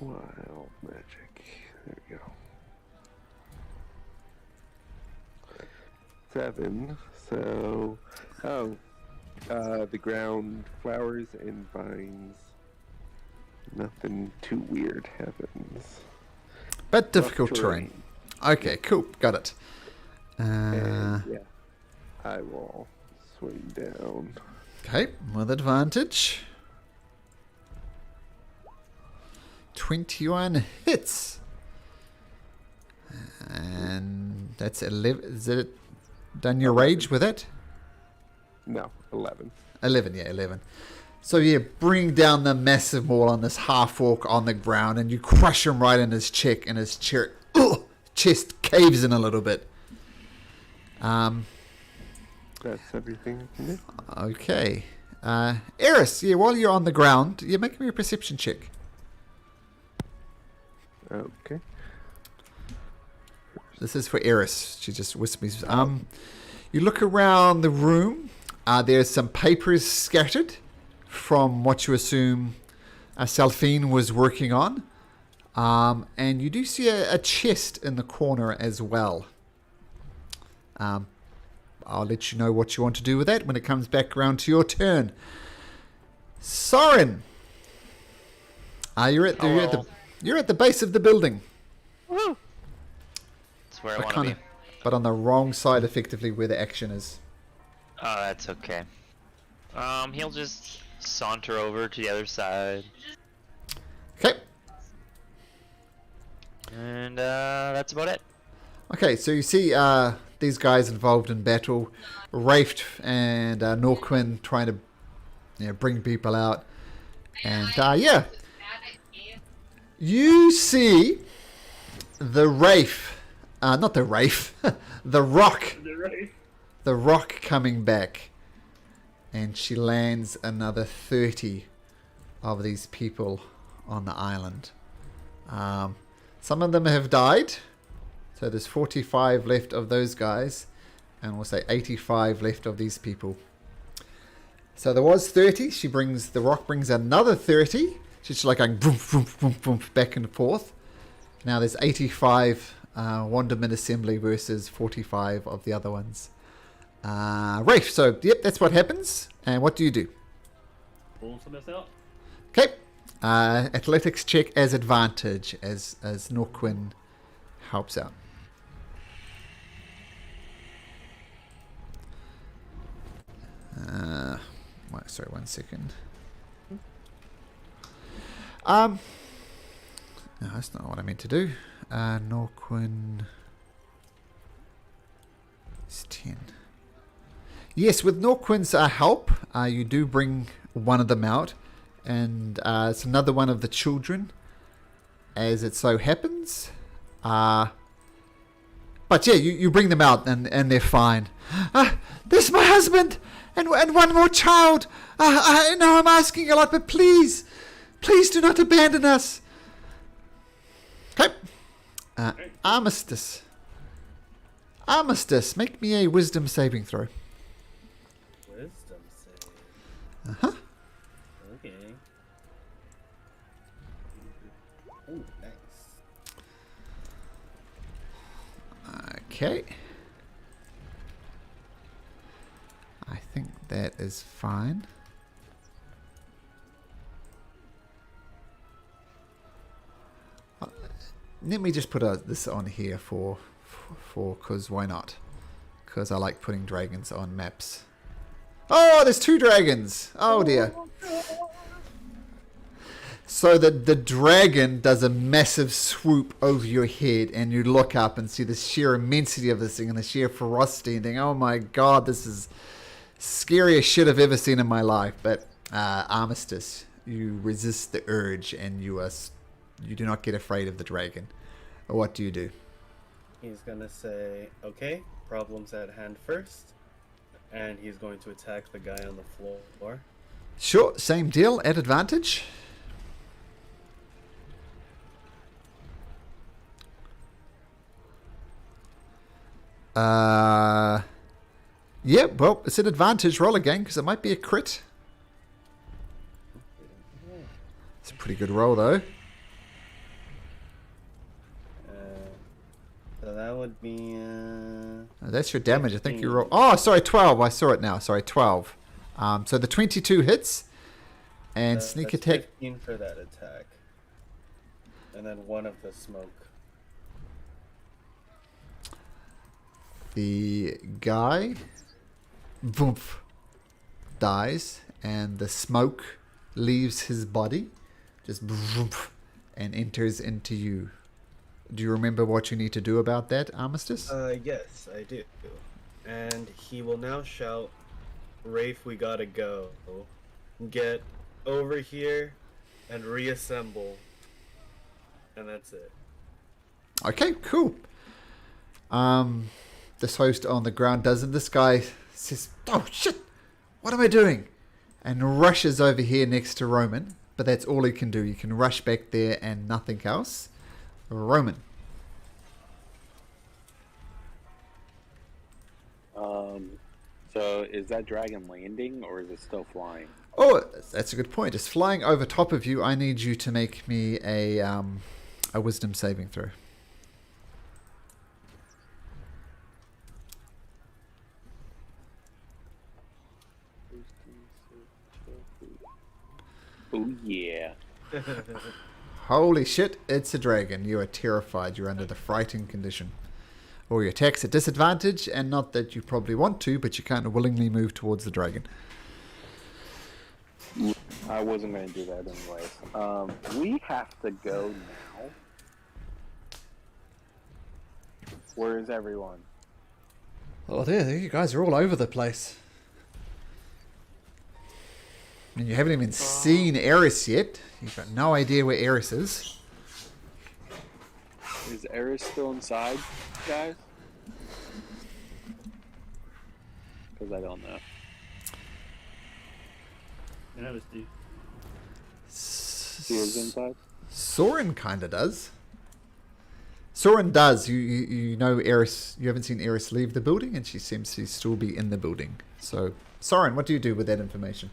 Wild magic. There we go. 7. So, the ground, flowers and vines. Nothing too weird happens. But Rough difficult terrain. Okay, cool. Got it. And, yeah, I will swing down. Okay, with advantage. 21 hits. And that's 11. Is it done your rage with it? No, 11. 11, yeah, 11. So you bring down the massive maul on this half-orc on the ground, and you crush him right in his cheek, and his chest caves in a little bit. That's everything I can do. Okay. Eris, yeah, while you're on the ground, you're making me a perception check. Okay. This is for Eris. She just whispers. You look around the room. There's some papers scattered from what you assume Salphine was working on. And you do see a chest in the corner as well. I'll let you know what you want to do with that when it comes back around to your turn. Soren! You're at the base of the building. Woohoo! That's where I want to be. But on the wrong side, effectively, where the action is. Oh, that's okay. He'll just saunter over to the other side. Okay. And that's about it. Okay, so you see these guys involved in battle. Rafe and Norquin trying to bring people out. And you see the Rafe, not the Rafe, the Rock. The Rock coming back. And she lands another 30 of these people on the island. Some of them have died. So there's 45 left of those guys. And we'll say 85 left of these people. So there was 30. The Rock brings another 30. She's like going boom, boom, boom, boom, back and forth. Now there's 85 Wanderman Assembly versus 45 of the other ones. Rafe, so yep, that's what happens. And what do you do? Pull some of this out. Okay. Athletics check as advantage as Norquin helps out. Sorry, 1 second. No, that's not what I meant to do. Norquin is 10. Yes, with Norquin's help, you do bring one of them out, and it's another one of the children, as it so happens. But yeah, you bring them out, and they're fine. This is my husband, and one more child. I know I'm asking a lot, but please do not abandon us. Okay. Armistice, make me a wisdom saving throw. Wisdom save. Uh-huh. Okay. Oh, nice. Okay. I think that is fine. Let me just put this on here for because why not? Because I like putting dragons on maps. Oh, there's 2 dragons. Oh dear. So the dragon does a massive swoop over your head, and you look up and see the sheer immensity of this thing and the sheer ferocity, and think, oh my god, this is scariest shit I've ever seen in my life. But Armistice, you resist the urge, and you do not get afraid of the dragon. What do you do? He's gonna say, okay, problems at hand first. And he's going to attack the guy on the floor. Sure, same deal, at advantage. Yeah, well, it's an advantage. Roll again, because it might be a crit. It's a pretty good roll, though. So that would be... That's your damage. I think you roll... Oh, sorry, 12. I saw it now. Sorry, 12. So the 22 hits. And sneak that's attack... 15 for that attack. And then 1 of the smoke. The guy... Boom. Dies. And the smoke leaves his body. Just... Boom, and enters into you. Do you remember what you need to do about that, Armistice? Yes, I do. And he will now shout, Rafe, we gotta go. Get over here and reassemble. And that's it. Okay, cool. This host on the ground doesn't. This guy says, oh shit, what am I doing? And rushes over here next to Roman. But that's all he can do. You can rush back there and nothing else. Roman. So is that dragon landing or is it still flying? Oh, that's a good point. It's flying over top of you. I need you to make me a wisdom saving throw. Oh yeah. Holy shit, it's a dragon. You are terrified. You're under the frightened condition. Or your attack's at disadvantage, and not that you probably want to, but you can't willingly move towards the dragon. I wasn't going to do that anyways. We have to go now. Where is everyone? Oh, there you guys are all over the place. And you haven't even seen Eris yet. You've got no idea where Eris is. Is Eris still inside, guys? Because I don't know. And I was due. She is inside? Soren kind of does. Soren does. You know Eris. You haven't seen Eris leave the building, and she seems to still be in the building. So, Soren, what do you do with that information?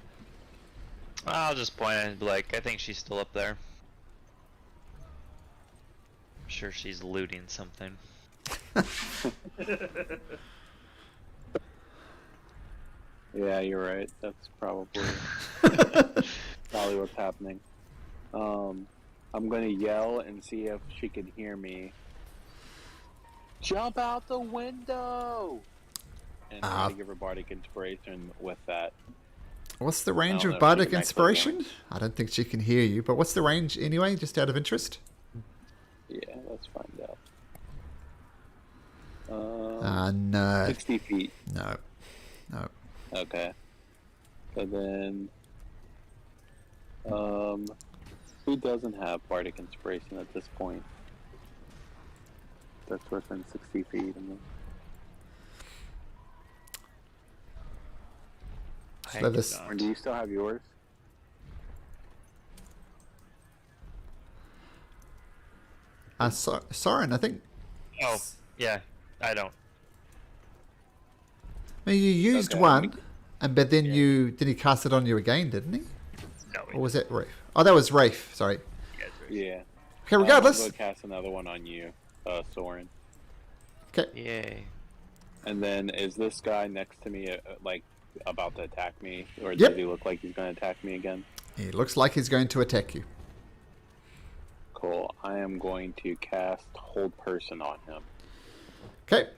I'll just point and be like, I think she's still up there. I'm sure she's looting something. Yeah, you're right. That's probably what's happening. I'm gonna yell and see if she can hear me. Jump out the window! And I'm gonna give her bardic inspiration with that. What's the range I don't of know if she bardic can actually inspiration? damage. I don't think she can hear you, but what's the range anyway, just out of interest? Yeah, let's find out. No. 60 feet. No. Okay. So then, who doesn't have bardic inspiration at this point? That's within 60 feet. And I So do this- not. or do you still have yours? Soren, I think. Oh, yeah, I don't. I mean, you used Okay. one, but then Yeah. then he cast it on you again, didn't he? No, Or was that Rafe? Oh, that was Rafe. Sorry. Yeah. Okay, regardless. I'm gonna cast another one on you, Soren. Yay. And then is this guy next to me like about to attack me, or Yep. does he look like he's gonna attack me again? He looks like he's going to attack you. Cool. I am going to cast Hold Person on him. Okay.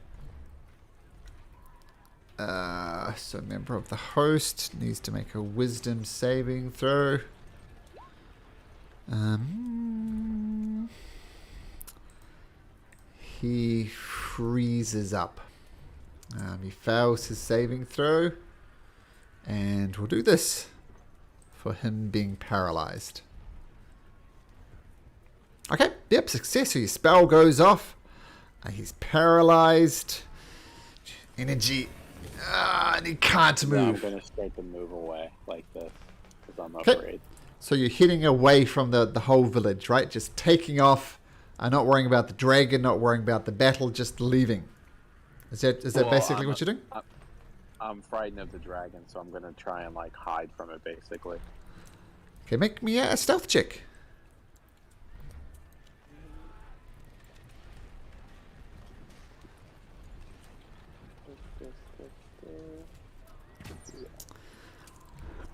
So member of the host needs to make a wisdom saving throw. He freezes up. He fails his saving throw. And we'll do this for him being paralyzed. Okay, yep, success. So your spell goes off. He's paralyzed. Energy. And he can't So I'm move. going to start to move away like this because I'm Okay. afraid. So you're heading away from the whole village, right? Just taking off. Not worrying about the dragon, not worrying about the battle, just leaving. Is that Well, basically what you're doing? I'm frightened of the dragon, so I'm going to try and like hide from it basically. Okay, make me a stealth check.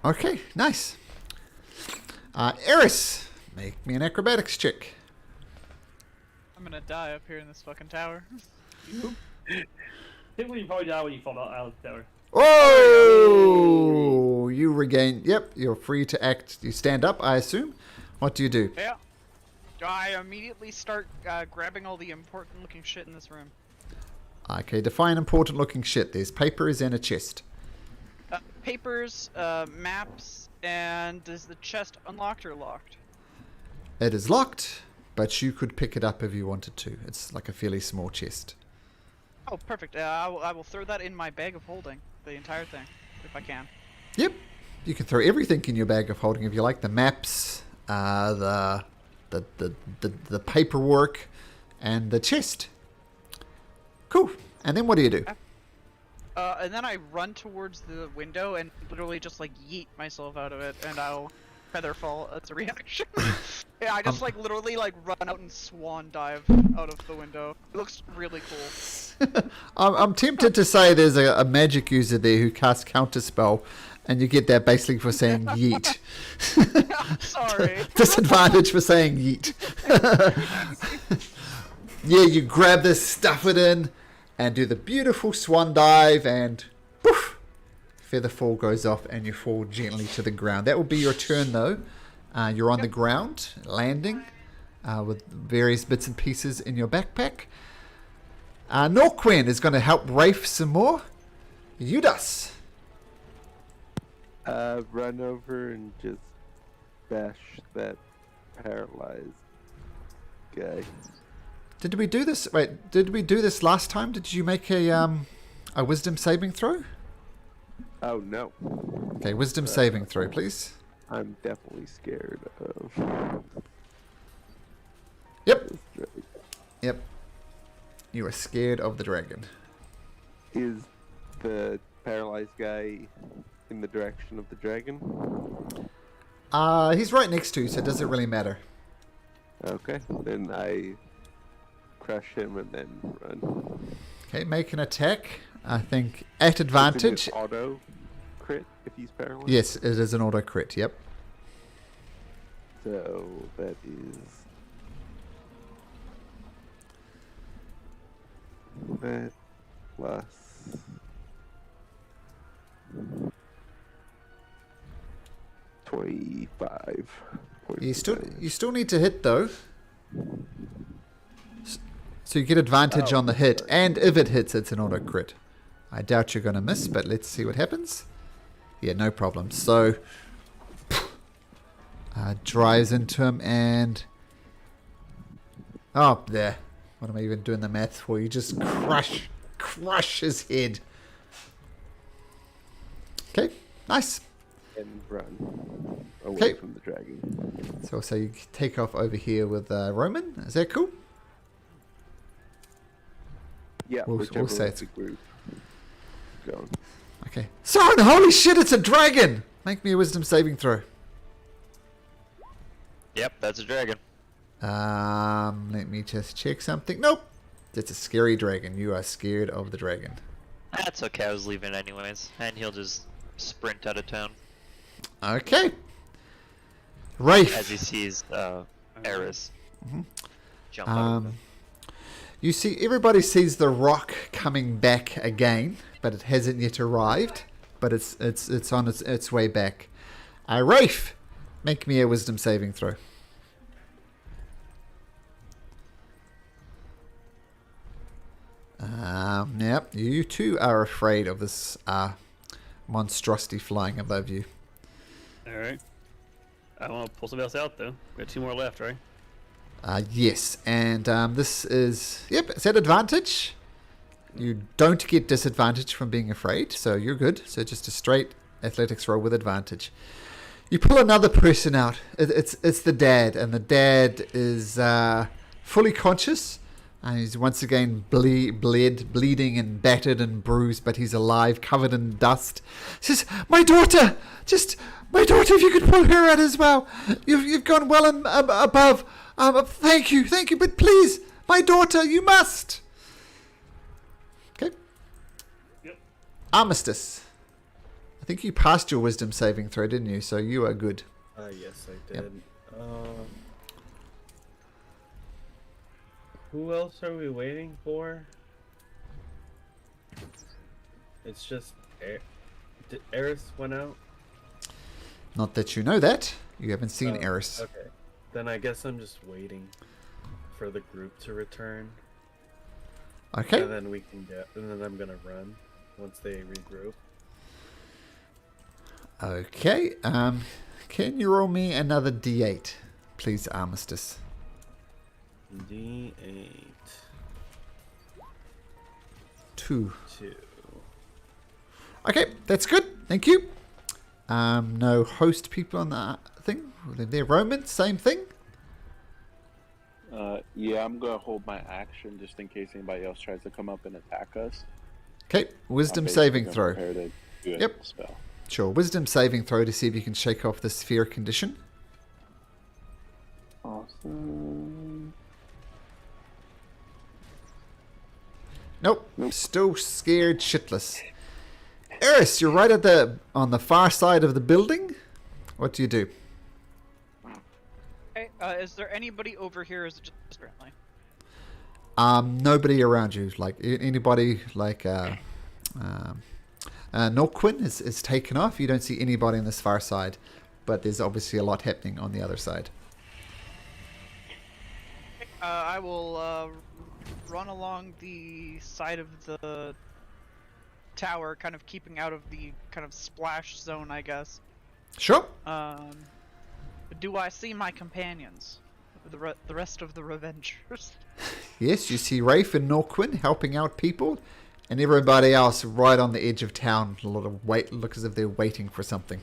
Okay, nice. Eris, make me an acrobatics check. I'm gonna die up here in this fucking tower. Typically, you probably die when you fall out of the tower. Oh, you regain. Yep, you're free to act. You stand up, I assume. What do you do? Yeah. I immediately start grabbing all the important looking shit in this room. Okay, define important looking shit. There's papers and a chest. Papers, maps, and is the chest unlocked or locked? It is locked, but you could pick it up if you wanted to. It's like a fairly small chest. Oh, perfect. I will throw that in my bag of holding, the entire thing, if I can. Yep, you can throw everything in your bag of holding if you like. The maps, the paperwork, and the chest. Cool. And then what do you do? And then I run towards the window and literally just like yeet myself out of it, and I'll feather fall as a reaction. Yeah, I just like literally like run out and swan dive out of the window. It looks really cool. I'm tempted to say there's a magic user there who casts counterspell, and you get that basically for saying yeet. Sorry. Disadvantage for saying yeet. Yeah, you grab this, stuff it in, and do the beautiful swan dive, and poof, feather fall goes off, and you fall gently to the ground. That will be your turn, though. You're on the ground, landing, with various bits and pieces in your backpack. Norquin is going to help Rafe some more. Judas. Run over and just bash that paralyzed guy. Did we do this? Wait, did we do this last time? Did you make a wisdom saving throw? Oh no. Okay, wisdom saving throw, please. I'm definitely scared of Yep. this dragon. Yep. You are scared of the dragon. Is the paralyzed guy in the direction of the dragon? He's right next to you, so it doesn't really matter. Okay, then I crush him and then run. Okay, make an attack. I think at advantage. Is it auto crit if he's paralyzed? Yes, it is an auto crit. Yep. So that is that plus 25. You still need to hit though. So you get advantage on the hit, and if it hits, it's an auto crit. I doubt you're going to miss, but let's see what happens. Yeah, no problem. So drives into him and there. What am I even doing the math for? You just crush his head. Okay, nice. And run away Okay. from the dragon. So you take off over here with Roman. Is that cool? Yeah, We'll whichever say way it's- the group going. Okay. Son, holy shit, it's a dragon! Make me a wisdom saving throw. Yep, that's a dragon. Let me just check something. Nope. It's a scary dragon. You are scared of the dragon. That's okay, I was leaving anyways. And he'll just sprint out of town Okay. Rafe. as he sees Eris. Jump over. You see, everybody sees the rock coming back again, but it hasn't yet arrived. But it's on its way back. Rafe, make me a wisdom saving throw. Yep, you too are afraid of this monstrosity flying above you. All right. I want to pull somebody else out though. We got 2 more left, right? Yes, and this is... Yep, it's at advantage. You don't get disadvantage from being afraid, so you're good. So just a straight athletics roll with advantage. You pull another person out. It's the dad, and the dad is fully conscious. And he's once again bleeding and battered and bruised, but he's alive, covered in dust. He says, my daughter, if you could pull her out as well. You've gone well and above. Thank you, but please, my daughter, you must. Okay. Yep. Armistice. I think you passed your wisdom saving throw, didn't you? So you are good. Yes, I Yep. did. Who else are we waiting for? It's just Eris went out. Not that you know that. You haven't seen Eris. Okay. Then I guess I'm just waiting for the group to return. Okay. And then we can and then I'm gonna run once they regroup. Okay. Can you roll me another D8, please, Armistice? D8. 2. 2. Okay, that's good. Thank you. No host people on that thing. They're Romans, same thing. Yeah, I'm gonna hold my action just in case anybody else tries to come up and attack us. Okay, wisdom I'm basically saving gonna throw. prepare to do a Yep. spell. Sure, wisdom saving throw to see if you can shake off this fear condition. Awesome. Nope, still scared shitless. Eris, you're right on the far side of the building. What do you do? Okay, is there anybody over here? Is it just currently? Nobody around you. Like anybody like Norquin is taken off. You don't see anybody on this far side, but there's obviously a lot happening on the other side. I will run along the side of the tower, kind of keeping out of the kind of splash zone, I guess. Sure. Do I see my companions? The rest of the Revengers? Yes, you see Rafe and Norquin helping out people, and everybody else right on the edge of town. A lot of look as if they're waiting for something.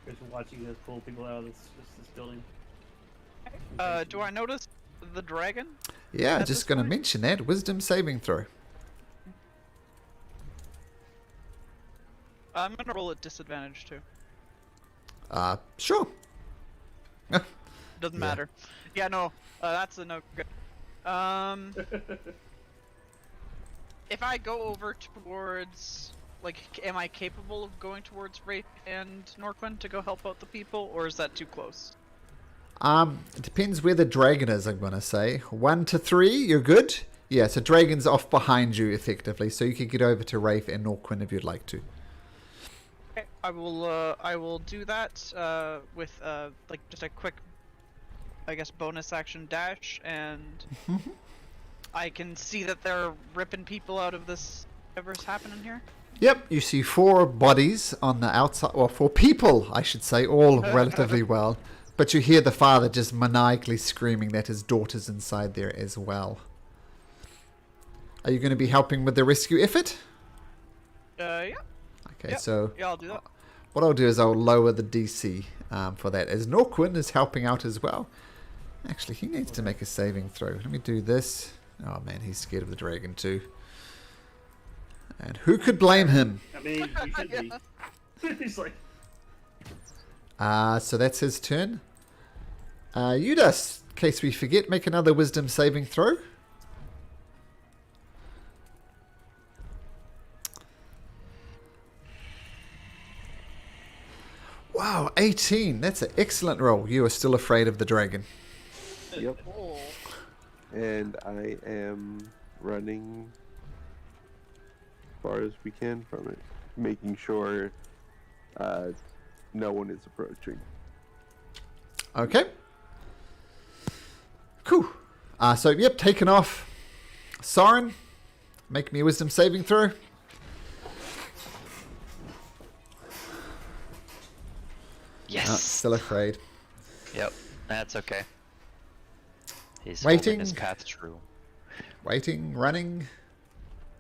Just watching us pull people out of this building. Do I notice the dragon? Yeah, At just this going to point? mention that. Wisdom saving throw. I'm gonna roll at disadvantage too. Sure. Doesn't Yeah. matter. Yeah, no, that's a no good. If I go over towards, like, am I capable of going towards Wraith and Norquin to go help out the people, or is that too close? It depends where the dragon is, I'm going to say. 1 to 3, you're good. Yeah, so dragon's off behind you, effectively, so you can get over to Rafe and Norquin if you'd like to. Okay, I will do that, with, like, just a quick, I guess, bonus action dash, and I can see that they're ripping people out of this, whatever's happening here. Yep, you see 4 bodies on the outside, or 4 people, I should say, all relatively well. But you hear the father just maniacally screaming that his daughter's inside there as well. Are you going to be helping with the rescue effort? Yeah. Okay, Yep. so Yeah, I'll do that. what I'll do is I'll lower the DC for that, as Norquin is helping out as well. Actually, he needs to make a saving throw. Let me do this. Oh man, he's scared of the dragon too. And who could blame him? I mean, you should be. He's like, So that's his turn. Eudas, in case we forget, make another wisdom saving throw. Wow, 18. That's an excellent roll. You are still afraid of the dragon. Yep. Oh. And I am running as far as we can from it, making sure no one is approaching. Okay. Cool. So, yep, taken off. Soren, make me a wisdom saving throw. Yes. Still afraid. Yep. That's okay. He's Waiting. holding his path true. Waiting, running.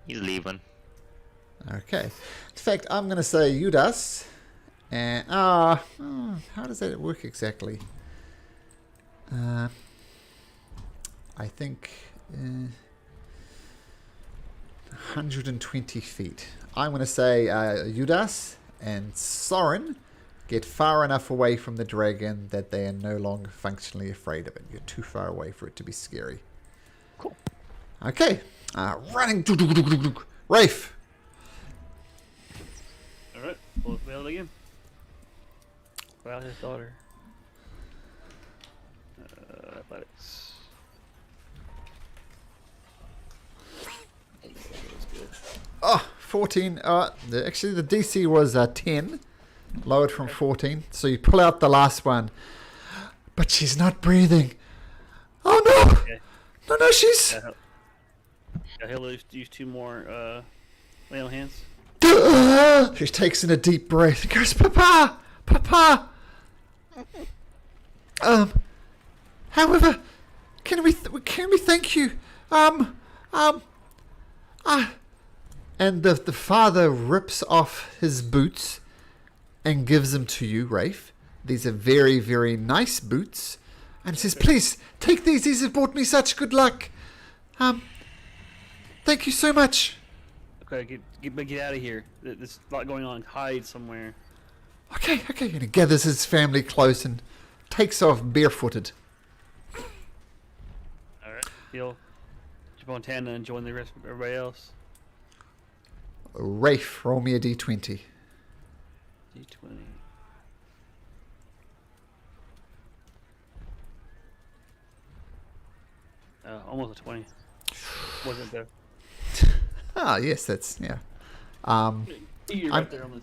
He's leaving. Okay. In fact, I'm going to say Judas. And, how does that work exactly? I think 120 feet. I'm going to say Judas and Soren get far enough away from the dragon that they are no longer functionally afraid of it. You're too far away for it to be scary. Cool. Okay. Running. Rafe. Alright, we'll fail it again. Wow, his daughter. Athletics. Oh, 14. Actually, the DC was 10. Lowered from 14. So you pull out the last one. But she's not breathing. Oh, no. Okay. No, she's... He'll use 2 more lay on hands. She takes in a deep breath and goes, Papa! Papa! However, can we thank you? And the father rips off his boots and gives them to you, Rafe. These are very, very nice boots. And says, please, take these. These have brought me such good luck. Thank you so much. Okay, get out of here. There's a lot going on. Hide somewhere. Okay. And he gathers his family close and takes off barefooted. Alright, he'll jump on Tana and join the rest of everybody else. Rafe, roll me a d20. D20. Almost a 20. Wasn't there. Yes, that's, yeah. You're I'm- right there on this.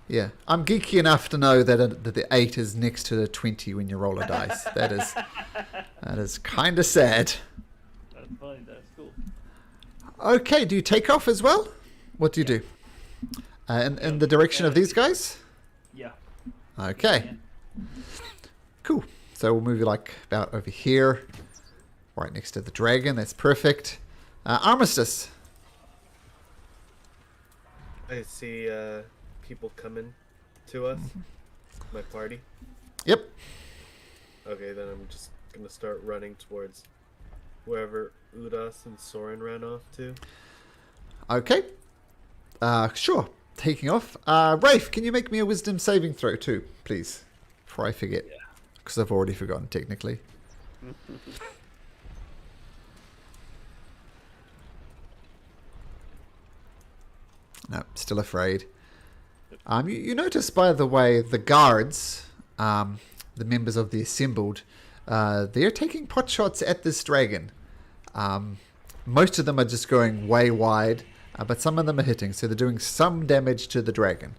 Yeah, I'm geeky enough to know that the 8 is next to the 20 when you roll a dice. That is kind of sad. That's funny. That's cool. Okay, do you take off as well? What do you do? In the direction of these guys? Yeah. Okay, cool. So we'll move you like about over here, right next to the dragon. That's perfect. Armistice. I see people coming to us. My party. Yep. Okay, then I'm just gonna start running towards wherever Udas and Soren ran off to. Okay. Sure. Taking off. Rafe, can you make me a wisdom saving throw too, please? Before I forget. Because I've already forgotten, technically. No, still afraid. You notice, by the way, the guards, the members of the assembled, they're taking pot shots at this dragon. Most of them are just going way wide, but some of them are hitting, so they're doing some damage to the dragon.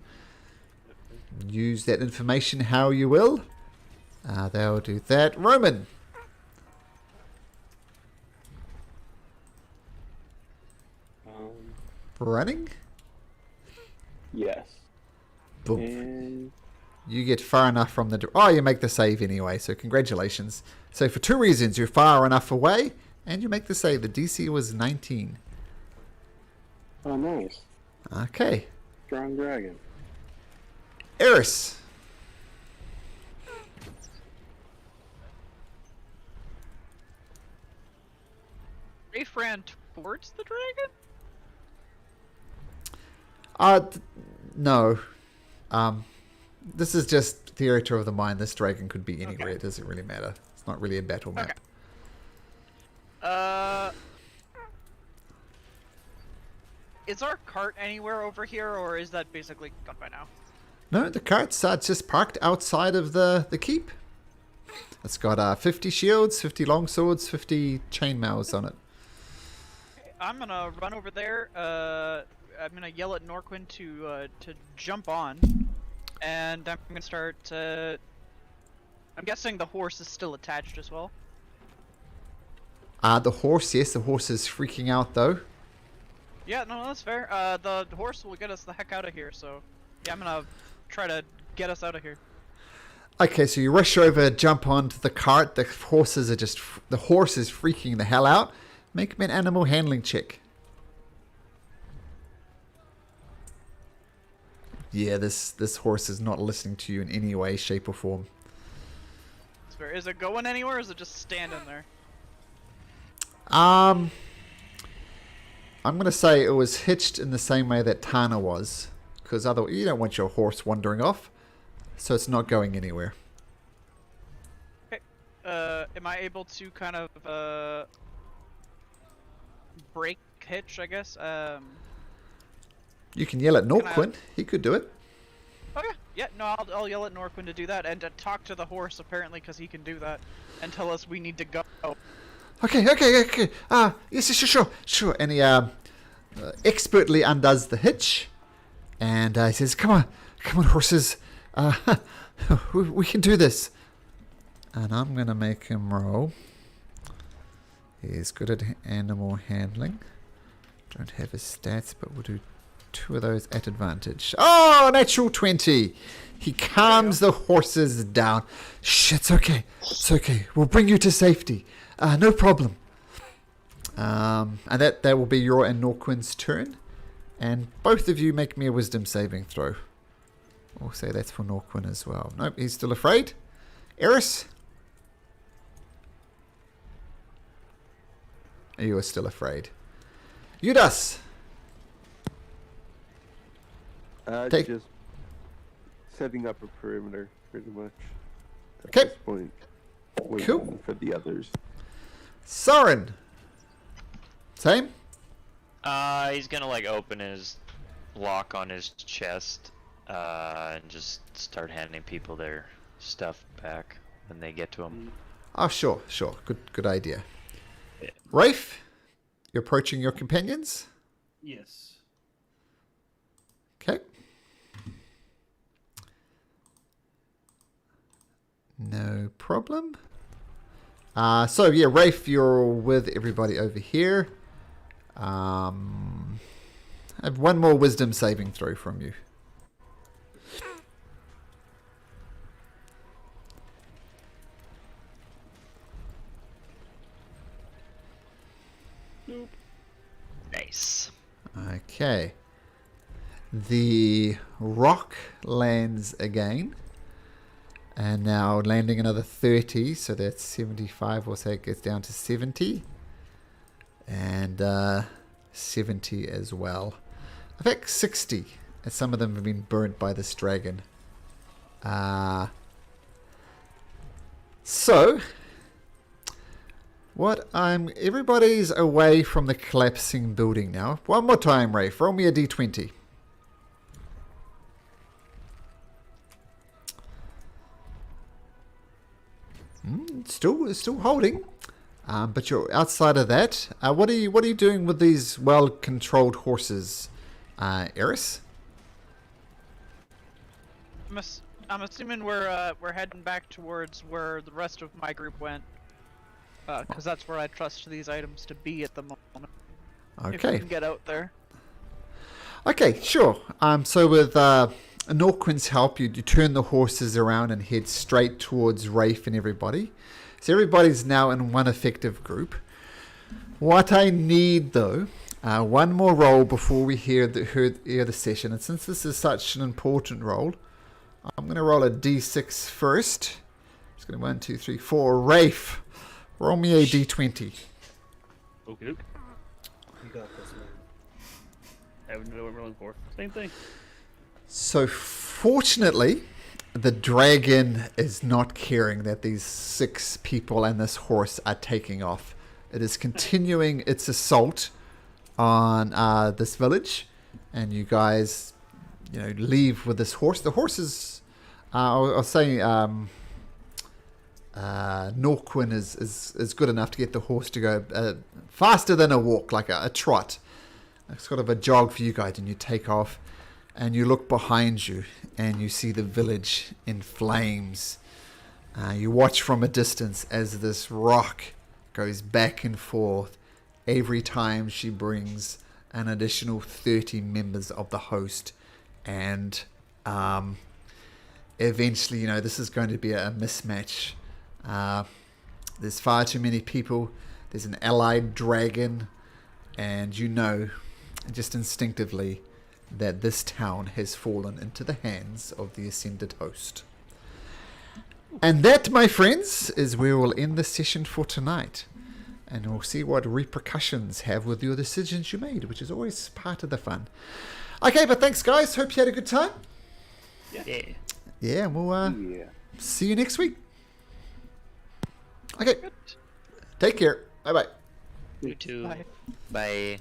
Use that information how you will. They'll do that. Roman. Running? Yes. Boom. And You get far enough from the... Oh, you make the save anyway, so congratulations. So for 2 reasons, you're far enough away, and you make the save. The DC was 19. oh, nice. Okay. Strong dragon. Eris. Rafe ran towards the dragon? No. This is just theater of the mind. This dragon could be anywhere. It doesn't really matter. It's not really a battle map. Is our cart anywhere over here, or is that basically gone by now? No, the cart's just parked outside of the keep. It's got 50 shields, 50 longswords, 50 chainmails on it. I'm gonna run over there. I'm gonna yell at Norquin to jump on, and I'm gonna start. I'm guessing the horse is still attached as well. The horse, yes, the horse is freaking out though. Yeah, no, that's fair. The horse will get us the heck out of here. So, yeah, I'm gonna try to get us out of here. Okay, so you rush over, jump onto the cart. The horse is freaking the hell out. Make me an animal handling check. Yeah, this horse is not listening to you in any way, shape, or form. That's fair. Is it going anywhere, or is it just standing there? I'm gonna say it was hitched in the same way that Tana was, because otherwise you don't want your horse wandering off, so it's not going anywhere. Okay. Am I able to kind of break hitch? I guess. You can yell at Norquin. He could do it. Oh yeah, no, I'll yell at Norquin to do that, and to talk to the horse apparently, because he can do that, and tell us we need to go. Okay. Yes, sure. And he expertly undoes the hitch, and he says, "Come on, horses. We can do this." And I'm gonna make him roll. He's good at animal handling. Don't have his stats, but we'll do 2 of those at advantage. Oh, natural 20. He calms the horses down. Shh, it's okay. It's okay. We'll bring you to safety. No problem. And that will be your and Norquin's turn. And both of you make me a wisdom saving throw. We'll say that's for Norquin as well. Nope, he's still afraid. Eris? You are still afraid. Judas! Take- Just setting up a perimeter, pretty much. At Okay. this point, waiting Cool. for the others. Soren! Same? He's gonna like open his lock on his chest, and just start handing people their stuff back when they get to him. Oh, sure. Good idea. Yeah. Rafe, you're approaching your companions. Yes. Okay. No problem. So yeah, Rafe, you're with everybody over here. I have one more wisdom saving throw from you. Nice. Okay. The rock lands again. And now landing another 30, so that's 75, we'll say it gets down to 70. And 70 as well. In fact, 60, as some of them have been burnt by this dragon. So, everybody's away from the collapsing building now. One more time, Rafe, roll me a d20. Still holding, but you're outside of that. What are you doing with these well-controlled horses, Eris? I'm assuming we're heading back towards where the rest of my group went, because that's where I trust these items to be at the moment. If we Okay. can get out there. Okay, sure. So with Norquin's help, you turn the horses around and head straight towards Rafe and everybody. So everybody's now in one effective group. What I need, though, one more roll before we hear the session. And since this is such an important roll, I'm going to roll a d6 first. It's going to 1, 2, 3, 4. Rafe, roll me a d20. Okay. You got this, man. I haven't know what I'm rolling for. Same thing. So fortunately, the dragon is not caring that these 6 people and this horse are taking off. It is continuing its assault on this village, and you guys, leave with this horse. The horse is, I'll say, Norquin is good enough to get the horse to go faster than a walk, like a trot. It's sort of a jog for you guys, and you take off, and you look behind you, and you see the village in flames. You watch from a distance as this rock goes back and forth every time she brings an additional 30 members of the host, and eventually, this is going to be a mismatch. There's far too many people. There's an allied dragon, and just instinctively that this town has fallen into the hands of the ascended host. And that, my friends, is where we'll end the session for tonight. And we'll see what repercussions have with your decisions you made, which is always part of the fun. Okay, but thanks, guys. Hope you had a good time. Yeah. Yeah, and we'll Yeah. see you next week. Okay. Take care. Bye-bye. You too. Bye. Bye.